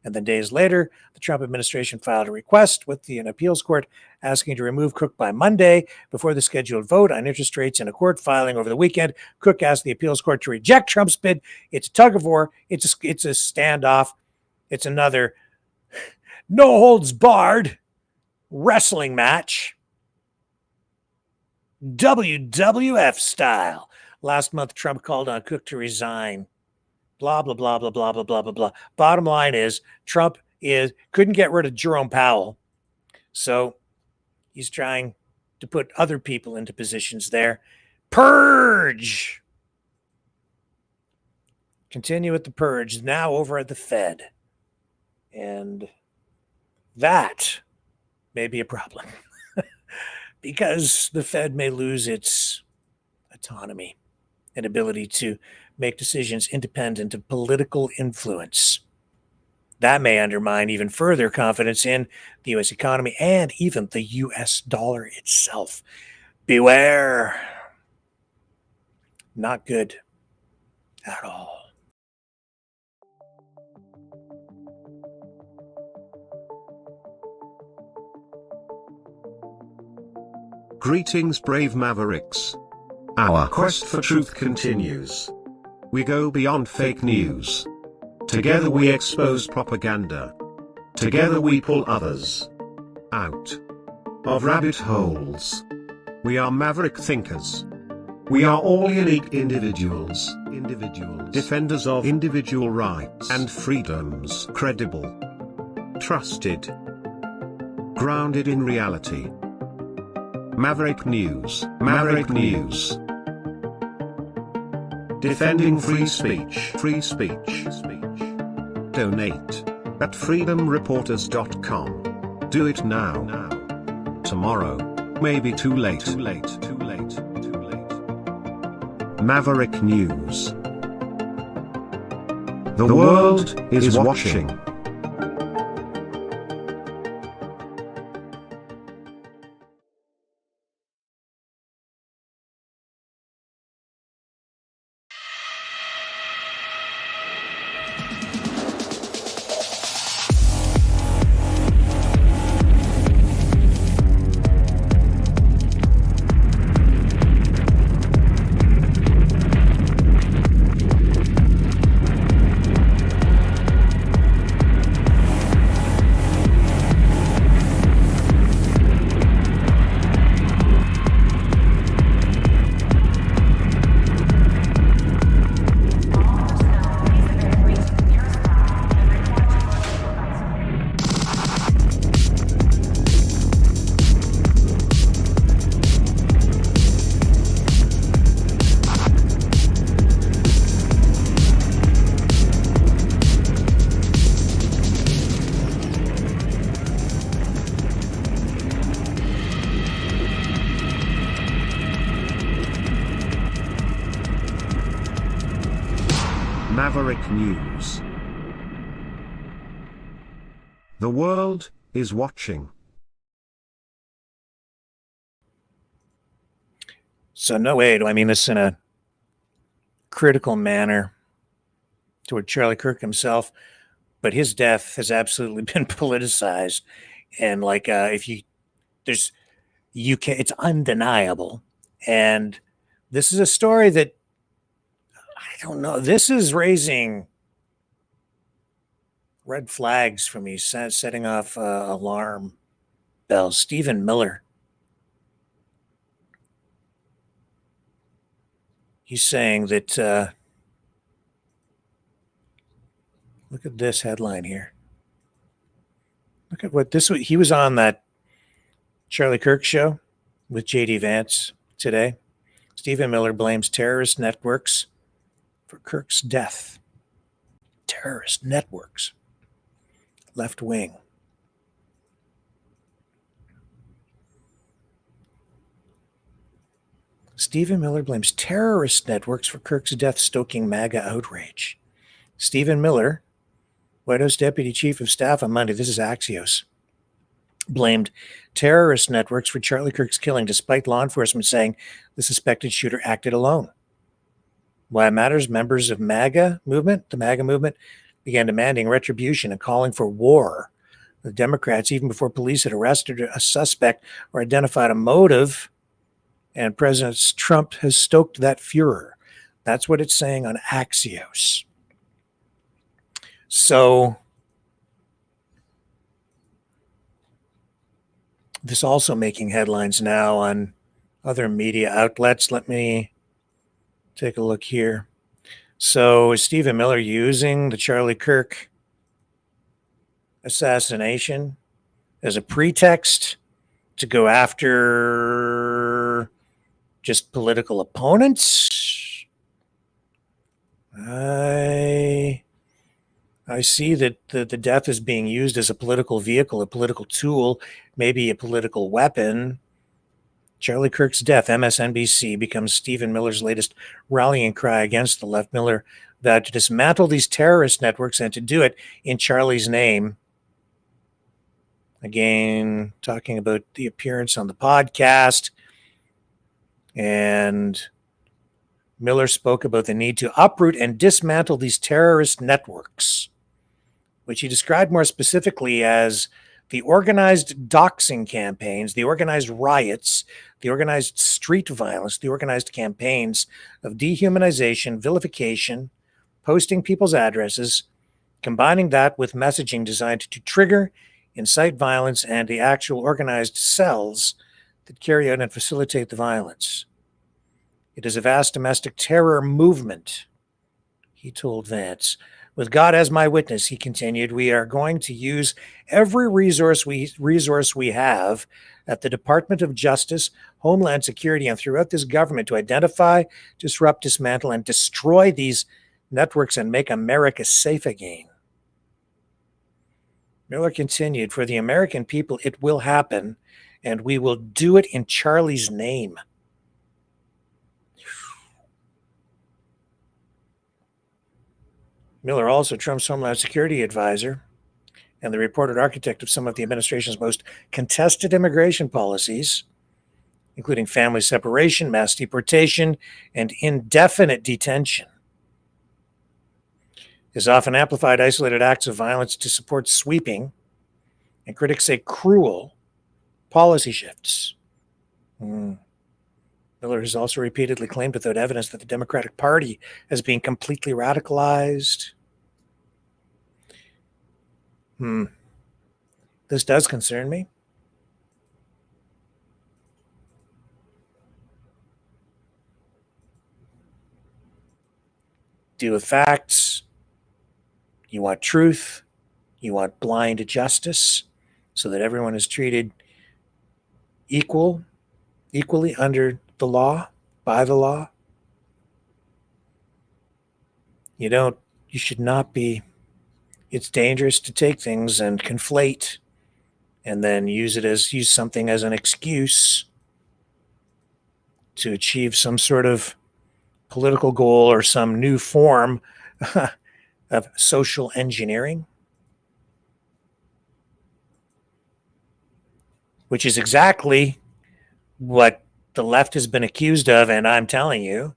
And then days later, the Trump administration filed a request with an appeals court asking to remove Cook by Monday before the scheduled vote on interest rates in a court filing over the weekend. Cook asked the appeals court to reject Trump's bid. It's a tug of war. It's a standoff. It's another no holds barred wrestling match, WWF style. Last month, Trump called on Cook to resign. Blah, blah, blah, blah, blah, blah, blah, blah, blah. Bottom line is Trump couldn't get rid of Jerome Powell. So he's trying to put other people into positions there. Purge. Continue with the purge now over at the Fed. And that may be a problem because the Fed may lose its autonomy and ability to make decisions independent of political influence. That may undermine even further confidence in the U.S. economy and even the U.S. dollar itself. Beware. Not good at all. Greetings, brave Mavericks. Our quest for truth continues. We go beyond fake news. Together we expose propaganda. Together we pull others out of rabbit holes. We are maverick thinkers. We are all unique individuals. Defenders of individual rights and freedoms. Credible. Trusted. Grounded in reality. Maverick News. Maverick News. Defending free speech. Free speech. Donate at freedomreporters.com. Do it now. Tomorrow may be too late. Maverick News. The world is watching. Maverick News. The world is watching. So no way do I mean this in a critical manner toward Charlie Kirk himself, but his death has absolutely been politicized. And like, if you, there's, you can, it's undeniable. And this is a story that, I don't know, this is raising red flags for me, setting off alarm bells. Stephen Miller. He's saying that, look at this headline here. Look at what this was. He was on that Charlie Kirk show with J.D. Vance today. Stephen Miller blames terrorist networks for Kirk's death. Terrorist networks. Left wing. Stephen Miller blames terrorist networks for Kirk's death, stoking MAGA outrage. Stephen Miller, White House Deputy Chief of Staff on Monday, this is Axios, blamed terrorist networks for Charlie Kirk's killing, despite law enforcement saying the suspected shooter acted alone. Why it matters, members of the MAGA movement, began demanding retribution and calling for war. The Democrats, even before police had arrested a suspect or identified a motive, and President Trump has stoked that furor. That's what it's saying on Axios. So this also making headlines now on other media outlets. Let me take a look here. So is Stephen Miller using the Charlie Kirk assassination as a pretext to go after just political opponents? I see that the death is being used as a political vehicle, a political tool, maybe a political weapon. Charlie Kirk's death, MSNBC, becomes Stephen Miller's latest rallying cry against the left. Miller vowed to dismantle these terrorist networks and to do it in Charlie's name. Again, talking about the appearance on the podcast. And Miller spoke about the need to uproot and dismantle these terrorist networks, which he described more specifically as the organized doxing campaigns, the organized riots, the organized street violence, the organized campaigns of dehumanization, vilification, posting people's addresses, combining that with messaging designed to trigger, incite violence, and the actual organized cells that carry out and facilitate the violence. It is a vast domestic terror movement, he told Vance. With God as my witness, he continued, we are going to use every resource we have at the Department of Justice, Homeland Security, and throughout this government to identify, disrupt, dismantle, and destroy these networks and make America safe again. Miller continued, for the American people, it will happen, and we will do it in Charlie's name. Miller, also Trump's Homeland Security advisor and the reported architect of some of the administration's most contested immigration policies, including family separation, mass deportation, and indefinite detention, has often amplified isolated acts of violence to support sweeping, and critics say cruel, policy shifts. Miller has also repeatedly claimed without evidence that the Democratic Party has been completely radicalized. This does concern me. Deal with facts. You want truth. You want blind justice so that everyone is treated equally under the law, by the law. You should not be, it's dangerous to take things and conflate and then use something as an excuse to achieve some sort of political goal or some new form of social engineering. which is exactly what the left has been accused of. And I'm telling you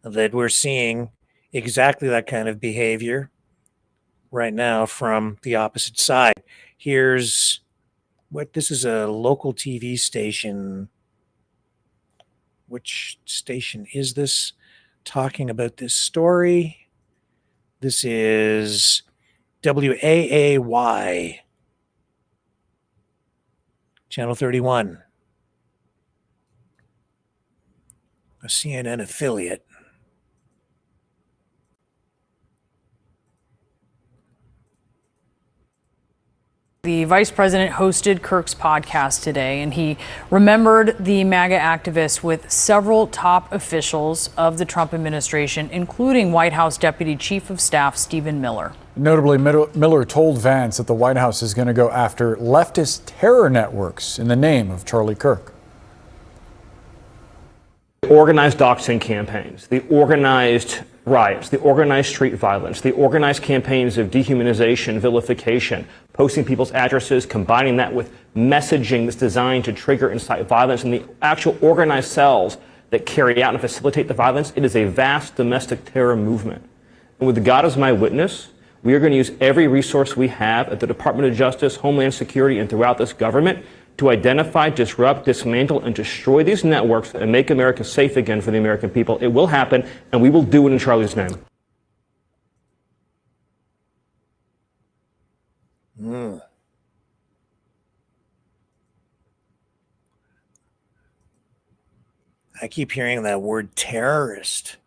that we're seeing exactly that kind of behavior right now from the opposite side. Here's what this is, a local TV station. Which station is this talking about this story? This is WAAY, Channel 31, a CNN affiliate. The vice president hosted Kirk's podcast today, and he remembered the MAGA activists with several top officials of the Trump administration, including White House Deputy Chief of Staff Stephen Miller. Notably, Miller told Vance that the White House is going to go after leftist terror networks in the name of Charlie Kirk. Organized doxing campaigns, the organized riots, the organized street violence, the organized campaigns of dehumanization, vilification, posting people's addresses, combining that with messaging that's designed to trigger and incite violence, and the actual organized cells that carry out and facilitate the violence. It is a vast domestic terror movement. And with God as my witness, we are going to use every resource we have at the Department of Justice, Homeland Security, and throughout this government to identify, disrupt, dismantle, and destroy these networks and make America safe again for the American people. It will happen, and we will do it in Charlie's name. I keep hearing that word terrorist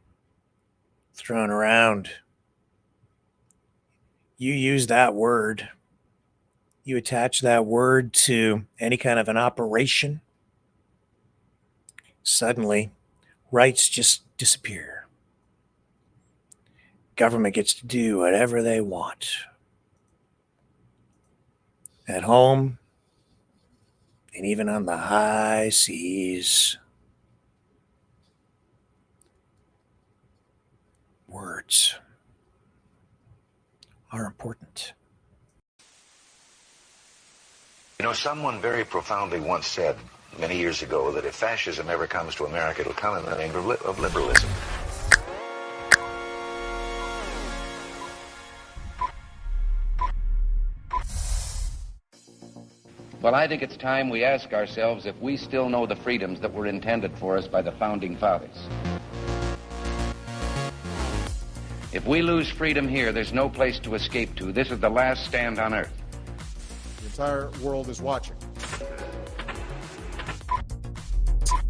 thrown around. You use that word, you attach that word to any kind of an operation, suddenly rights just disappear. Government gets to do whatever they want. At home, and even on the high seas. Words are important. You know, someone very profoundly once said many years ago that if fascism ever comes to America, it'll come in the name of liberalism. Well, I think it's time we ask ourselves if we still know the freedoms that were intended for us by the Founding Fathers. If we lose freedom here, there's no place to escape to. This is the last stand on earth. The entire world is watching.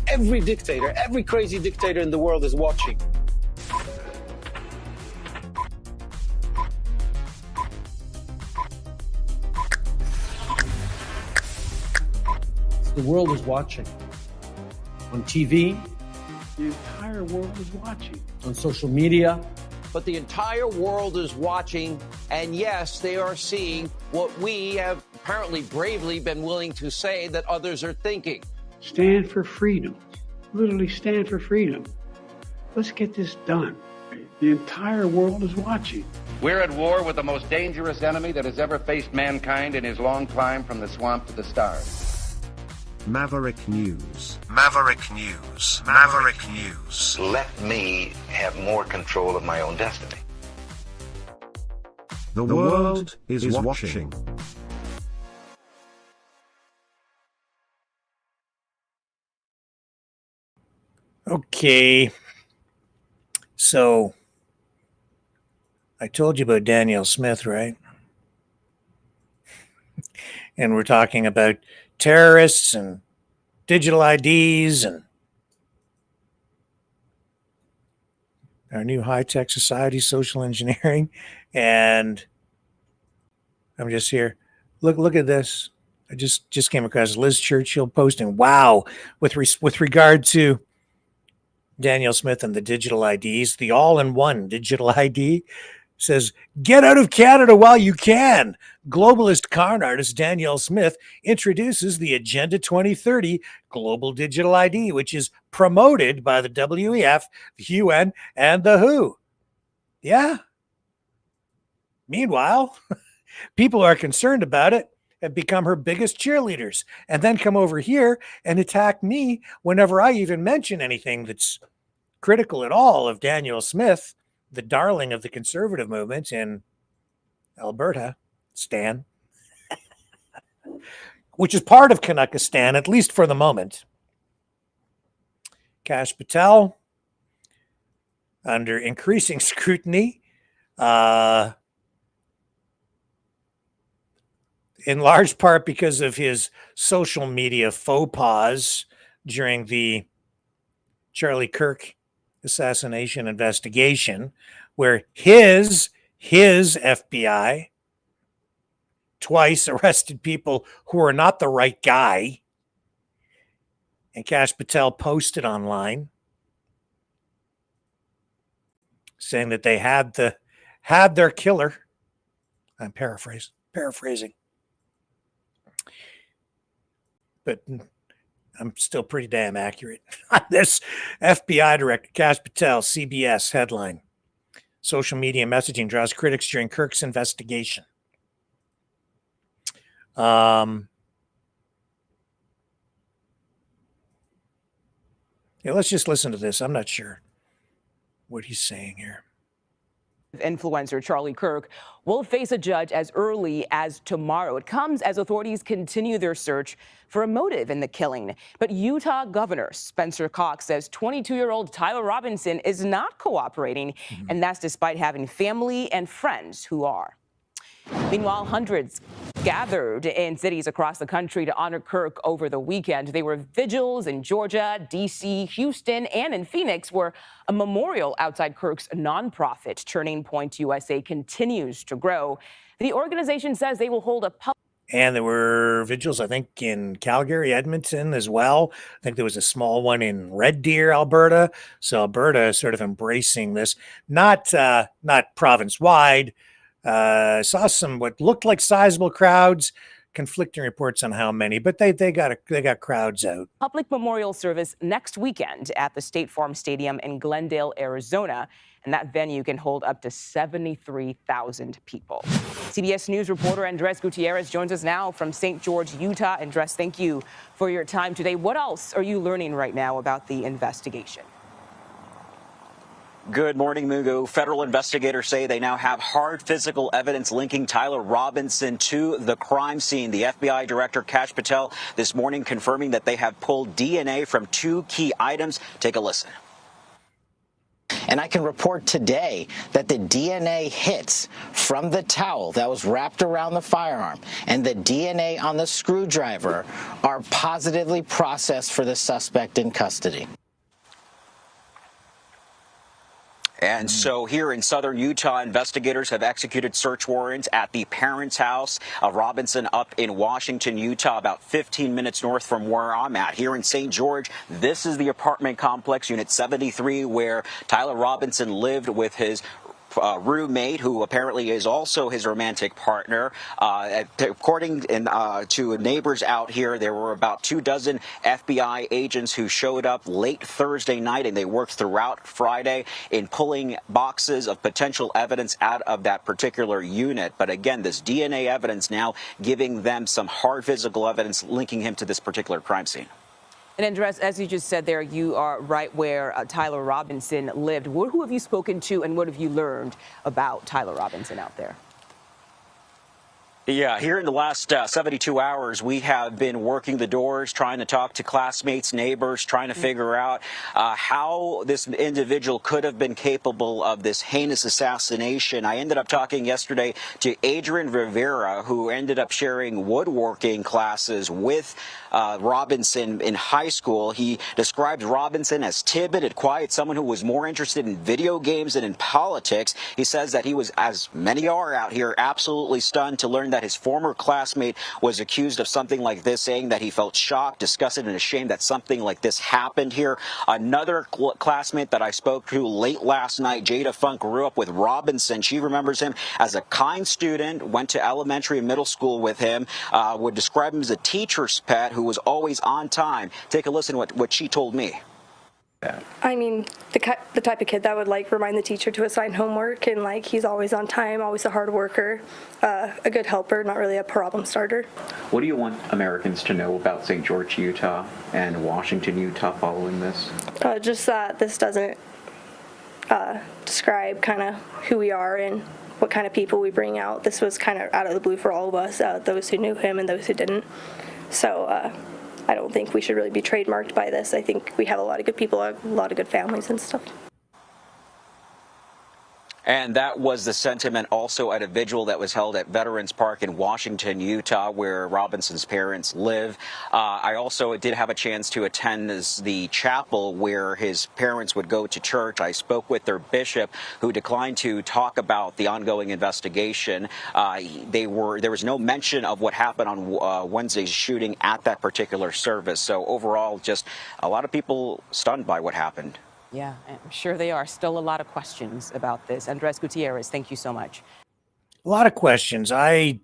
Every dictator, every crazy dictator in the world is watching. The world is watching. On TV, the entire world is watching. On social media. But the entire world is watching, and yes, they are seeing what we have apparently bravely been willing to say that others are thinking. Stand for freedom. Literally stand for freedom. Let's get this done. The entire world is watching. We're at war with the most dangerous enemy that has ever faced mankind in his long climb from the swamp to the stars. Maverick News. Maverick News. Maverick News. Let me have more control of my own destiny. The world is watching. Okay. So, I told you about Danielle Smith, right? And we're talking about terrorists and digital IDs and our new high-tech society, social engineering. And I'm just here. Look at this. I just came across Liz Churchill posting, wow, with regard to Danielle Smith and the digital IDs, the all-in-one digital ID says, get out of Canada while you can. Globalist con artist Danielle Smith introduces the Agenda 2030 Global Digital ID, which is promoted by the WEF, the UN, and the WHO. Yeah. Meanwhile, people are concerned about it have become her biggest cheerleaders, and then come over here and attack me whenever I even mention anything that's critical at all of Daniel Smith, the darling of the conservative movement in Alberta, Stan, which is part of Kanakistan, at least for the moment. Kash Patel, under increasing scrutiny, in large part because of his social media faux pas during the Charlie Kirk assassination investigation, where his FBI twice arrested people who are not the right guy. And Kash Patel posted online saying that they had their killer. I'm paraphrasing. But I'm still pretty damn accurate. This FBI director, Kash Patel, CBS headline. Social media messaging draws critics during Kirk's investigation. Yeah, let's just listen to this. I'm not sure what he's saying here. Influencer Charlie Kirk will face a judge as early as tomorrow. It comes as authorities continue their search for a motive in the killing. But Utah Governor Spencer Cox says 22-year-old Tyler Robinson is not cooperating, and that's despite having family and friends who are. Meanwhile, hundreds gathered in cities across the country to honor Kirk over the weekend. There were vigils in Georgia, D.C., Houston, and in Phoenix, where a memorial outside Kirk's nonprofit Turning Point USA continues to grow. The organization says they will hold a public. And there were vigils, I think, in Calgary, Edmonton as well. I think there was a small one in Red Deer, Alberta. So Alberta is sort of embracing this, not province-wide. Saw some what looked like sizable crowds, conflicting reports on how many, but they got crowds out. Public memorial service next weekend at the State Farm Stadium in Glendale, Arizona, and that venue can hold up to 73,000 people. CBS News reporter Andres Gutierrez joins us now from St. George, Utah. Andres, thank you for your time today. What else are you learning right now about the investigation? Good morning, Mugu. Federal investigators say they now have hard physical evidence linking Tyler Robinson to the crime scene. The FBI director, Kash Patel, this morning confirming that they have pulled DNA from 2 key items. Take a listen. And I can report today that the DNA hits from the towel that was wrapped around the firearm and the DNA on the screwdriver are positively processed for the suspect in custody. And so here in southern Utah, investigators have executed search warrants at the parents' house of Robinson up in Washington, Utah, about 15 minutes north from where I'm at. Here in St. George, this is the apartment complex, Unit 73, where Tyler Robinson lived with his roommate, who apparently is also his romantic partner. According to neighbors out here, there were about 24 FBI agents who showed up late Thursday night, and they worked throughout Friday in pulling boxes of potential evidence out of that particular unit. But again, this DNA evidence now giving them some hard physical evidence linking him to this particular crime scene. And Andres, as you just said there, you are right where Tyler Robinson lived. Who have you spoken to, and what have you learned about Tyler Robinson out there? Yeah, here in the last 72 hours, we have been working the doors, trying to talk to classmates, neighbors, trying to figure out how this individual could have been capable of this heinous assassination. I ended up talking yesterday to Adrian Rivera, who ended up sharing woodworking classes with Robinson in high school. He described Robinson as timid and quiet, someone who was more interested in video games than in politics. He says that he was, as many are out here, absolutely stunned to learn that his former classmate was accused of something like this, saying that he felt shocked, disgusted, and ashamed that something like this happened here. Another classmate that I spoke to late last night, Jada Funk, grew up with Robinson. She remembers him as a kind student, went to elementary and middle school with him, would describe him as a teacher's pet who was always on time. Take a listen to what she told me. I mean, the type of kid that would like remind the teacher to assign homework, and like he's always on time, always a hard worker, a good helper, not really a problem starter. What do you want Americans to know about St. George, Utah and Washington, Utah following this? Just that this doesn't describe kind of who we are and what kind of people we bring out. This was kind of out of the blue for all of us, those who knew him and those who didn't. So I don't think we should really be trademarked by this. I think we have a lot of good people, a lot of good families and stuff. And that was the sentiment also at a vigil that was held at Veterans Park in Washington, Utah, where Robinson's parents live. I also did have a chance to attend the chapel where his parents would go to church. I spoke with their bishop, who declined to talk about the ongoing investigation. There was no mention of what happened on Wednesday's shooting at that particular service. So overall, just a lot of people stunned by what happened. Yeah, I'm sure they are. Still a lot of questions about this. Andres Gutierrez, thank you so much. A lot of questions. I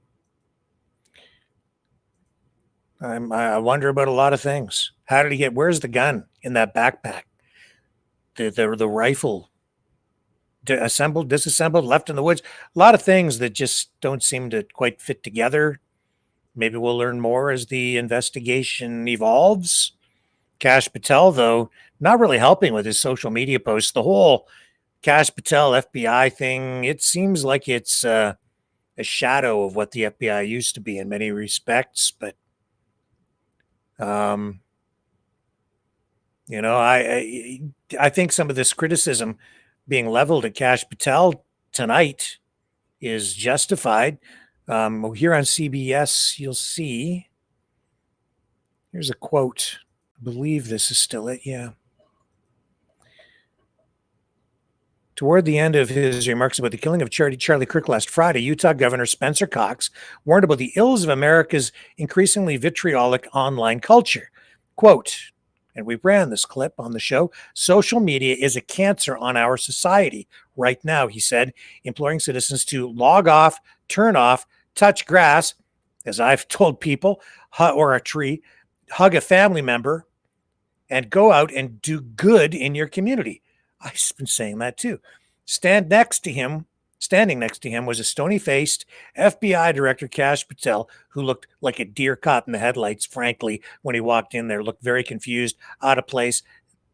wonder about a lot of things. How did he get? Where's the gun in that backpack? The rifle assembled, disassembled, left in the woods. A lot of things that just don't seem to quite fit together. Maybe we'll learn more as the investigation evolves. Kash Patel, though, not really helping with his social media posts. The whole Kash Patel FBI thing, it seems like it's a shadow of what the FBI used to be in many respects. But, I think some of this criticism being leveled at Kash Patel tonight is justified. Here on CBS, you'll see, here's a quote. I believe this is still it, yeah. Toward the end of his remarks about the killing of Charlie Kirk last Friday, Utah Governor Spencer Cox warned about the ills of America's increasingly vitriolic online culture. Quote, and we ran this clip on the show, social media is a cancer on our society right now, he said, imploring citizens to log off, turn off, touch grass, as I've told people, or a tree, hug a family member, and go out and do good in your community. I've been saying that too. Standing next to him was a stony-faced FBI Director, Kash Patel, who looked like a deer caught in the headlights, frankly, when he walked in there. Looked very confused, out of place,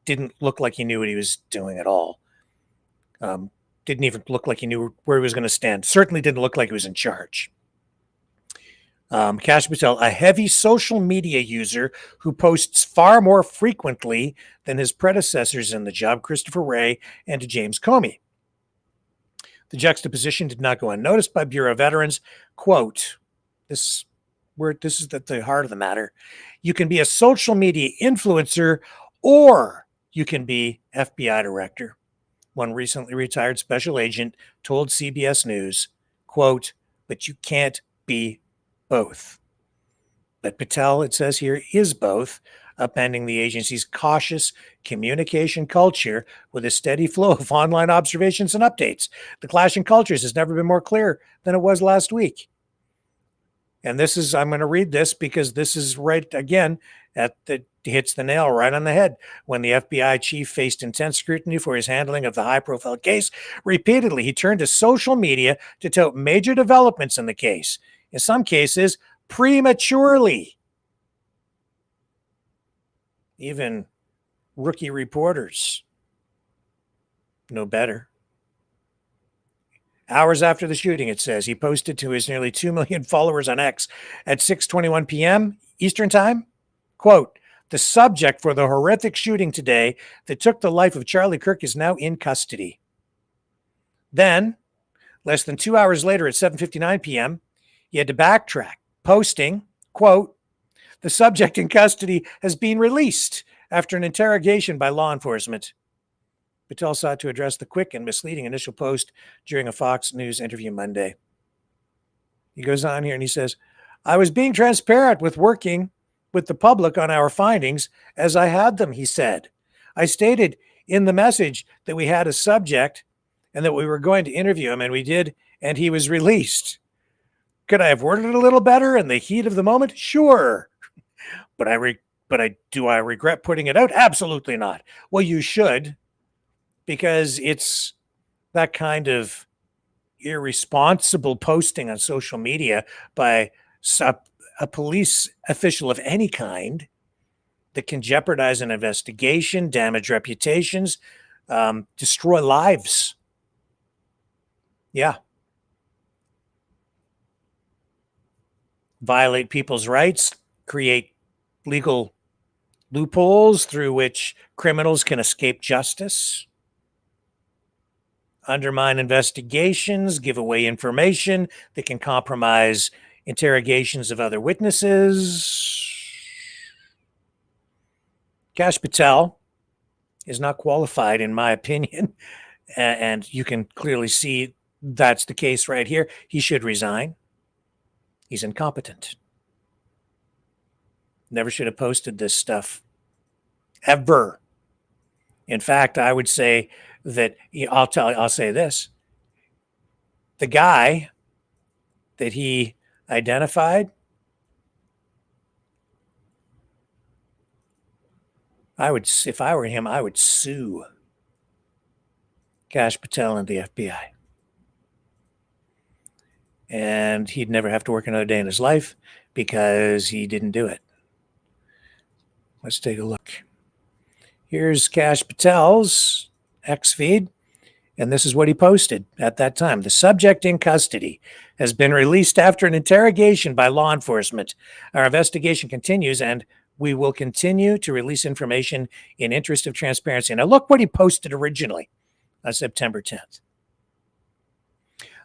didn't look like he knew what he was doing at all. Didn't even look like he knew where he was going to stand. Certainly didn't look like he was in charge. Kash Patel, a heavy social media user who posts far more frequently than his predecessors in the job, Christopher Wray and James Comey. The juxtaposition did not go unnoticed by Bureau veterans. Quote, this is the heart of the matter. You can be a social media influencer or you can be FBI director. One recently retired special agent told CBS News, quote, but you can't be both. But Patel, it says here, is both, upending the agency's cautious communication culture with a steady flow of online observations and updates. The clash in cultures has never been more clear than it was last week. And this is, I'm going to read this because this is right again hits the nail right on the head. When the FBI chief faced intense scrutiny for his handling of the high-profile case, repeatedly he turned to social media to tout major developments in the case. In some cases, prematurely. Even rookie reporters know better. Hours after the shooting, it says, he posted to his nearly 2 million followers on X at 6:21 p.m. Eastern Time, quote, the subject for the horrific shooting today that took the life of Charlie Kirk is now in custody. Then, less than 2 hours later at 7:59 p.m., he had to backtrack, posting, quote, the subject in custody has been released after an interrogation by law enforcement. Patel sought to address the quick and misleading initial post during a Fox News interview Monday. He goes on here and he says, I was being transparent with working with the public on our findings as I had them, he said. I stated in the message that we had a subject and that we were going to interview him, and we did, and he was released. Could I have worded it a little better in the heat of the moment? Sure. But do I regret putting it out? Absolutely not. Well, you should, because it's that kind of irresponsible posting on social media by a police official of any kind that can jeopardize an investigation, damage reputations, destroy lives. Yeah. Violate people's rights, create legal loopholes through which criminals can escape justice, undermine investigations, give away information that can compromise interrogations of other witnesses. Kash Patel is not qualified, in my opinion, and you can clearly see that's the case right here. He should resign. He's incompetent. Never should have posted this stuff, ever. In fact, I would say that I'll say this: the guy that he identified, if I were him, I would sue Kash Patel and the FBI. And he'd never have to work another day in his life because he didn't do it. Let's take a look. Here's Kash Patel's X feed, and this is what he posted at that time. The subject in custody has been released after an interrogation by law enforcement. Our investigation continues, and we will continue to release information in interest of transparency. Now look what he posted originally on September 10th.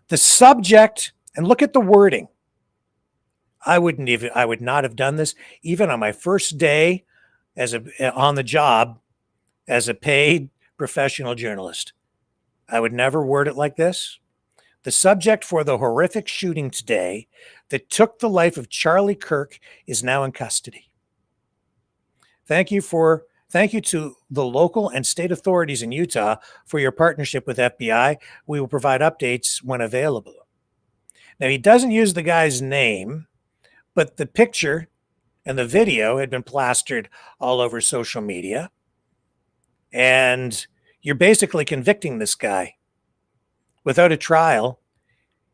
The subject, and look at the wording. I would not have done this even on my first day on the job as a paid professional journalist. I would never word it like this. The subject for the horrific shooting today that took the life of Charlie Kirk is now in custody. Thank you to the local and state authorities in Utah for your partnership with FBI. We will provide updates when available. Now, he doesn't use the guy's name, but the picture and the video had been plastered all over social media. And you're basically convicting this guy without a trial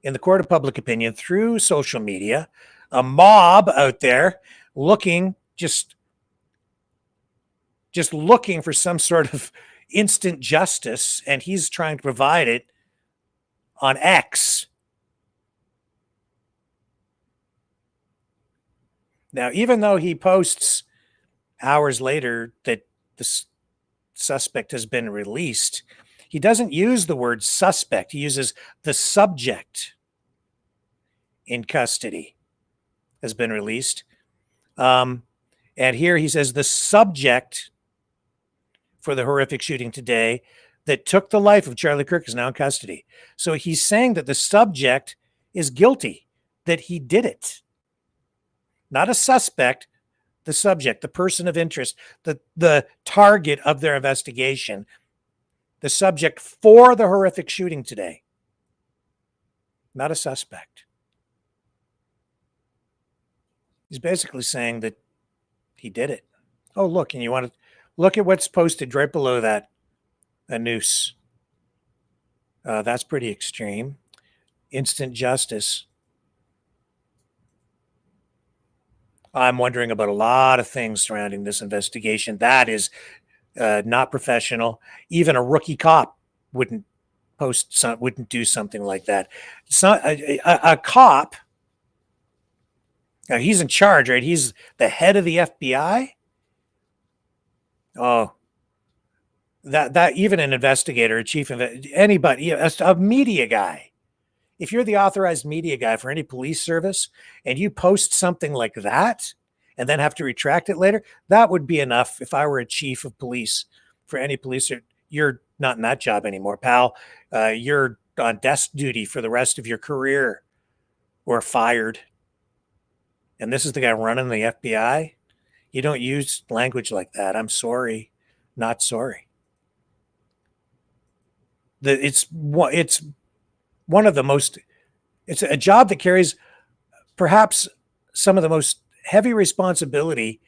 in the court of public opinion through social media, a mob out there looking, just looking for some sort of instant justice, and he's trying to provide it on X. Now, even though he posts hours later that the suspect has been released, he doesn't use the word suspect. He uses the subject in custody has been released. And here he says the subject for the horrific shooting today that took the life of Charlie Kirk is now in custody. So he's saying that the subject is guilty, that he did it. Not a suspect, the subject, the person of interest, the target of their investigation, the subject for the horrific shooting today. Not a suspect. He's basically saying that he did it. Oh, look, and you want to look at what's posted right below that, a noose. That's pretty extreme. Instant justice. I'm wondering about a lot of things surrounding this investigation. That is not professional. Even a rookie cop wouldn't do something like that. It's not a cop. Now he's in charge, right? He's the head of the FBI. Oh, that even an investigator, a chief of anybody, a media guy. If you're the authorized media guy for any police service and you post something like that and then have to retract it later, that would be enough. If I were a chief of police for any police, you're not in that job anymore, pal. You're on desk duty for the rest of your career or fired. And this is the guy running the FBI. You don't use language like that. I'm sorry, not sorry. It's one of the most, it's a job that carries perhaps some of the most heavy responsibility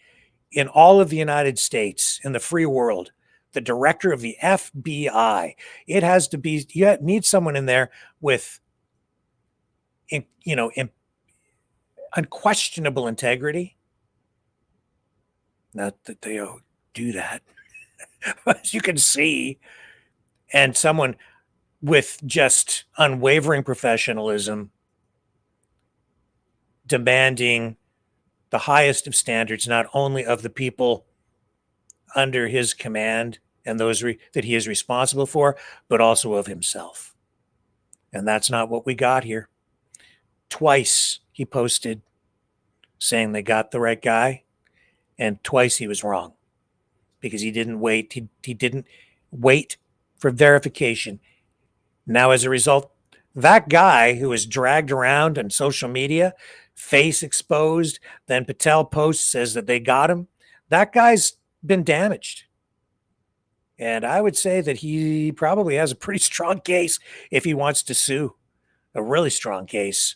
in all of the United States, in the free world, the director of the FBI. It has to be, you need someone in there with, unquestionable integrity. Not that they do that, as you can see, and someone with just unwavering professionalism, demanding the highest of standards, not only of the people under his command and those that he is responsible for, but also of himself. And that's not what we got here. Twice he posted saying they got the right guy, and twice he was wrong because he didn't wait. He didn't wait for verification. Now, as a result, that guy who was dragged around on social media, face exposed, then Patel posts says that they got him, that guy's been damaged. And I would say that he probably has a pretty strong case if he wants to sue, a really strong case.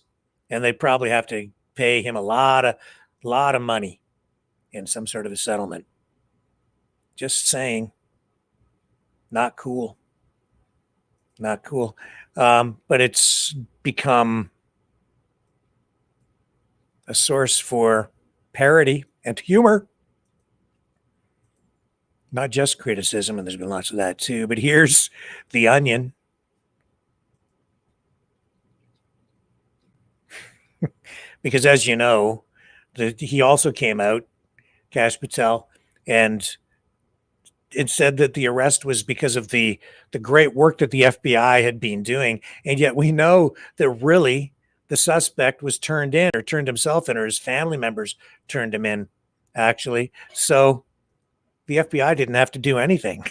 And they probably have to pay him a lot of money in some sort of a settlement. Just saying. Not cool. Not cool. But it's become a source for parody and humor. Not just criticism, and there's been lots of that too. But here's The Onion. Because as you know, he also came out, Kash Patel, and it said that the arrest was because of the great work that the FBI had been doing. And yet we know that really the suspect was turned in, or turned himself in, or his family members turned him in, actually. So the FBI didn't have to do anything.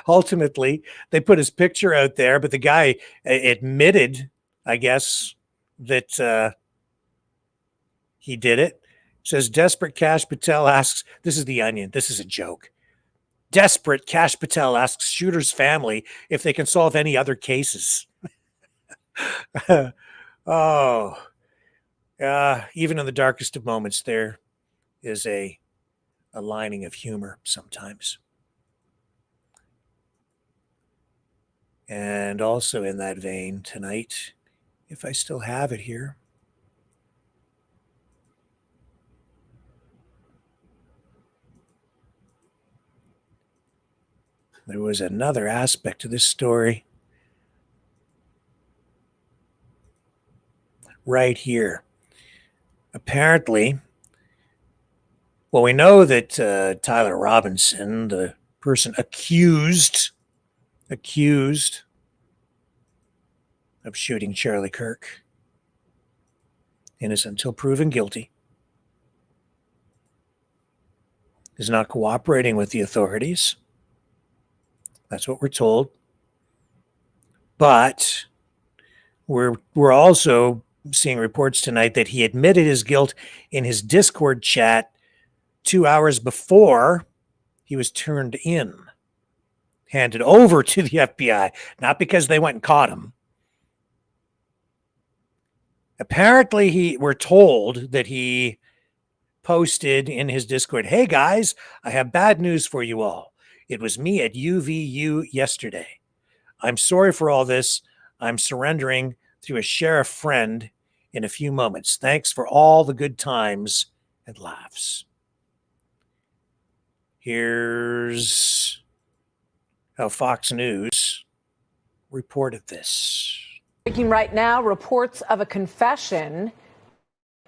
Ultimately, they put his picture out there, but the guy admitted, I guess, that he did it. Says desperate Kash Patel asks, this is The Onion, this is a joke. Desperate Kash Patel asks shooter's family if they can solve any other cases. Even in the darkest of moments, there is a lining of humor sometimes. And also in that vein tonight, if I still have it here, there was another aspect to this story right here. Apparently, well, we know that Tyler Robinson, the person accused of shooting Charlie Kirk, innocent until proven guilty, is not cooperating with the authorities. That's what we're told. But we're also seeing reports tonight that he admitted his guilt in his Discord chat 2 hours before he was turned in, handed over to the FBI, not because they went and caught him. Apparently, we're told that he posted in his Discord, "Hey guys, I have bad news for you all. It was me at UVU yesterday. I'm sorry for all this. I'm surrendering through a sheriff friend in a few moments. Thanks for all the good times and laughs." Here's how Fox News reported this. Breaking right now, reports of a confession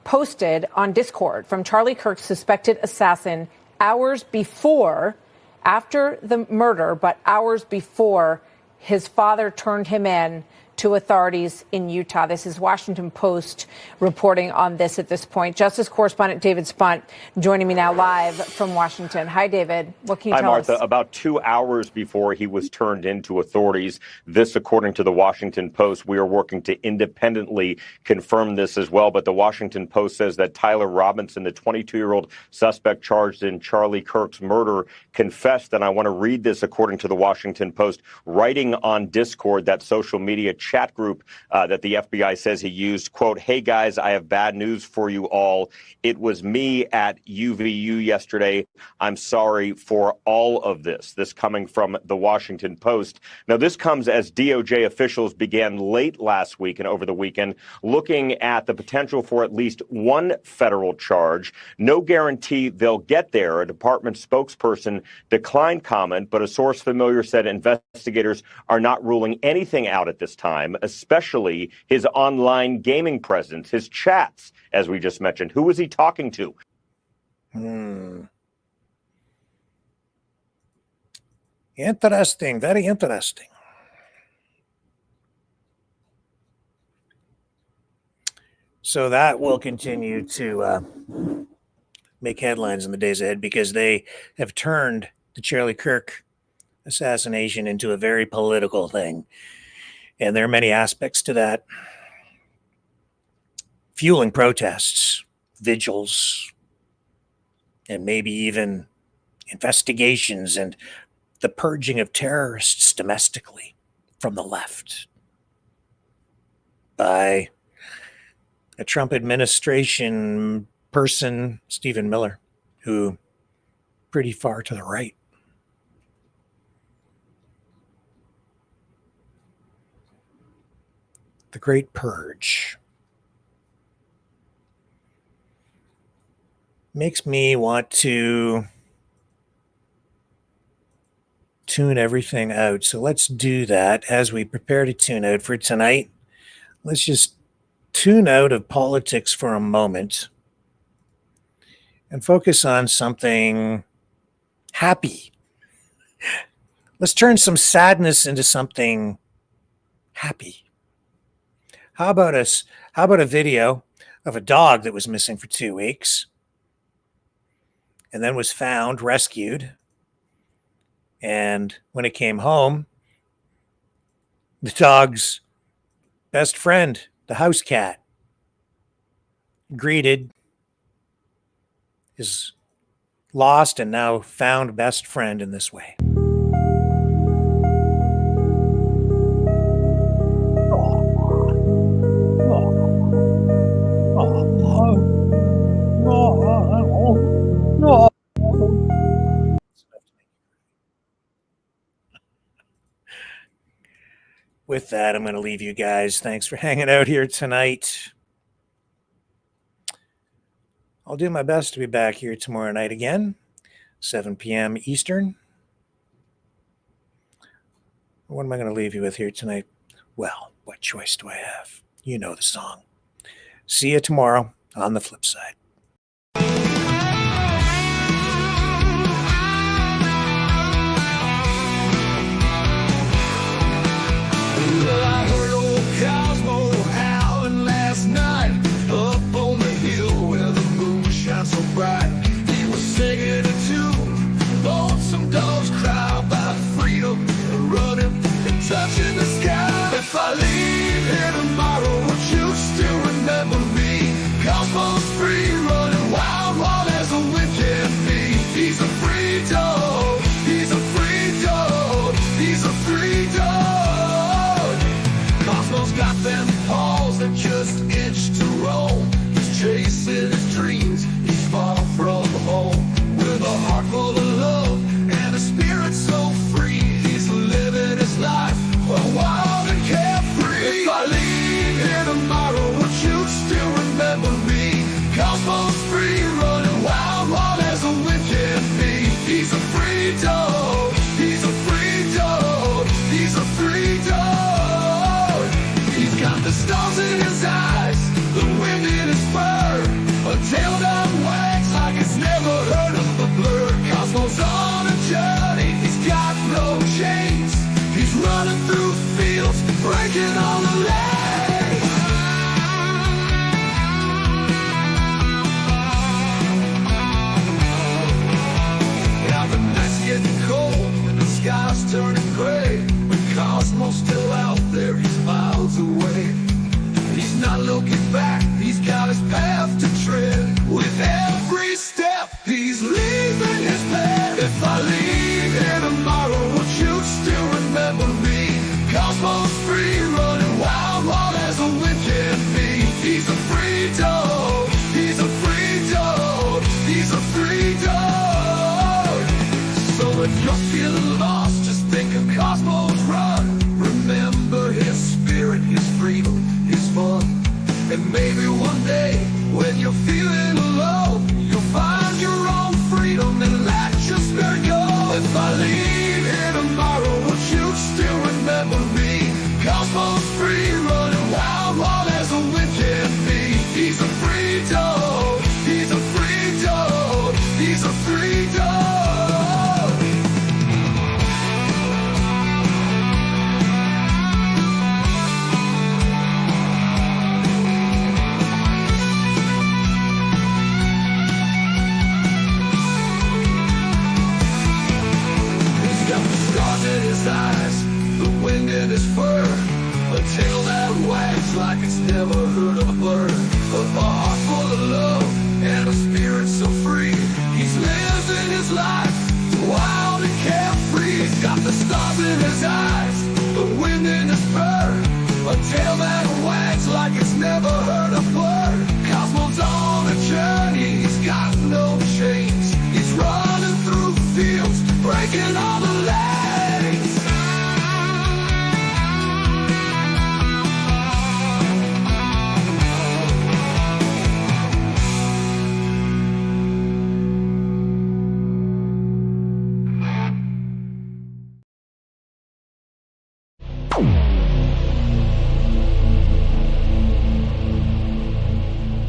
posted on Discord from Charlie Kirk's suspected assassin hours before, after the murder, but hours before his father turned him in to authorities in Utah. This is Washington Post reporting on this at this point. Justice correspondent David Spunt joining me now live from Washington. Hi, David. What can you tell us? Hi, Martha. About 2 hours before he was turned into authorities, this according to the Washington Post. We are working to independently confirm this as well, but the Washington Post says that Tyler Robinson, the 22-year-old suspect charged in Charlie Kirk's murder, confessed, and I want to read this according to the Washington Post, writing on Discord, that social media chat group that the FBI says he used, quote, "Hey guys, I have bad news for you all. It was me at UVU yesterday. I'm sorry for all of this." This coming from the Washington Post. Now, this comes as DOJ officials began late last week and over the weekend looking at the potential for at least one federal charge. No guarantee they'll get there. A department spokesperson declined comment, but a source familiar said investigators are not ruling anything out at this time, especially his online gaming presence, his chats, as we just mentioned. Who was he talking to? Interesting, very interesting. So that will continue to make headlines in the days ahead because they have turned the Charlie Kirk assassination into a very political thing. And there are many aspects to that. Fueling protests, vigils, and maybe even investigations and the purging of terrorists domestically from the left by a Trump administration person, Stephen Miller, who pretty far to the right. The Great Purge makes me want to tune everything out. So let's do that as we prepare to tune out for tonight. Let's just tune out of politics for a moment and focus on something happy. Let's turn some sadness into something happy. How about a video of a dog that was missing for 2 weeks and then was found, rescued, and when it came home, the dog's best friend, the house cat, greeted his lost and now found best friend in this way. With that, I'm going to leave you guys. Thanks for hanging out here tonight. I'll do my best to be back here tomorrow night again, 7 p.m. Eastern. What am I going to leave you with here tonight? Well, what choice do I have? You know the song. See you tomorrow on the flip side. Well, I heard old Cosmo howling last night up on the hill where the moon shines so bright. He was singing a tune, lonesome dogs cry about freedom, running and touching the sky. If I leave here tomorrow, would you still remember me? Cosmo's free, running wild, wild as the wind can be. He's a free dog, he's a free dog, he's a free dog. Cosmo's got them paws that just itch to roam. He's chasing his dreams, he's far from home. With a heart full of love and a spirit so free, he's living his life wild and carefree. If I leave here tomorrow, would you still remember me? Cosmo's free, running wild, wild as the wind can be. He's a free dog, he's a free dog, he's a free dog. He's got the stars in his eyes, the wind in his fur, a tail that wags like it's never heard of a blur. Cosmo's on a journey, he's got no chains, he's running through fields, breaking all the lanes. Now the night's getting cold and the sky's turning gray, but Cosmo's still out there, he's miles away. He's not looking back, he's got his path to tread. With every step, he's leaving his path. If I leave here tomorrow, would you still remember me? Cosmo's free, running wild. in his fur, a tail that wags like it's never heard a bird, a heart full of love and a spirit so free. He's living his life wild and carefree. He's got the stars in his eyes, the wind in his fur, a tail that wags like it's never heard a word. Cosmo's on a journey, he's got no chains. He's running through fields, breaking all the lanes.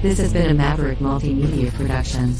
This has been a Maverick Multimedia production.